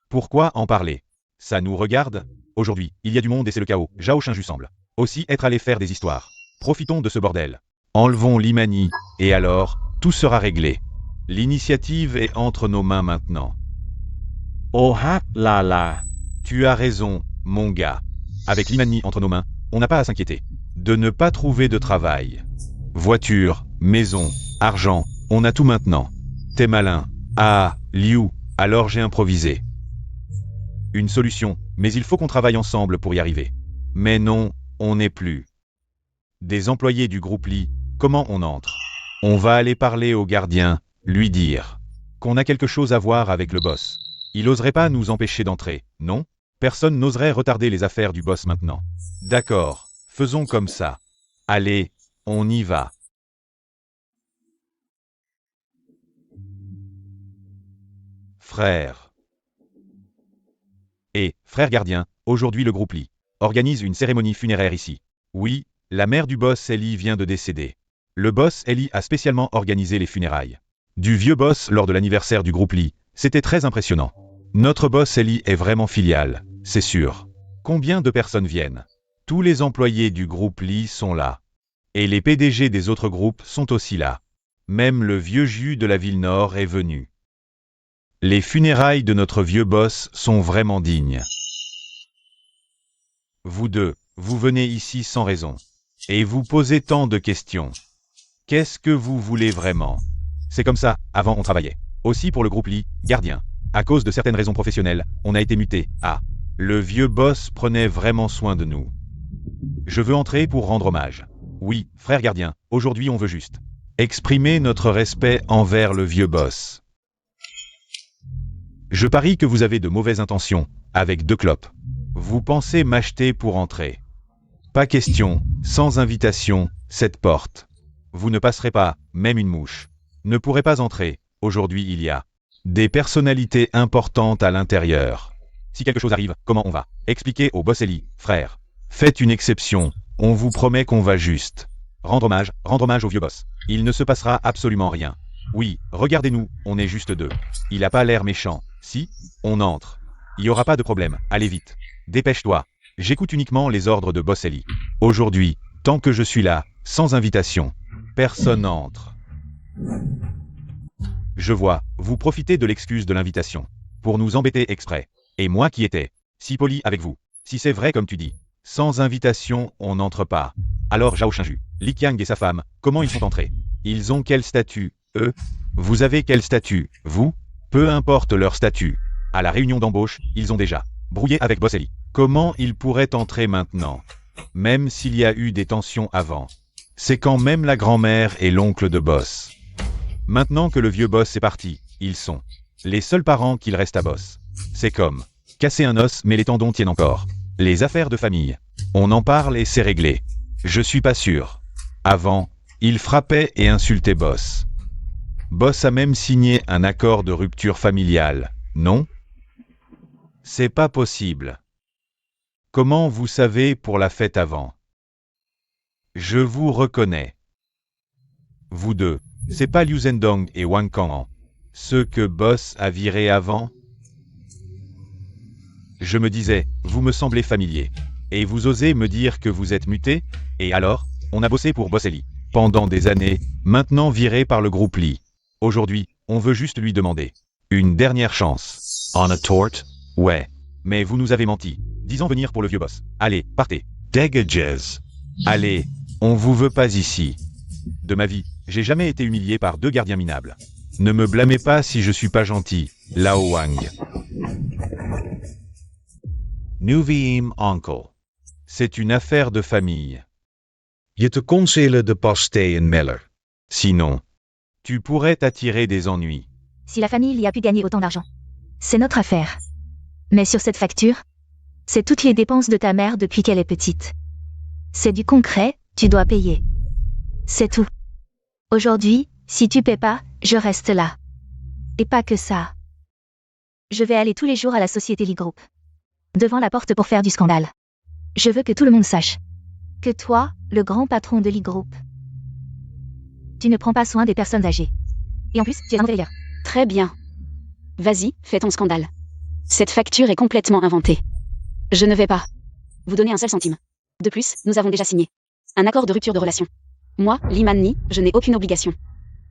[SPEAKER 3] Pourquoi en parler? Ça nous regarde? Aujourd'hui, il y a du monde et c'est le chaos. Zhao Shinju semble aussi être allé faire des histoires. Profitons de ce bordel. Enlevons l'Imani, et alors, tout sera réglé. L'initiative est entre nos mains maintenant.
[SPEAKER 4] Oh ha la la.
[SPEAKER 3] Tu as raison, mon gars. Avec l'Imani entre nos mains, on n'a pas à s'inquiéter. De ne pas trouver de travail. Voiture, maison, argent, on a tout maintenant. T'es malin. Ah, Liu, alors j'ai improvisé. Une solution, mais il faut qu'on travaille ensemble pour y arriver. Mais non, on n'est plus. Des employés du groupe Li, comment on entre? On va aller parler au gardien, lui dire qu'on a quelque chose à voir avec le boss. Il oserait pas nous empêcher d'entrer, non? Personne n'oserait retarder les affaires du boss maintenant. D'accord, faisons comme ça. Allez, on y va. Frère. Et, frère gardien, aujourd'hui le groupe Li organise une cérémonie funéraire ici. Oui, la mère du boss Ellie vient de décéder. Le boss Ellie a spécialement organisé les funérailles du vieux boss lors de l'anniversaire du groupe Li. C'était très impressionnant. Notre boss Ellie est vraiment filial, c'est sûr. Combien de personnes viennent? Tous les employés du groupe Li sont là. Et les PDG des autres groupes sont aussi là. Même le vieux jus de la ville nord est venu. Les funérailles de notre vieux boss sont vraiment dignes. Vous deux, vous venez ici sans raison. Et vous posez tant de questions. Qu'est-ce que vous voulez vraiment? C'est comme ça, avant on travaillait. Aussi pour le groupe Li, gardien. À cause de certaines raisons professionnelles, on a été muté. Ah, le vieux boss prenait vraiment soin de nous. Je veux entrer pour rendre hommage. Oui, frère gardien, aujourd'hui on veut juste exprimer notre respect envers le vieux boss. Je parie que vous avez de mauvaises intentions, avec 2 clopes. Vous pensez m'acheter pour entrer. Pas question, sans invitation, cette porte. Vous ne passerez pas, même une mouche. Ne pourrez pas entrer, aujourd'hui il y a des personnalités importantes à l'intérieur. Si quelque chose arrive, comment on va? Expliquez au boss Ellie, frère. Faites une exception, on vous promet qu'on va juste rendre hommage au vieux boss. Il ne se passera absolument rien. Oui, regardez-nous, on est juste 2. Il a pas l'air méchant. Si, on entre. Il y aura pas de problème, allez vite. Dépêche-toi. J'écoute uniquement les ordres de boss Ellie. Aujourd'hui, tant que je suis là, sans invitation, personne n'entre. Je vois, vous profitez de l'excuse de l'invitation pour nous embêter exprès. Et moi qui étais si poli avec vous. Si c'est vrai comme tu dis, sans invitation, on n'entre pas. Alors Zhao Shinju, Li Qiang et sa femme, comment ils sont entrés? Ils ont quel statut, eux? Vous avez quel statut, vous? Peu importe leur statut. À la réunion d'embauche, ils ont déjà brouillé avec boss Ellie. Comment ils pourraient entrer maintenant? Même s'il y a eu des tensions avant. C'est quand même la grand-mère et l'oncle de boss. Maintenant que le vieux boss est parti, ils sont les seuls parents qu'il reste à boss. C'est comme casser un os mais les tendons tiennent encore. Les affaires de famille. On en parle et c'est réglé. Je suis pas sûr. Avant, il frappait et insultait boss. Boss a même signé un accord de rupture familiale, non? C'est pas possible. Comment vous savez pour la fête avant? Je vous reconnais. Vous deux, c'est pas Liu Zhendong et Wang Kang, ceux que boss a virés avant? Je me disais, vous me semblez familier. Et vous osez me dire que vous êtes muté? Et alors, on a bossé pour boss Ellie pendant des années, maintenant viré par le groupe Li. Aujourd'hui, on veut juste lui demander une dernière chance.
[SPEAKER 4] On a tort?
[SPEAKER 3] Ouais, mais vous nous avez menti, disant venir pour le vieux boss. Allez, partez.
[SPEAKER 4] Degages.
[SPEAKER 3] Allez, on vous veut pas ici. De ma vie, j'ai jamais été humilié par 2 gardiens minables. Ne me blâmez pas si je suis pas gentil, Lao Wang.
[SPEAKER 4] Nuviim onkel.
[SPEAKER 3] C'est une affaire de famille.
[SPEAKER 4] Je te conseille de paster en Miller.
[SPEAKER 3] Sinon, tu pourrais t'attirer des ennuis.
[SPEAKER 1] Si la famille y a pu gagner autant d'argent, c'est notre affaire. Mais sur cette facture, c'est toutes les dépenses de ta mère depuis qu'elle est petite. C'est du concret, tu dois payer. C'est tout. Aujourd'hui, si tu paies pas, je reste là. Et pas que ça. Je vais aller tous les jours à la société Li Group. Devant la porte pour faire du scandale. Je veux que tout le monde sache que toi, le grand patron de Li Group, tu ne prends pas soin des personnes âgées. Et en plus, tu es un veilleur.
[SPEAKER 2] Très bien. Vas-y, fais ton scandale. Cette facture est complètement inventée. Je ne vais pas vous donner un seul centime. De plus, nous avons déjà signé un accord de rupture de relation. Moi, Limani, je n'ai aucune obligation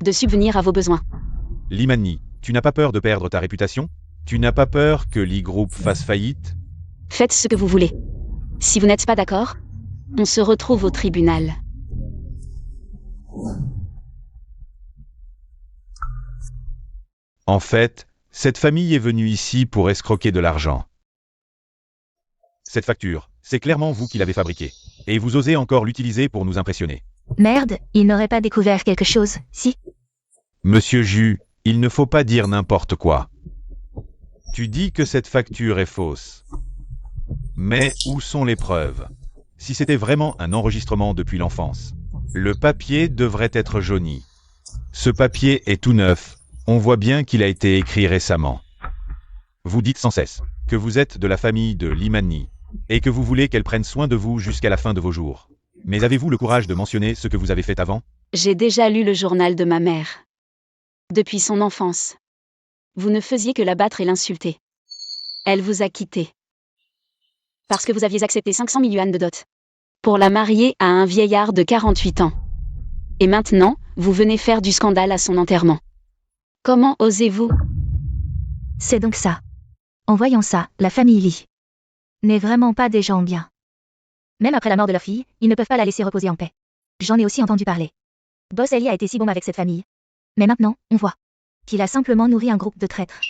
[SPEAKER 2] de subvenir à vos besoins.
[SPEAKER 3] Limani, tu n'as pas peur de perdre ta réputation? Tu n'as pas peur que l'e-groupe fasse faillite?
[SPEAKER 2] Faites ce que vous voulez. Si vous n'êtes pas d'accord, on se retrouve au tribunal.
[SPEAKER 3] En fait, cette famille est venue ici pour escroquer de l'argent. Cette facture, c'est clairement vous qui l'avez fabriquée. Et vous osez encore l'utiliser pour nous impressionner.
[SPEAKER 1] Merde, il n'aurait pas découvert quelque chose, si?
[SPEAKER 3] Monsieur Jus, il ne faut pas dire n'importe quoi. Tu dis que cette facture est fausse. Mais où sont les preuves? Si c'était vraiment un enregistrement depuis l'enfance, le papier devrait être jauni. Ce papier est tout neuf, on voit bien qu'il a été écrit récemment. Vous dites sans cesse que vous êtes de la famille de Limani et que vous voulez qu'elle prenne soin de vous jusqu'à la fin de vos jours. Mais avez-vous le courage de mentionner ce que vous avez fait avant?
[SPEAKER 2] J'ai déjà lu le journal de ma mère. Depuis son enfance. Vous ne faisiez que la battre et l'insulter. Elle vous a quitté. Parce que vous aviez accepté 500 000 yuan de dot. Pour la marier à un vieillard de 48 ans. Et maintenant, vous venez faire du scandale à son enterrement. Comment osez-vous?
[SPEAKER 1] C'est donc ça. En voyant ça, la famille Lee n'est vraiment pas des gens bien. Même après la mort de leur fille, ils ne peuvent pas la laisser reposer en paix. J'en ai aussi entendu parler. Boss Ellie a été si bon avec cette famille. Mais maintenant, on voit qu'il a simplement nourri un groupe de traîtres.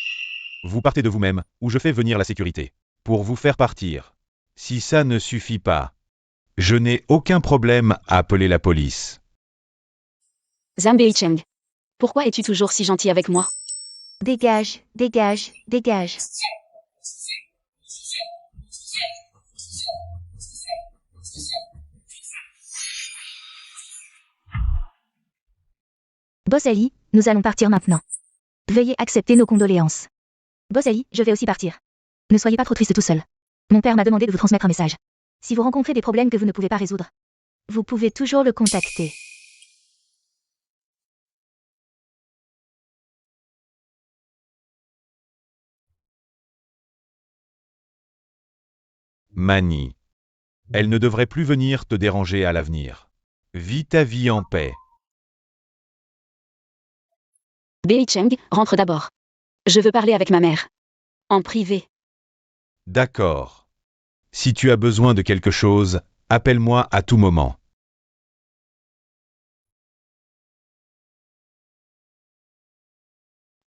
[SPEAKER 3] Vous partez de vous-même, ou je fais venir la sécurité. Pour vous faire partir. Si ça ne suffit pas, je n'ai aucun problème à appeler la police.
[SPEAKER 2] Zhang Beicheng. Pourquoi es-tu toujours si gentil avec moi?
[SPEAKER 1] Dégage, dégage, dégage. Boss Ellie, nous allons partir maintenant. Veuillez accepter nos condoléances. Boss Ellie, je vais aussi partir. Ne soyez pas trop triste tout seul. Mon père m'a demandé de vous transmettre un message. Si vous rencontrez des problèmes que vous ne pouvez pas résoudre, vous pouvez toujours le contacter.
[SPEAKER 3] Mani. Elle ne devrait plus venir te déranger à l'avenir. Vis ta vie en paix.
[SPEAKER 2] Beicheng, rentre d'abord. Je veux parler avec ma mère. En privé.
[SPEAKER 3] D'accord. Si tu as besoin de quelque chose, appelle-moi à tout moment.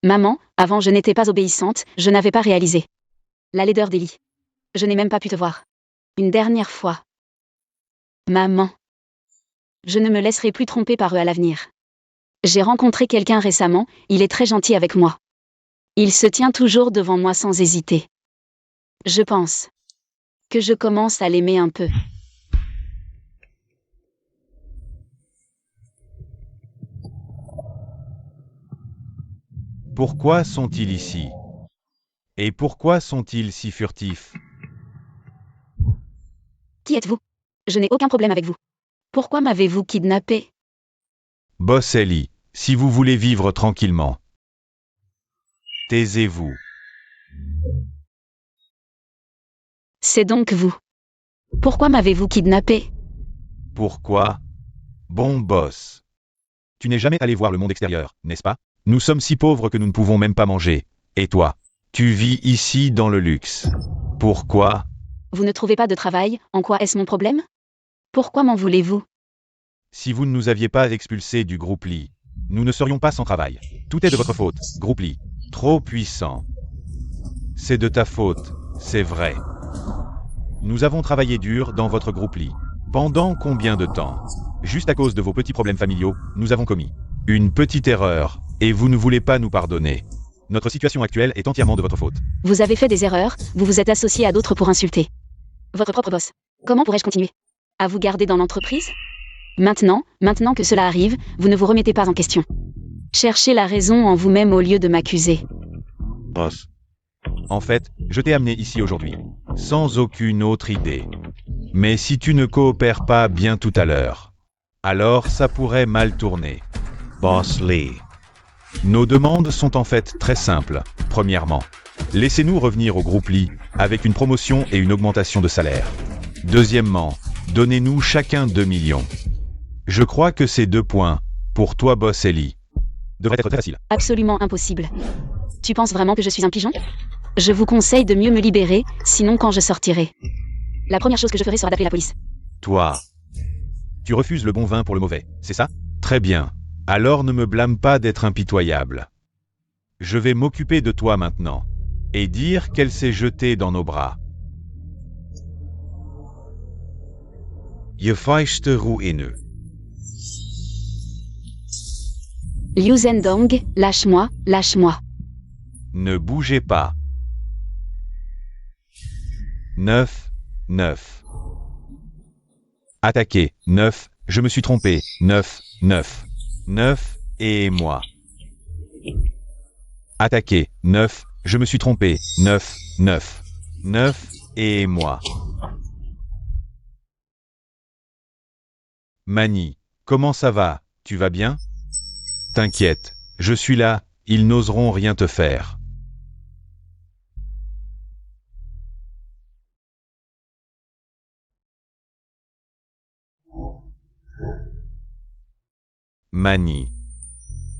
[SPEAKER 2] Maman, avant je n'étais pas obéissante, je n'avais pas réalisé la laideur d'Ellie. Je n'ai même pas pu te voir. Une dernière fois. Maman. Je ne me laisserai plus tromper par eux à l'avenir. J'ai rencontré quelqu'un récemment, il est très gentil avec moi. Il se tient toujours devant moi sans hésiter. Je pense que je commence à l'aimer un peu.
[SPEAKER 3] Pourquoi sont-ils ici? Et pourquoi sont-ils si furtifs?
[SPEAKER 2] Qui êtes-vous? Je n'ai aucun problème avec vous. Pourquoi m'avez-vous kidnappé?
[SPEAKER 3] Boss Ellie, si vous voulez vivre tranquillement, taisez-vous.
[SPEAKER 2] C'est donc vous. Pourquoi m'avez-vous kidnappé?
[SPEAKER 3] Pourquoi? Bon boss. Tu n'es jamais allé voir le monde extérieur, n'est-ce pas? Nous sommes si pauvres que nous ne pouvons même pas manger. Et toi? Tu vis ici dans le luxe. Pourquoi?
[SPEAKER 2] Vous ne trouvez pas de travail, en quoi est-ce mon problème? Pourquoi m'en voulez-vous?
[SPEAKER 3] Si vous ne nous aviez pas expulsés du groupe Lee, nous ne serions pas sans travail. Tout est de votre faute, groupe Lee. Trop puissant. C'est de ta faute, c'est vrai. Nous avons travaillé dur dans votre groupe Lee. Pendant combien de temps? Juste à cause de vos petits problèmes familiaux, nous avons commis une petite erreur, et vous ne voulez pas nous pardonner. Notre situation actuelle est entièrement de votre faute.
[SPEAKER 2] Vous avez fait des erreurs, vous vous êtes associé à d'autres pour insulter votre propre boss. Comment pourrais-je continuer à vous garder dans l'entreprise? Maintenant que cela arrive, vous ne vous remettez pas en question. Cherchez la raison en vous-même au lieu de m'accuser.
[SPEAKER 3] Boss. En fait, je t'ai amené ici aujourd'hui, sans aucune autre idée. Mais si tu ne coopères pas bien tout à l'heure, alors ça pourrait mal tourner. Boss Lee. Nos demandes sont en fait très simples. Premièrement, laissez-nous revenir au groupe Lee avec une promotion et une augmentation de salaire. Deuxièmement, Donnez-nous chacun 2 millions. Je crois que ces 2 points, pour toi Boss Ellie, devraient être très faciles.
[SPEAKER 2] Absolument impossible. Tu penses vraiment que je suis un pigeon? Je vous conseille de mieux me libérer, sinon quand je sortirai, la première chose que je ferai sera d'appeler la police.
[SPEAKER 3] Toi. Tu refuses le bon vin pour le mauvais, c'est ça? Très bien. Alors ne me blâme pas d'être impitoyable. Je vais m'occuper de toi maintenant. Et dire qu'elle s'est jetée dans nos bras.
[SPEAKER 4] Je vuiste ruïne.
[SPEAKER 2] Liu Zhendong, lâche-moi, lâche-moi.
[SPEAKER 3] Ne bougez pas. 9, 9. Attaquez, 9, je me suis trompé, 9, 9. 9, et moi. Attaquez, 9, je me suis trompé, 9, 9. 9, et moi. Mani, comment ça va, tu vas bien? T'inquiète, je suis là, ils n'oseront rien te faire. Mani.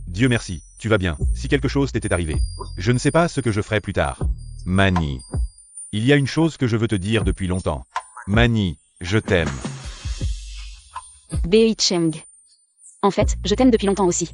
[SPEAKER 3] Dieu merci, tu vas bien, si quelque chose t'était arrivé. Je ne sais pas ce que je ferai plus tard. Mani. Il y a une chose que je veux te dire depuis longtemps. Mani, je t'aime.
[SPEAKER 2] Bei Cheng. En fait, je t'aime depuis longtemps aussi.